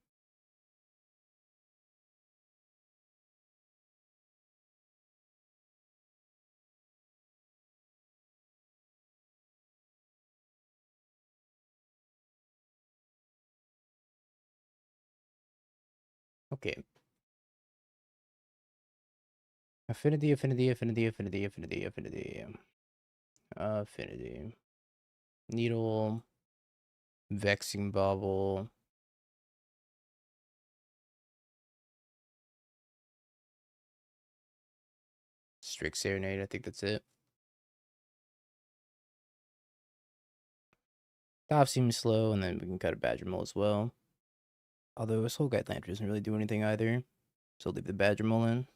Okay. Affinity, affinity, affinity, affinity, affinity, affinity. Affinity. Needle. Vexing Bauble. Strict Serenade, I think that's it. Top seems slow, and then we can cut a Badger Mole as well. Although Soul Guide Lantern doesn't really do anything either. So leave the Badger Mole in.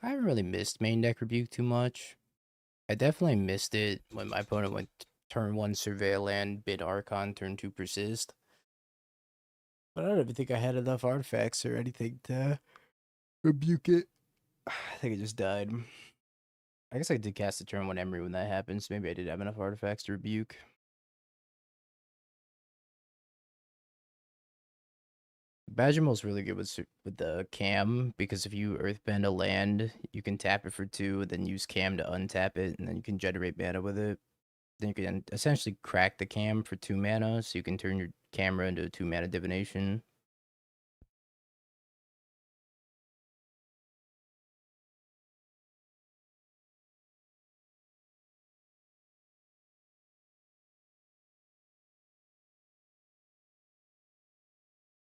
I haven't really missed main deck Rebuke too much. I definitely missed it when my opponent went turn 1 Surveil Land, bid Archon, turn 2 Persist. But I don't even think I had enough artifacts or anything to rebuke it. I think it just died. I guess I did cast a turn 1 Emery when that happened, so maybe I did have enough artifacts to rebuke. Badgermole's really good with the cam, because if you earthbend a land, you can tap it for 2, then use cam to untap it, and then you can generate mana with it. Then you can essentially crack the cam for 2 mana, so you can turn your camera into a 2 mana divination.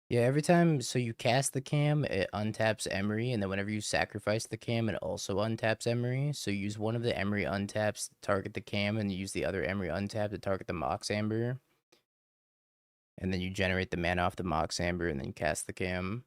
Yeah, every time, so you cast the cam, it untaps Emery, and then whenever you sacrifice the cam, it also untaps Emery. So you use one of the Emery untaps to target the cam, and you use the other Emery untap to target the Mox Amber. And then you generate the mana off the Mox Amber, and then you cast the cam.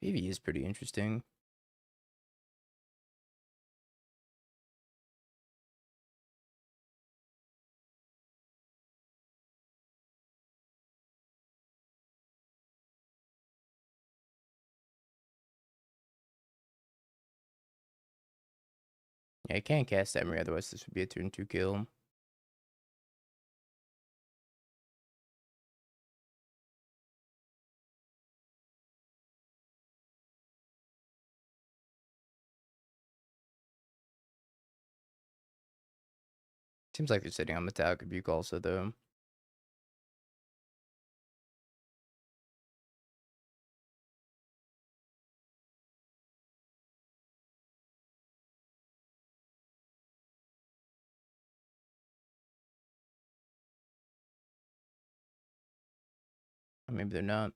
PV is pretty interesting. Yeah, I can't cast Emery, otherwise this would be a turn 2 kill. Seems like they're sitting on Metallic Rebuke also, though. Or maybe they're not.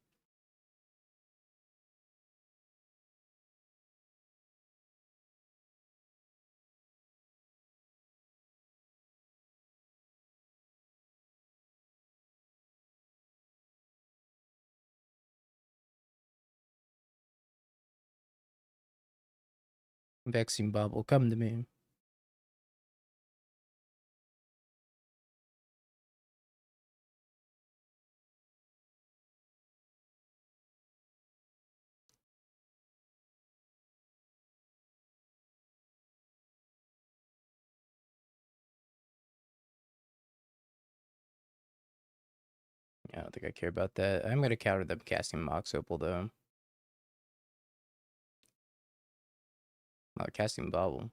Vaccine bubble, come to me. Yeah, I don't think I care about that. I'm gonna counter them casting Mox Opal, though. Casting Bubble.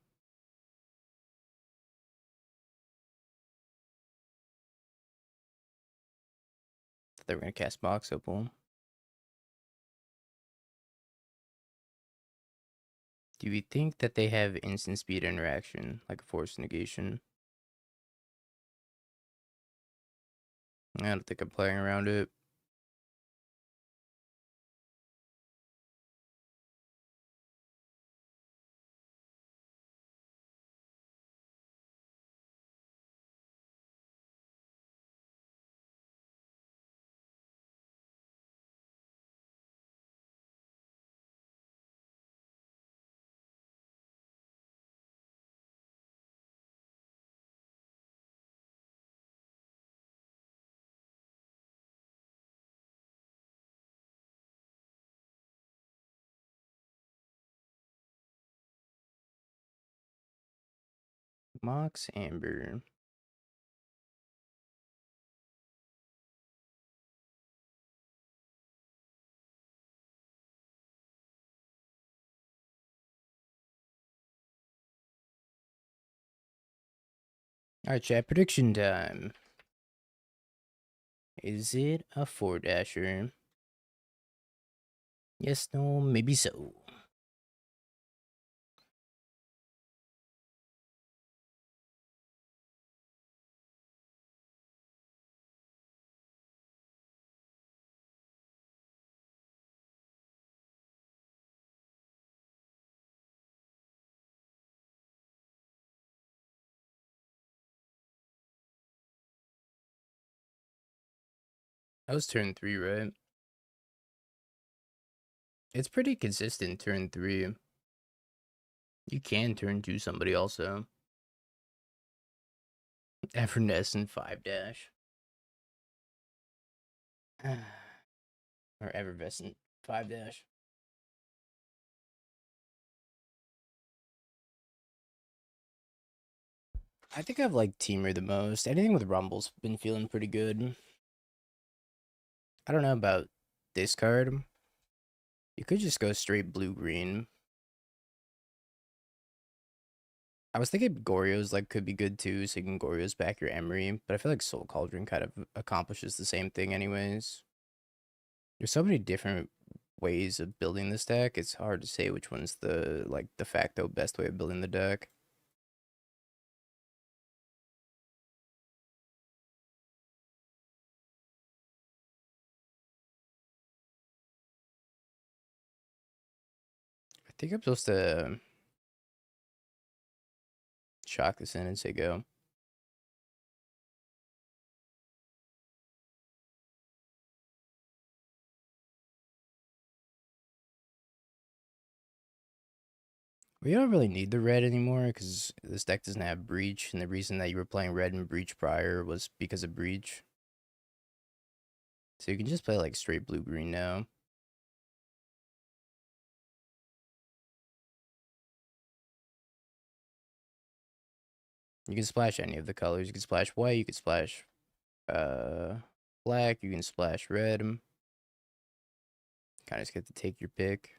Thought they were gonna cast Mox Opal. Do you think that they have instant speed interaction, like a force negation? I don't think I'm playing around it. Mox Amber. Alright, chat, prediction time. Is it a 4-dasher? Yes, no, maybe so. That was turn 3, right? It's pretty consistent turn 3. You can turn 2 somebody also. Everness 5-dash. Or Evervescent 5-dash. I think I've liked Temur the most. Anything with Rumble's been feeling pretty good. I don't know about this card. You could just go straight blue-green. I was thinking Goryo's like could be good too, so you can Goryo's back your Emery, but I feel like Soul Cauldron kind of accomplishes the same thing anyways. There's so many different ways of building this deck, it's hard to say which one's the like de facto best way of building the deck. I think I'm supposed to shock this in and say go. We don't really need the red anymore because this deck doesn't have Breach, and the reason that you were playing red and Breach prior was because of Breach. So you can just play like straight blue-green now. You can splash any of the colors. You can splash white, you can splash black, you can splash red. Kind of just get to take your pick.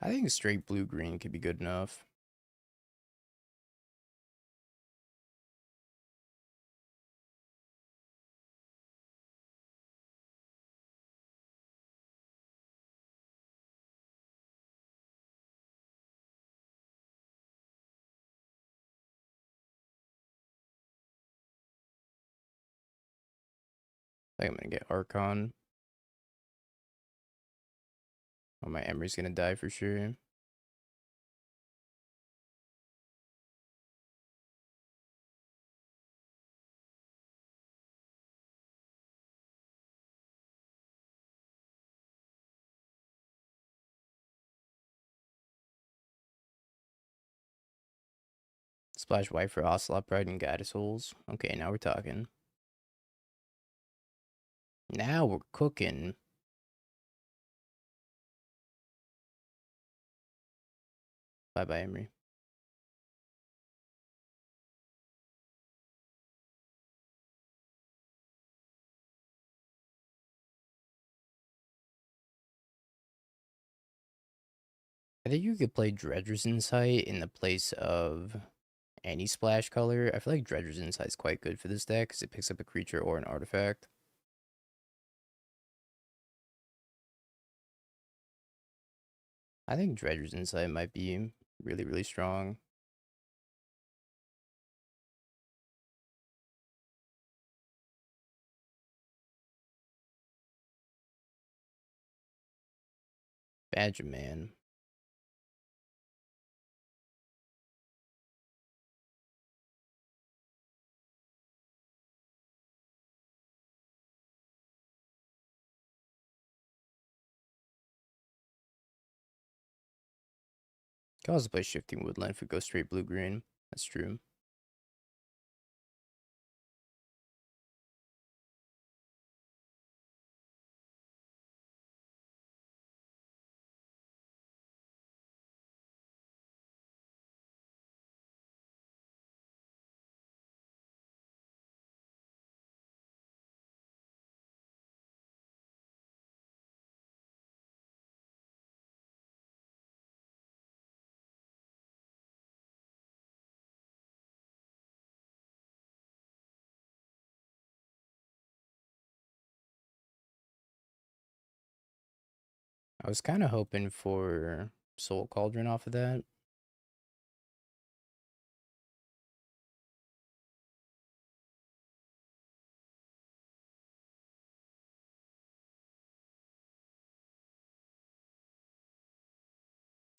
I think straight blue-green could be good enough. I think I'm gonna get Archon. Oh, my Emery's gonna die for sure. Splash white for Ocelot Pride and Goddess Holes. Okay, now we're talking. Now we're cooking. Bye-bye, Emery. I think you could play Dredger's Insight in the place of any splash color. I feel like Dredger's Insight is quite good for this deck because it picks up a creature or an artifact. I think Dredger's Insight might be really, really strong. Badger Man. Can also play Shifting Woodland if we go straight blue-green. That's true. I was kind of hoping for Soul Cauldron off of that.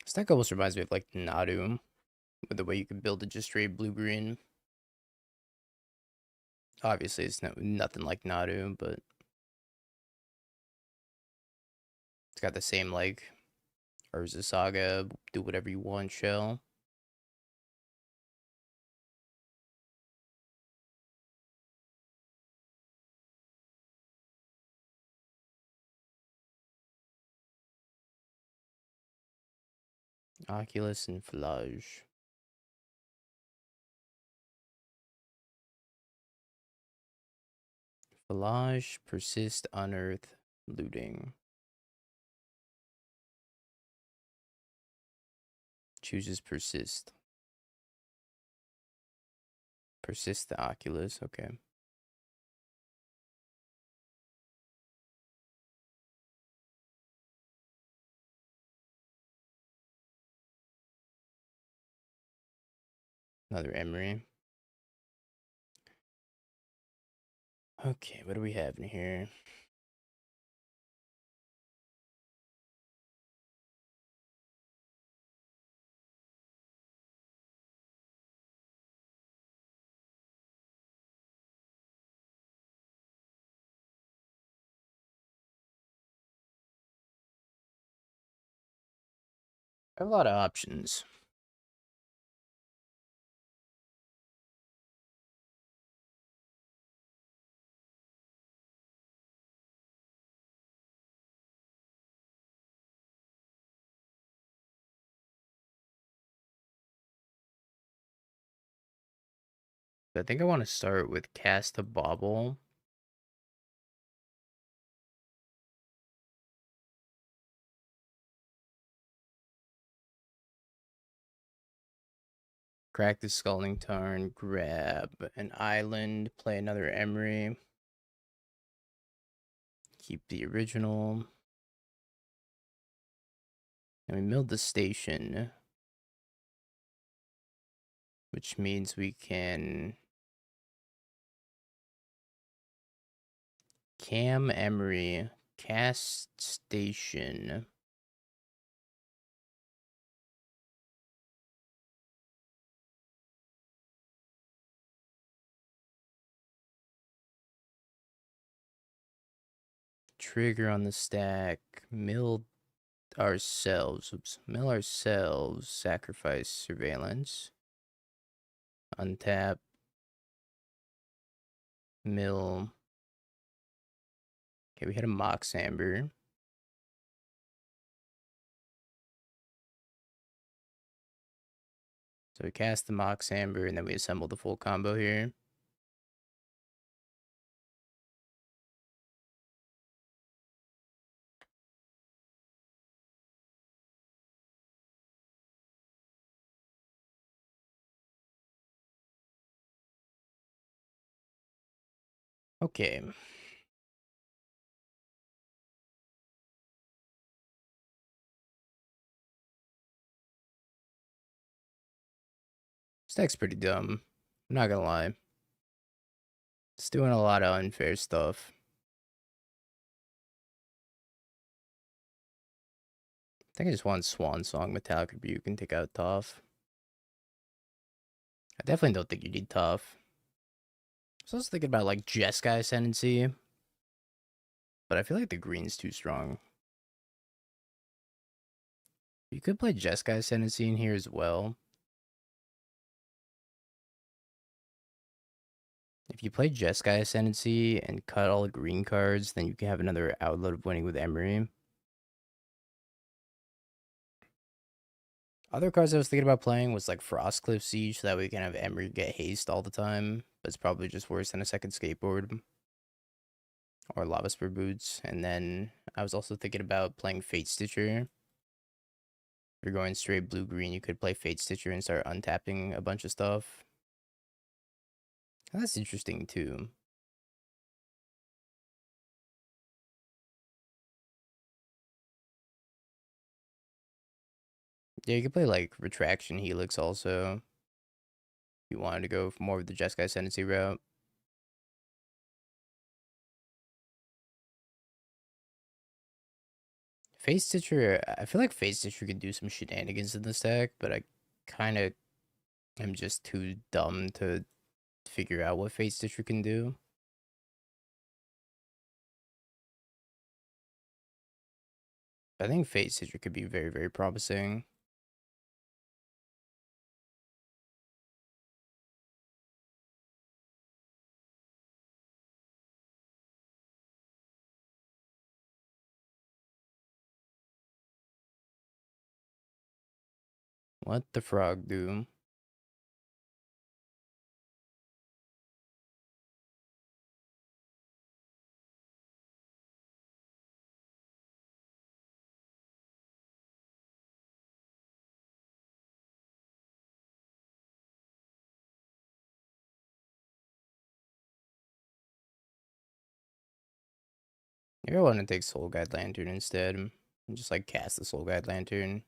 This deck almost reminds me of like Nadu, with the way you can build it just straight blue-green. Obviously, it's nothing like Nadu, but it's got the same like Urza Saga, do whatever you want shell. Oculus and Flage. Flage, Persist, Unearth, Looting. Chooses Persist. Persist the Oculus, okay. Another Emery. Okay, what do we have in here? I have a lot of options. I think I want to start with Cast a Bauble. Crack the Scalding Tarn, grab an island, play another Emery. Keep the original. And we milled the station. Which means we can Cam Emery, cast station. Trigger on the stack, mill ourselves, mill ourselves, sacrifice surveillance, untap, mill. Okay, we had a Mox Amber. So we cast the Mox Amber and then we assemble the full combo here. Okay. This deck's pretty dumb. I'm not gonna lie. It's doing a lot of unfair stuff. I think I just want Swan Song, Metallic Rebuke, and take out Tough. I definitely don't think you need Tough. I was thinking about like Jeskai Ascendancy, but I feel like the green's too strong. You could play Jeskai Ascendancy in here as well. If you play Jeskai Ascendancy and cut all the green cards, then you can have another outlet of winning with Emery. Other cards I was thinking about playing was like Frostcliff Siege, so that way we can have Emery get haste all the time, but it's probably just worse than a second skateboard. Or Lava Spur Boots. And then I was also thinking about playing Fate Stitcher. If you're going straight blue-green, you could play Fate Stitcher and start untapping a bunch of stuff. That's interesting too. Yeah, you could play like Retraction Helix also. If you wanted to go for more of the Jeskai Ascendancy route. Face Stitcher, I feel like Face Stitcher could do some shenanigans in this deck, but I kind of am just too dumb to figure out what Face Stitcher can do. I think Face Stitcher could be very, very promising. What the frog do? Maybe I want to take Soul Guide Lantern instead. And just like cast the Soul Guide Lantern.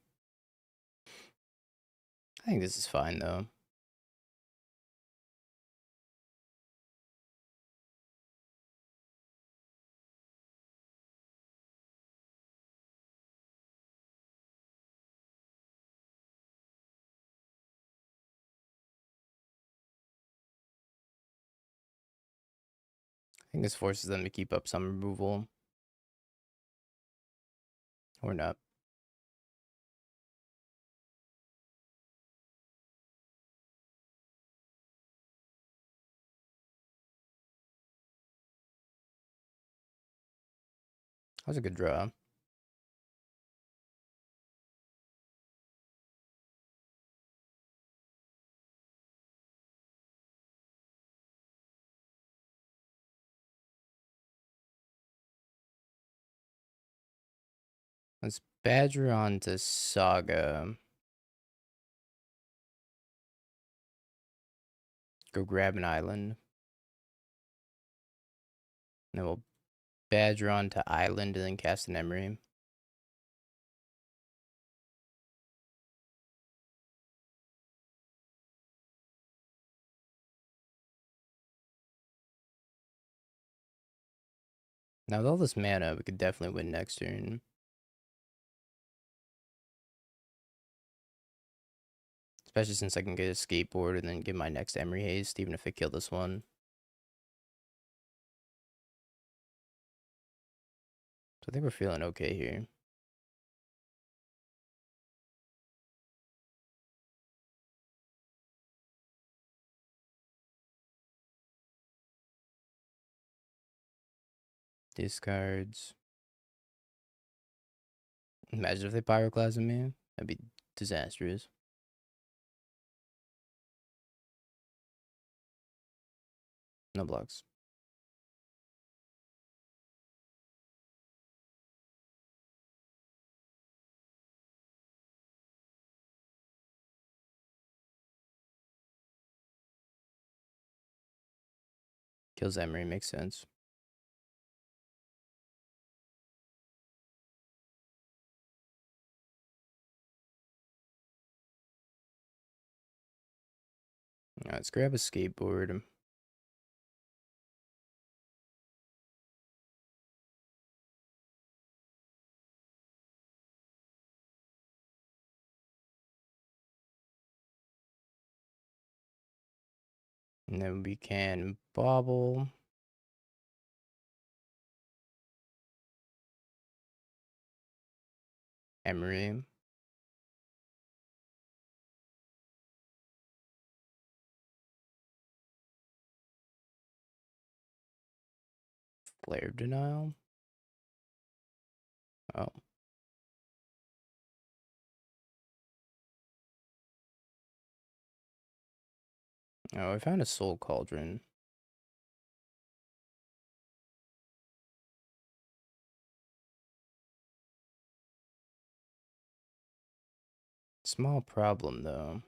I think this is fine though. I think this forces them to keep up some removal. Or not. That was a good draw. Let's Badger on to Saga. go grab an island. And then we'll Badger onto island and then cast an Emery. Now with all this mana, we could definitely win next turn. Especially since I can get a skateboard and then get my next Emery haste, even if I kill this one. So I think we're feeling okay here. Discards. Imagine if they pyroclasm me. That'd be disastrous. No blocks. Kills Emery, makes sense. Alright, let's grab a skateboard. And then we can bobble. Emery. Flare denial. Oh. Oh, I found a soul cauldron. Small problem though.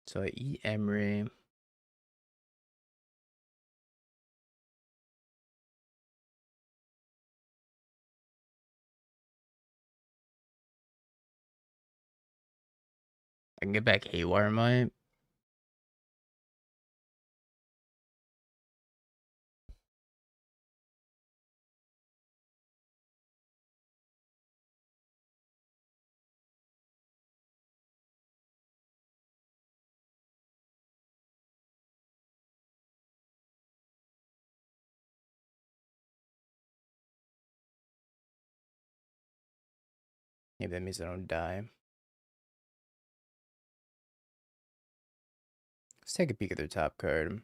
So I eat Emery. I can get back Haywire Might. Maybe that means I don't die. Let's take a peek at their top card.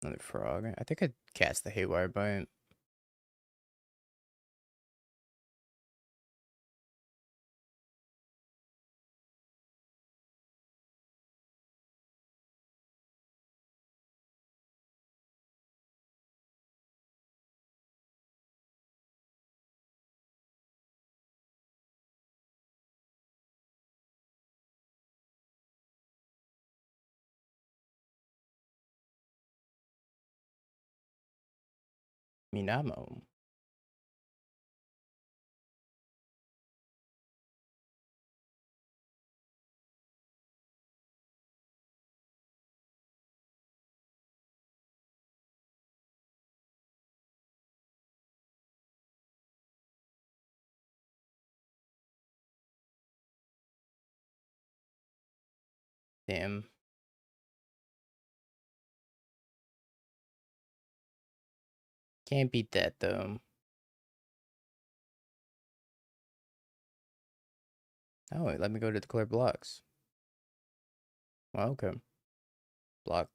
Another frog. I think I'd cast the Haywire Bite. Minamo. Damn. Can't beat that though. Oh, wait, let me go to declare blocks. Well, okay. Block.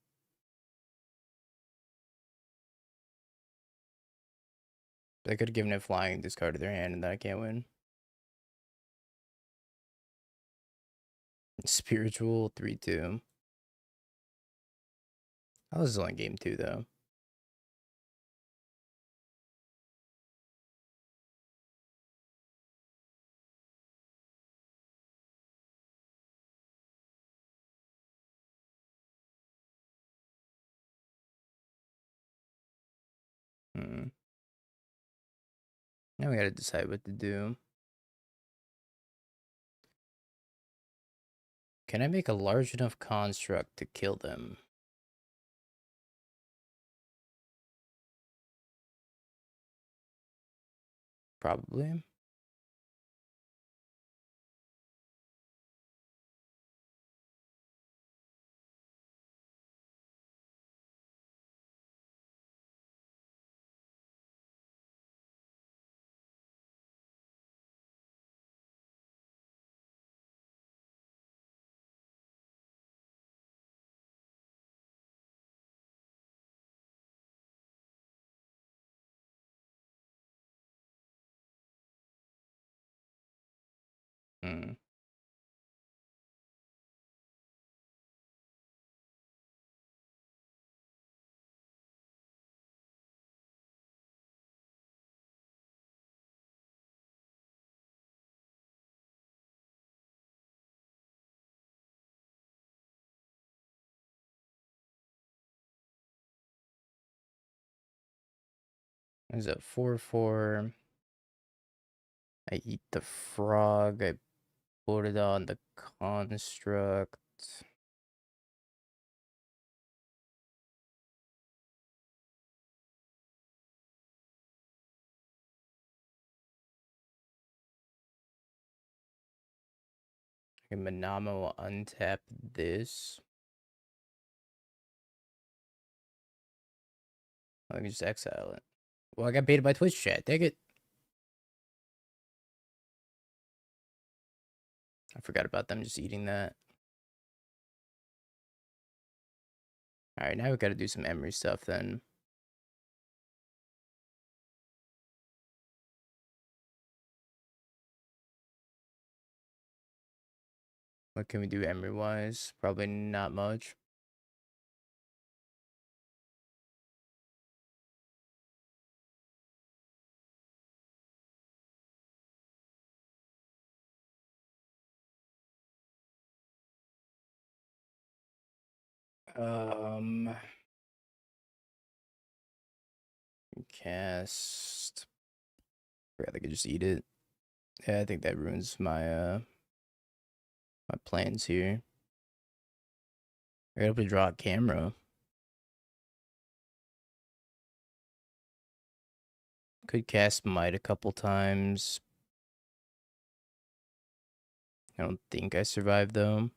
They could have given it flying, discarded their hand, and then I can't win. Spiritual 3-2. That was only game 2 though. Hmm. Now we gotta decide what to do. Can I make a large enough construct to kill them? Probably. Hmm. There's a 4-4. I eat the frog. I put it on the construct. Okay, Manama will untap this. I can just exile it. Well, I got baited by Twitch chat. Take it. I forgot about them just eating that. Alright, now we gotta do some Emery stuff then. What can we do Emery-wise? Probably not much. Cast. Yeah, they could just eat it. Yeah, I think that ruins my my plans here. I gotta to draw a camera. Could cast Might a couple times. I don't think I survived though.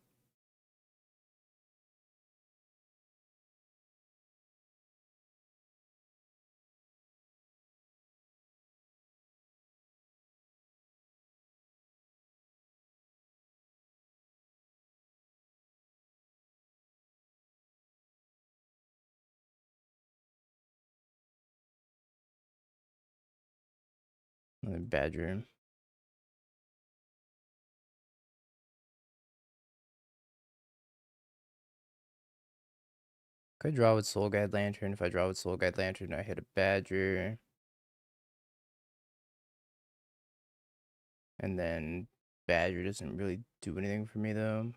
Badger. Could draw with Soul Guide Lantern. If I draw with Soul Guide Lantern, I hit a Badger. And then Badger doesn't really do anything for me though.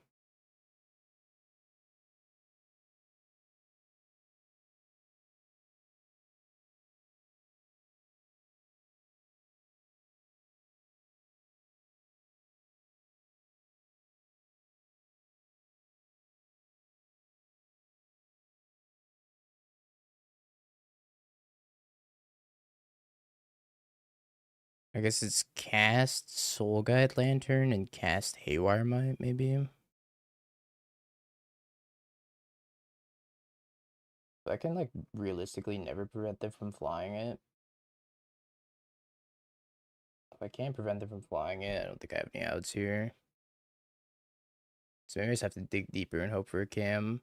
I guess it's cast Soul Guide Lantern and cast Haywire Might, maybe. I can, like, realistically never prevent them from flying it. If I can't prevent them from flying it, I don't think I have any outs here. So maybe I just have to dig deeper and hope for a cam.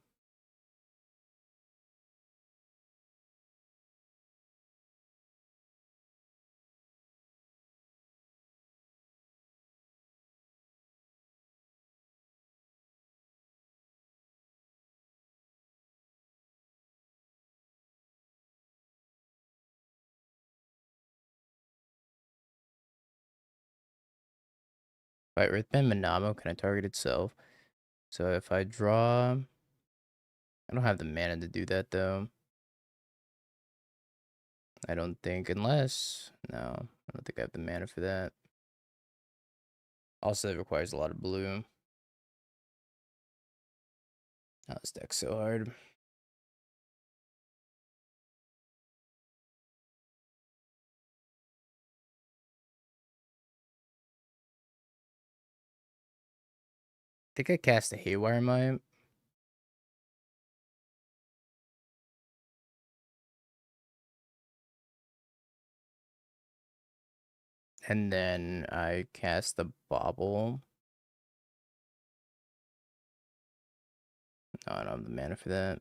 If I Earthbend Manamo, can I target itself? So if I draw... I don't have the mana to do that, though. I don't think, unless... No, I don't think I have the mana for that. Also, it requires a lot of blue. Oh, this deck's so hard. I think I cast a Haywire Mine. And then I cast the Bobble. No, I don't have the mana for that.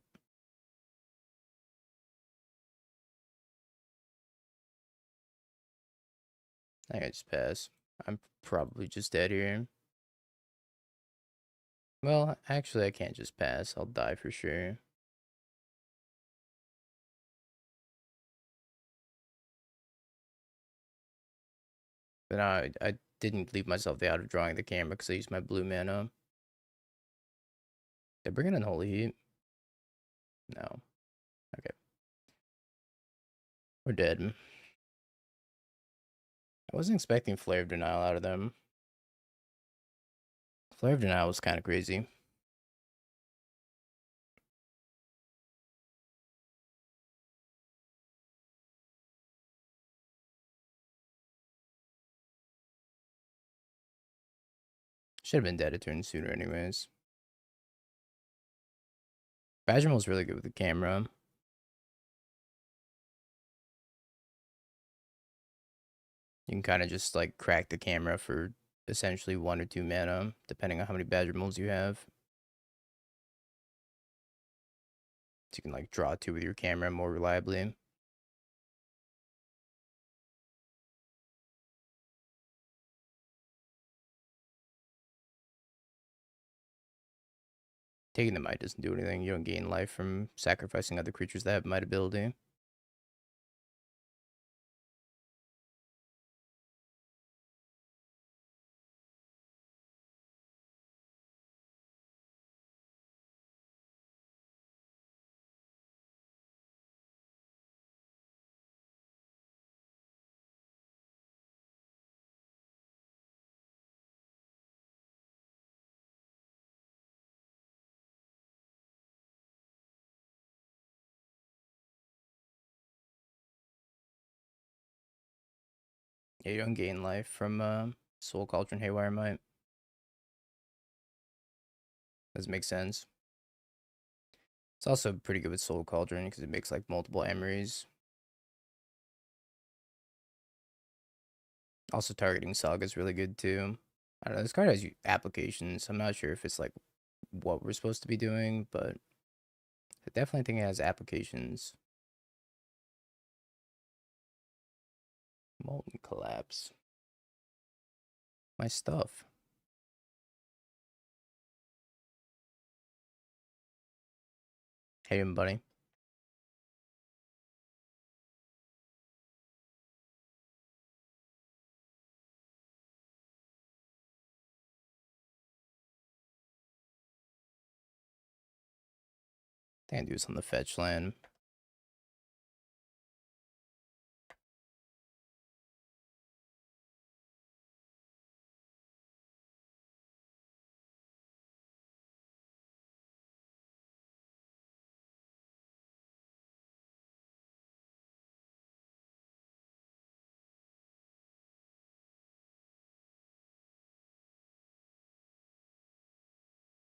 I think I just pass. I'm probably just dead here. Well, actually, I can't just pass. I'll die for sure. But I didn't leave myself out of drawing the camera because I used my blue mana. Did I bring in Unholy Heat? No. Okay. We're dead. I wasn't expecting Flare of Denial out of them. Flare of Denial was kind of crazy. Should have been dead a turn sooner anyways. Badgermal's really good with the camera. You can kind of just like crack the camera for essentially 1 or 2 mana, depending on how many Badgermals you have. So you can like draw 2 with your camera more reliably. Taking the Might doesn't do anything. You don't gain life from sacrificing other creatures that have Might ability. Yeah, you don't gain life from Soul Cauldron Haywire Might. Doesn't make sense. It's also pretty good with Soul Cauldron because it makes like multiple emeries. Also, targeting Saga is really good too. I don't know. This card has applications. I'm not sure if it's like what we're supposed to be doing, but I definitely think it has applications. Molten Collapse. My stuff. Hey, buddy. I think I do this on the fetch land.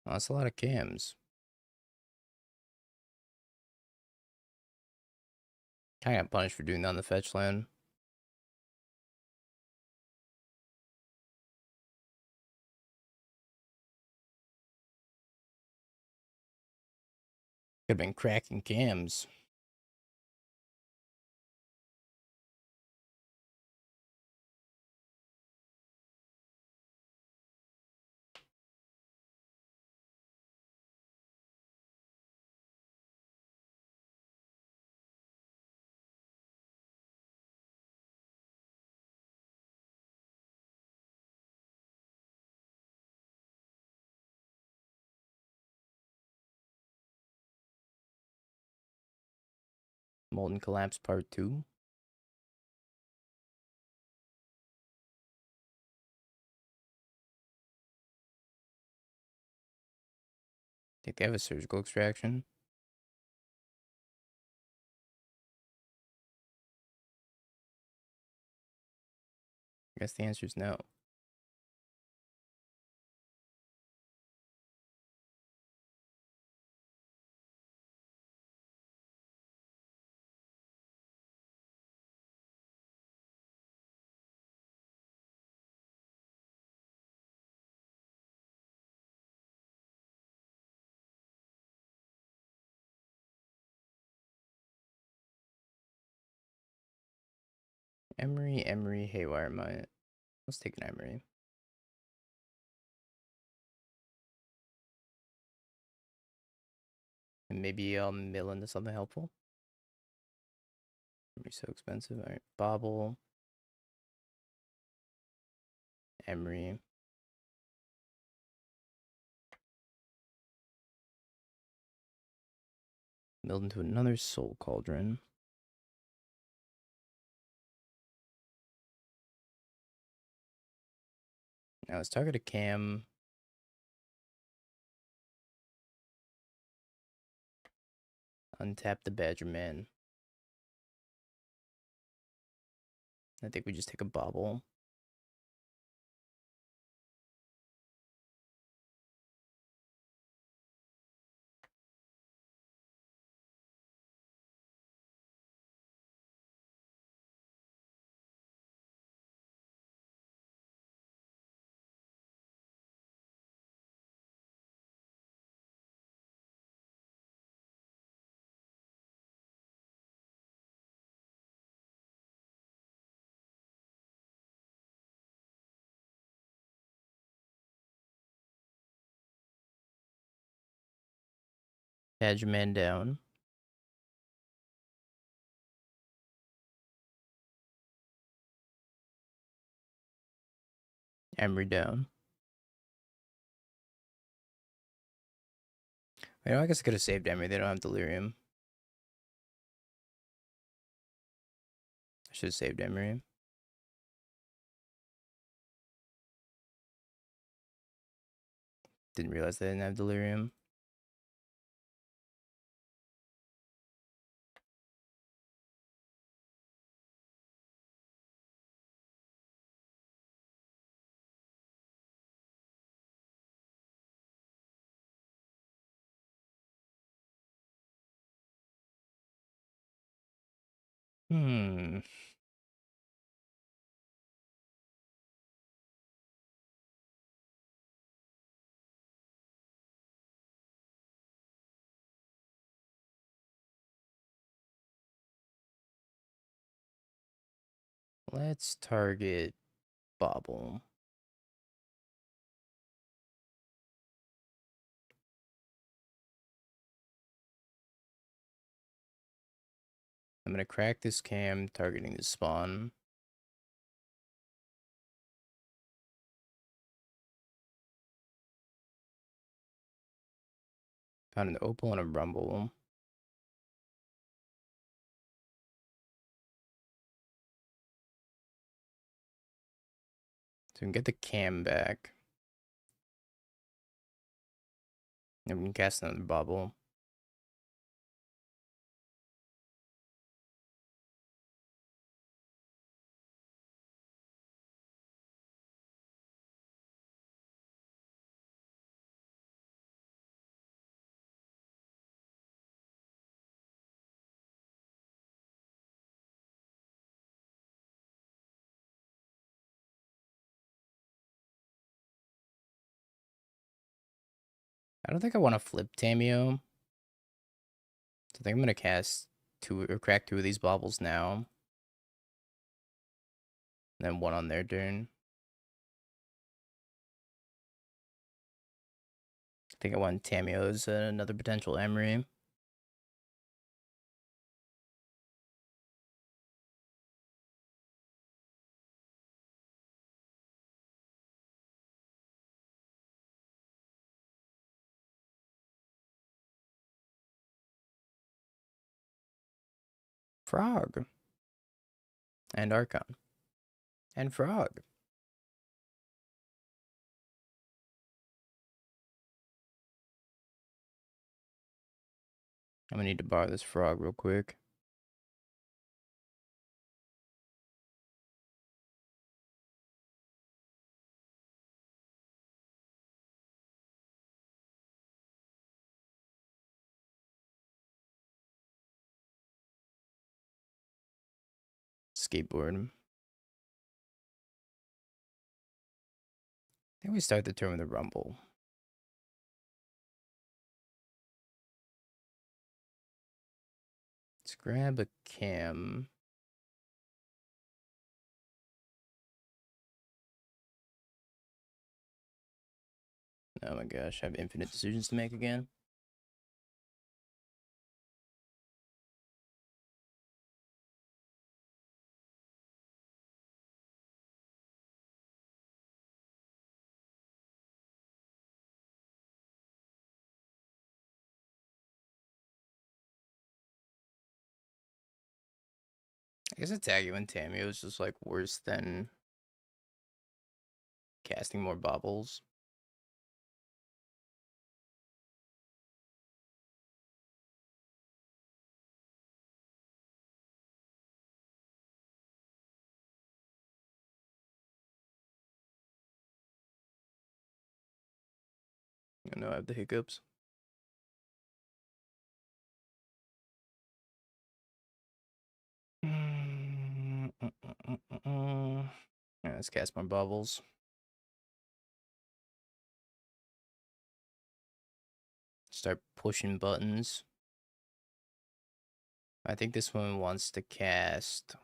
Oh, that's a lot of cams. I got punished for doing that on the fetch land. Could have been cracking cams. Molten Collapse Part 2. Think they have a surgical extraction? I guess the answer is no. Emery, Haywire, mine. Let's take an Emery. And maybe mill into something helpful. Emery's so expensive. All right, Bobble. Emery. Milled into another Soul Cauldron. Now let's target a Cam. Untap the Badger Man. I think we just take a Bobble. Badger Man down. Emery down. You know, I guess I could have saved Emery. They don't have Delirium. I should have saved Emery. Didn't realize they didn't have Delirium. Let's target Bobble. I'm gonna crack this Cam, targeting the spawn. Found an Opal and a Rumble. So we can get the Cam back. And we can cast another Bobble. I don't think I want to flip Tamio. So I think I'm gonna cast two or crack two of these Bobbles now. And then one on their turn. I think I want Tamio as another potential Emery. Frog. And Archon. And Frog. I'm gonna need to borrow this frog real quick. Skateboard. I think we start the turn with a rumble. Let's grab a cam. Oh my gosh, I have infinite decisions to make again. I guess attacking when Tamio is just like worse than casting more bubbles. I know I have the hiccups. Let's cast more bubbles. Start pushing buttons. I think this one wants to cast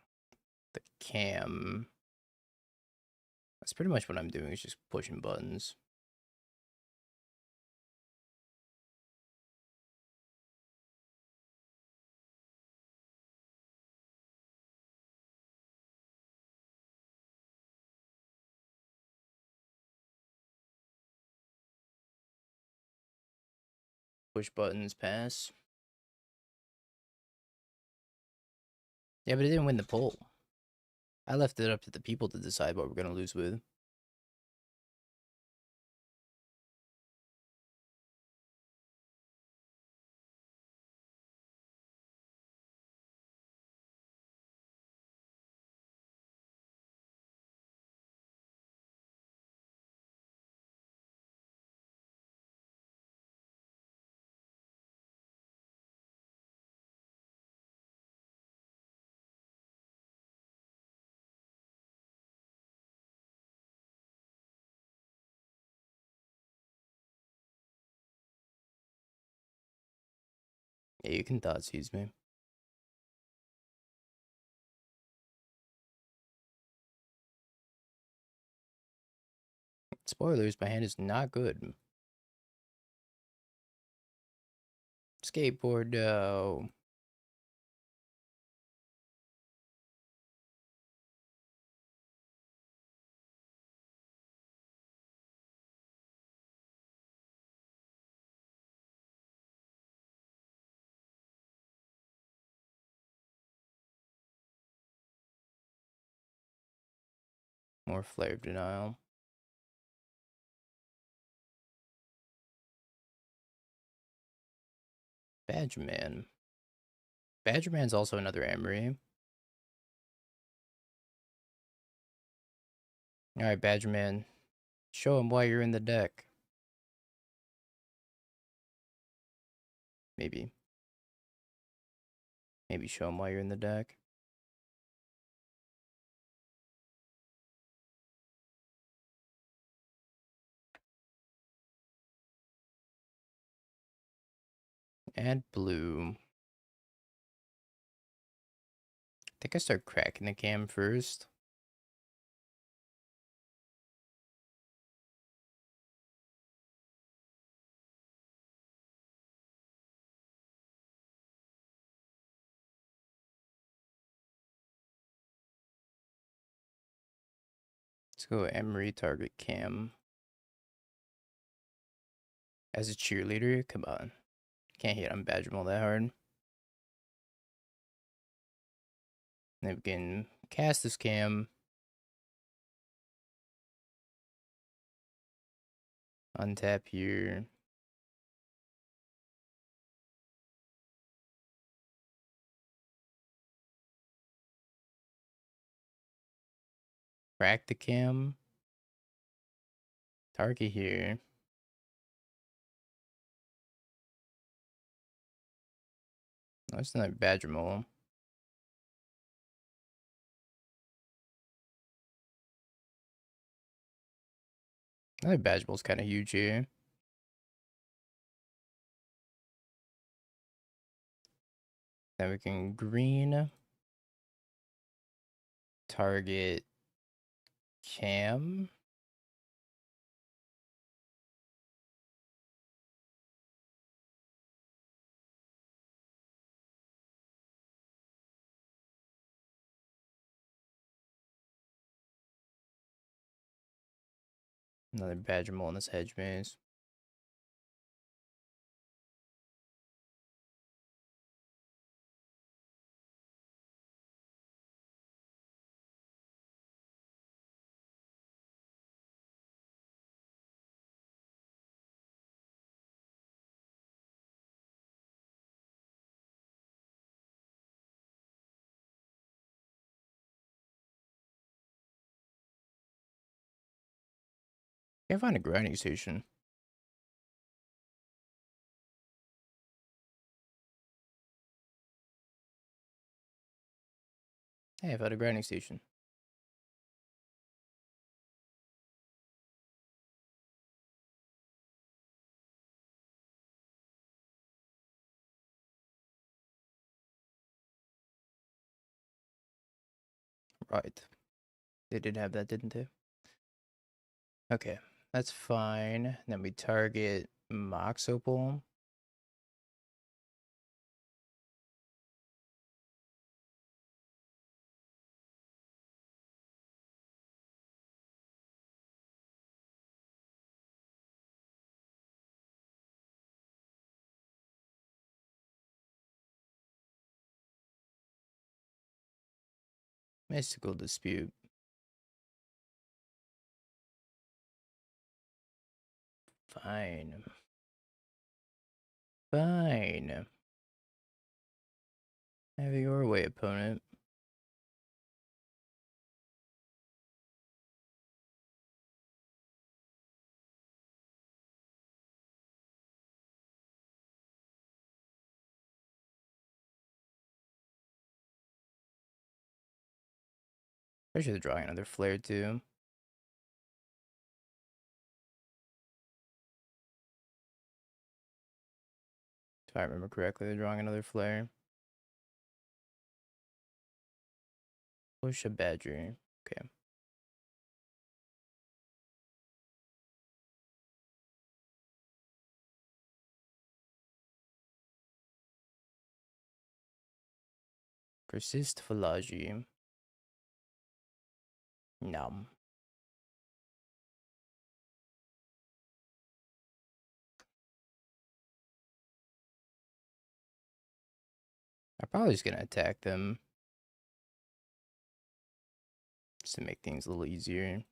the cam. That's pretty much what I'm doing, is just pushing buttons. Push buttons, pass. Yeah, but it didn't win the poll. I left it up to the people to decide what we're going to lose with. Yeah, you can thought seize me. Spoilers, my hand is not good. Skateboard, though. More flare of denial. Badger Man. Badger Man's also another Emery. Alright, Badger Man. Show him why you're in the deck. Maybe. Maybe show him why you're in the deck. Add blue. I think I start cracking the cam first. Let's go Emery, target cam. As a cheerleader, come on. Can't hit on Badger Mole that hard. Then we can cast this cam. Untap here. Crack the cam. Target here. No, it's not Badger Mole. I think Badger Mole's kind of huge here. Then we can green. Target cam. Another Badger Mole in this hedge maze. Can't find a grinding station. Hey, I found a grinding station. Right. They did have that, didn't they? Okay, that's fine. Then we target Mox Opal. Mystical Dispute. Fine. Fine. Have it your way, opponent. Pretty sure they're drawing another flare too. If I remember correctly, they're drawing another flare. Push a Badger. Okay. Persist Philology. No. I'm probably just gonna attack them. Just to make things a little easier.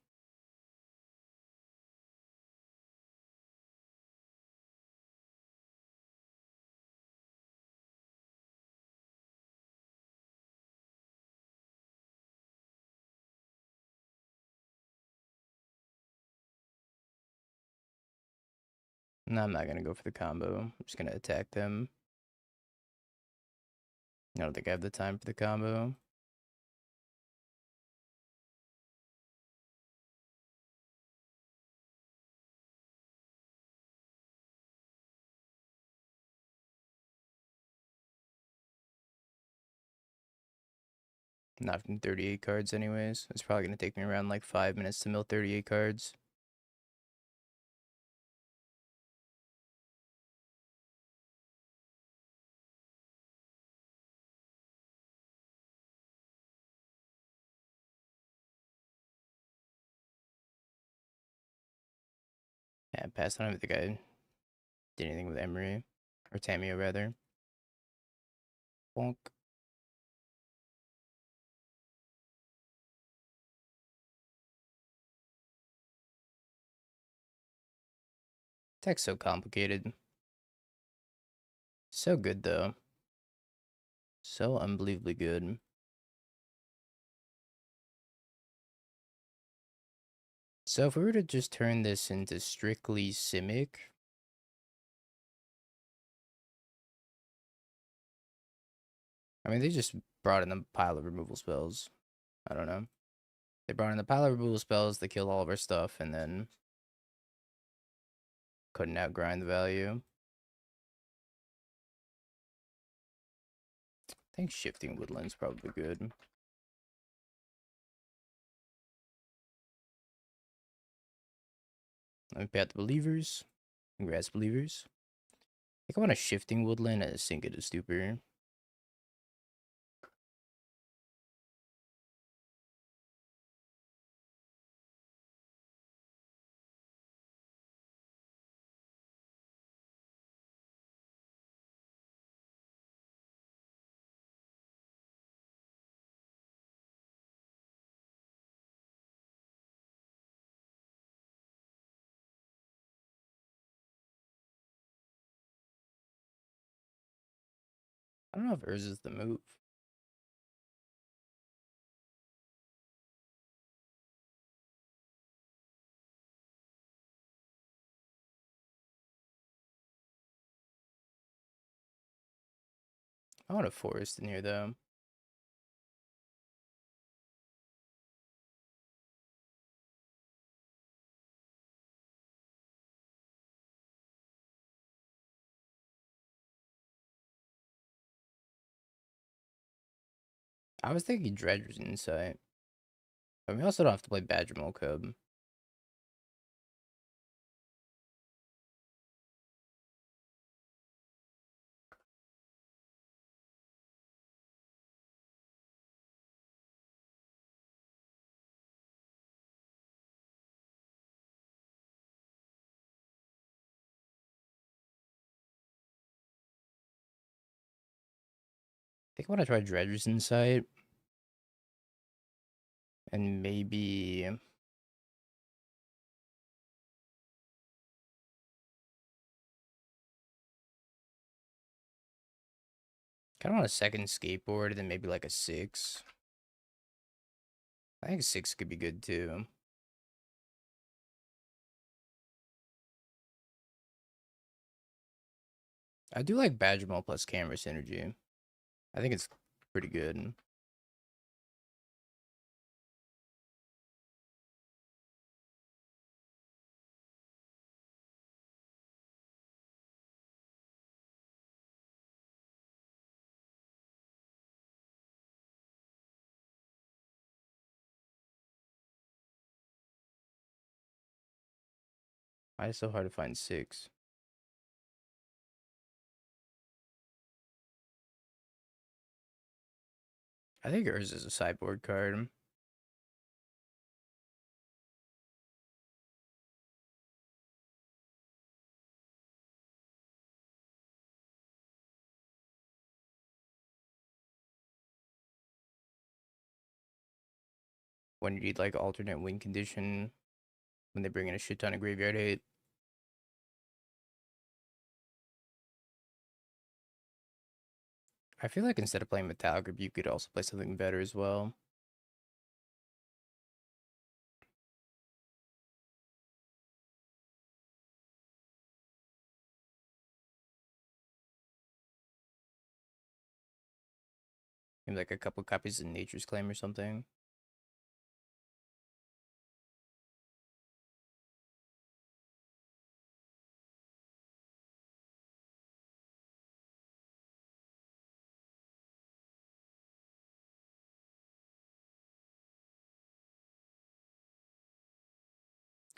No, I'm not gonna go for the combo. I'm just gonna attack them. I don't think I have the time for the combo. Not from 38 cards anyways. It's probably gonna take me around like 5 minutes to mill 38 cards. Yeah, pass. I don't even think I did anything with Emery. Or Tamio, rather. Bonk. Deck's so complicated. So good, though. So unbelievably good. So if we were to just turn this into strictly Simic, I mean, they just brought in a pile of removal spells. I don't know. They brought in the pile of removal spells that killed all of our stuff, and then couldn't outgrind the value. I think Shifting Woodland's probably good. Let me pay out the Believers. Congrats, Believers. I think I want a Shifting Woodland and a Sink it to Stupor. I don't know if Urza's the move. I want a Forest in here, though. I was thinking Dredger's Insight. But we also don't have to play Badger Mole Cub. I think I want to try Dredger's Insight. And maybe... kind of want a second Skateboard and then maybe like a 6. I think 6 could be good, too. I do like Badger Mole plus Camera Synergy. I think it's pretty good. Why is it so hard to find 6? I think Urza is a sideboard card. When you need like alternate win condition, when they bring in a shit ton of graveyard hate. I feel like instead of playing Metallic Rebuke, you could also play something better as well. Maybe like a couple copies of Nature's Claim or something.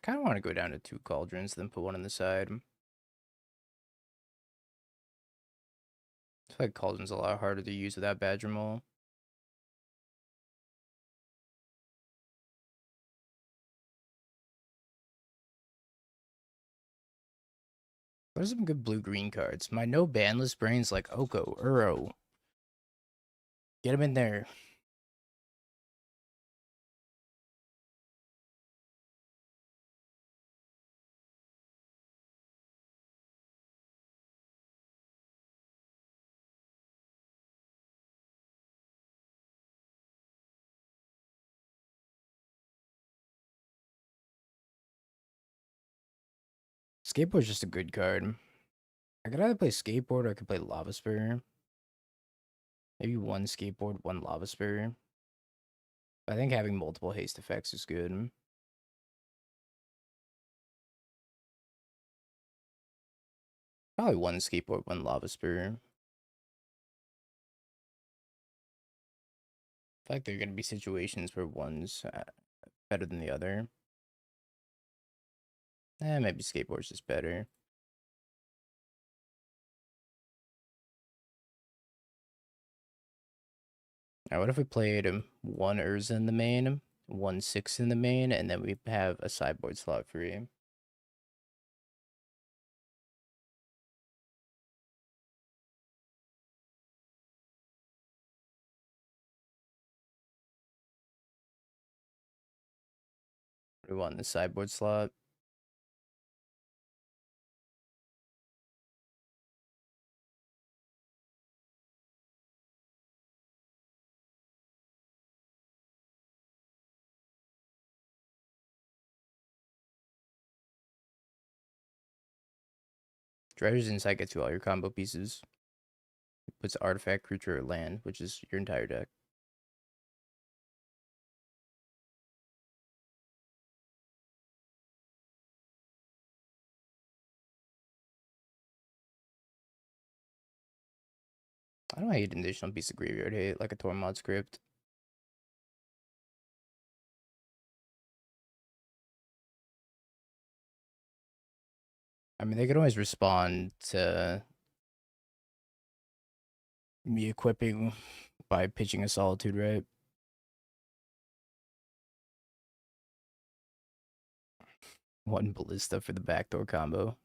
Kind of want to go down to 2 Cauldrons, then put one on the side. I feel like Cauldron's a lot harder to use without Badger Mole. What are some good blue-green cards? My no banless brain's like Oko, Uro. Get him in there. Skateboard's just a good card. I could either play skateboard or I could play lava spur. Maybe one skateboard, one lava spur. I think having multiple haste effects is good. Probably one skateboard, one lava spur. I feel like there are going to be situations where one's better than the other. Maybe skateboard's just better. Alright, what if we played one Urza in the main, one 6 in the main, and then we have a sideboard slot free? We want the sideboard slot. Dredger's Insight gets you all your combo pieces. It puts artifact, creature, or land, which is your entire deck. I don't hate an additional piece of graveyard hate, like a Tormod script. I mean, they could always respond to me equipping by pitching a Solitude, right? One Ballista for the backdoor combo.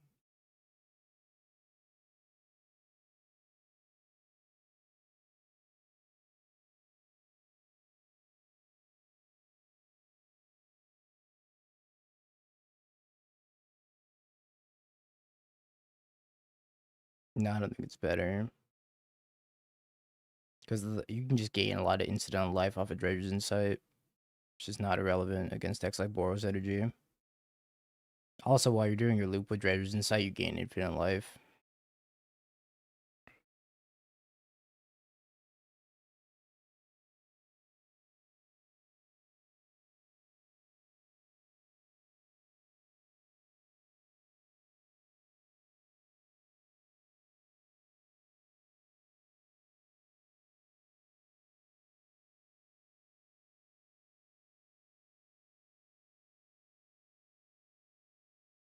No, I don't think it's better. Because you can just gain a lot of incidental life off of Dredger's Insight, which is not irrelevant against decks like Boros Energy. Also, while you're doing your loop with Dredger's Insight, you gain infinite life.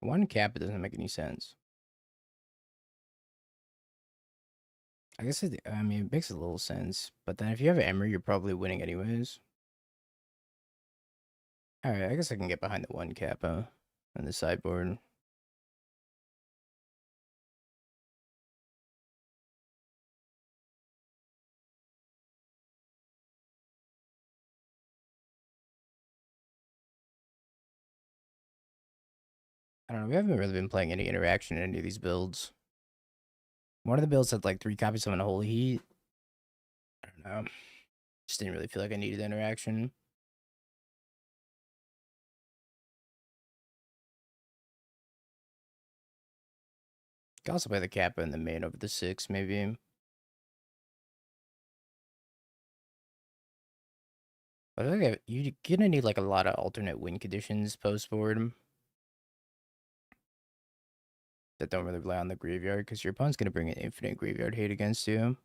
One cap, it doesn't make any sense. I guess I mean, it makes a little sense. But then if you have Emery, you're probably winning anyways. Alright, I guess I can get behind the one Kappa on the sideboard. I don't know, we haven't really been playing any interaction in any of these builds. One of the builds had like 3 copies of Unholy Heat. I don't know. Just didn't really feel like I needed interaction. Could also play the Kappa in the main over the 6, maybe. But I feel like you're gonna need like a lot of alternate win conditions post board that don't really rely on the graveyard, because your opponent's gonna bring an infinite graveyard hate against you.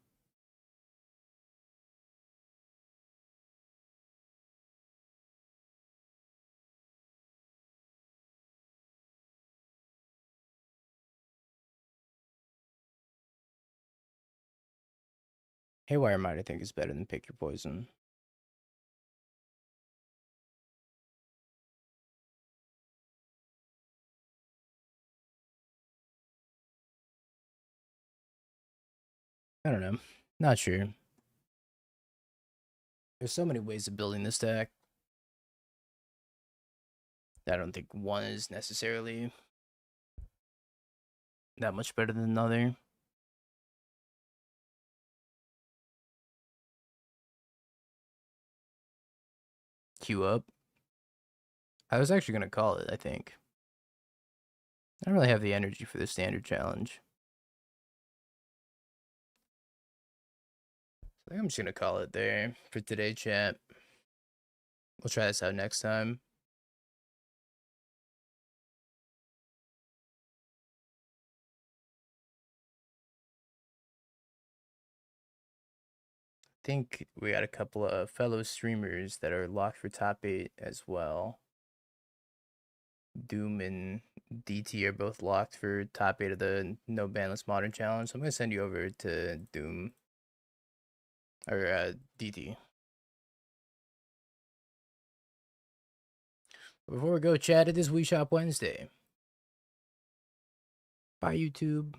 Haywire Might, I think, is better than Pick Your Poison. I don't know. Not sure. There's so many ways of building this deck. I don't think one is necessarily that much better than another. Queue up. I was actually gonna call it, I think. I don't really have the energy for the standard challenge. I think I'm just gonna call it there for today, chat. We'll try this out next time. I think we got a couple of fellow streamers that are locked for top 8 as well. Doom and DT are both locked for top 8 of the No Banless Modern Challenge. So I'm gonna send you over to Doom or DT. Before we go, chat, it is We Shop Wednesday. Bye, YouTube.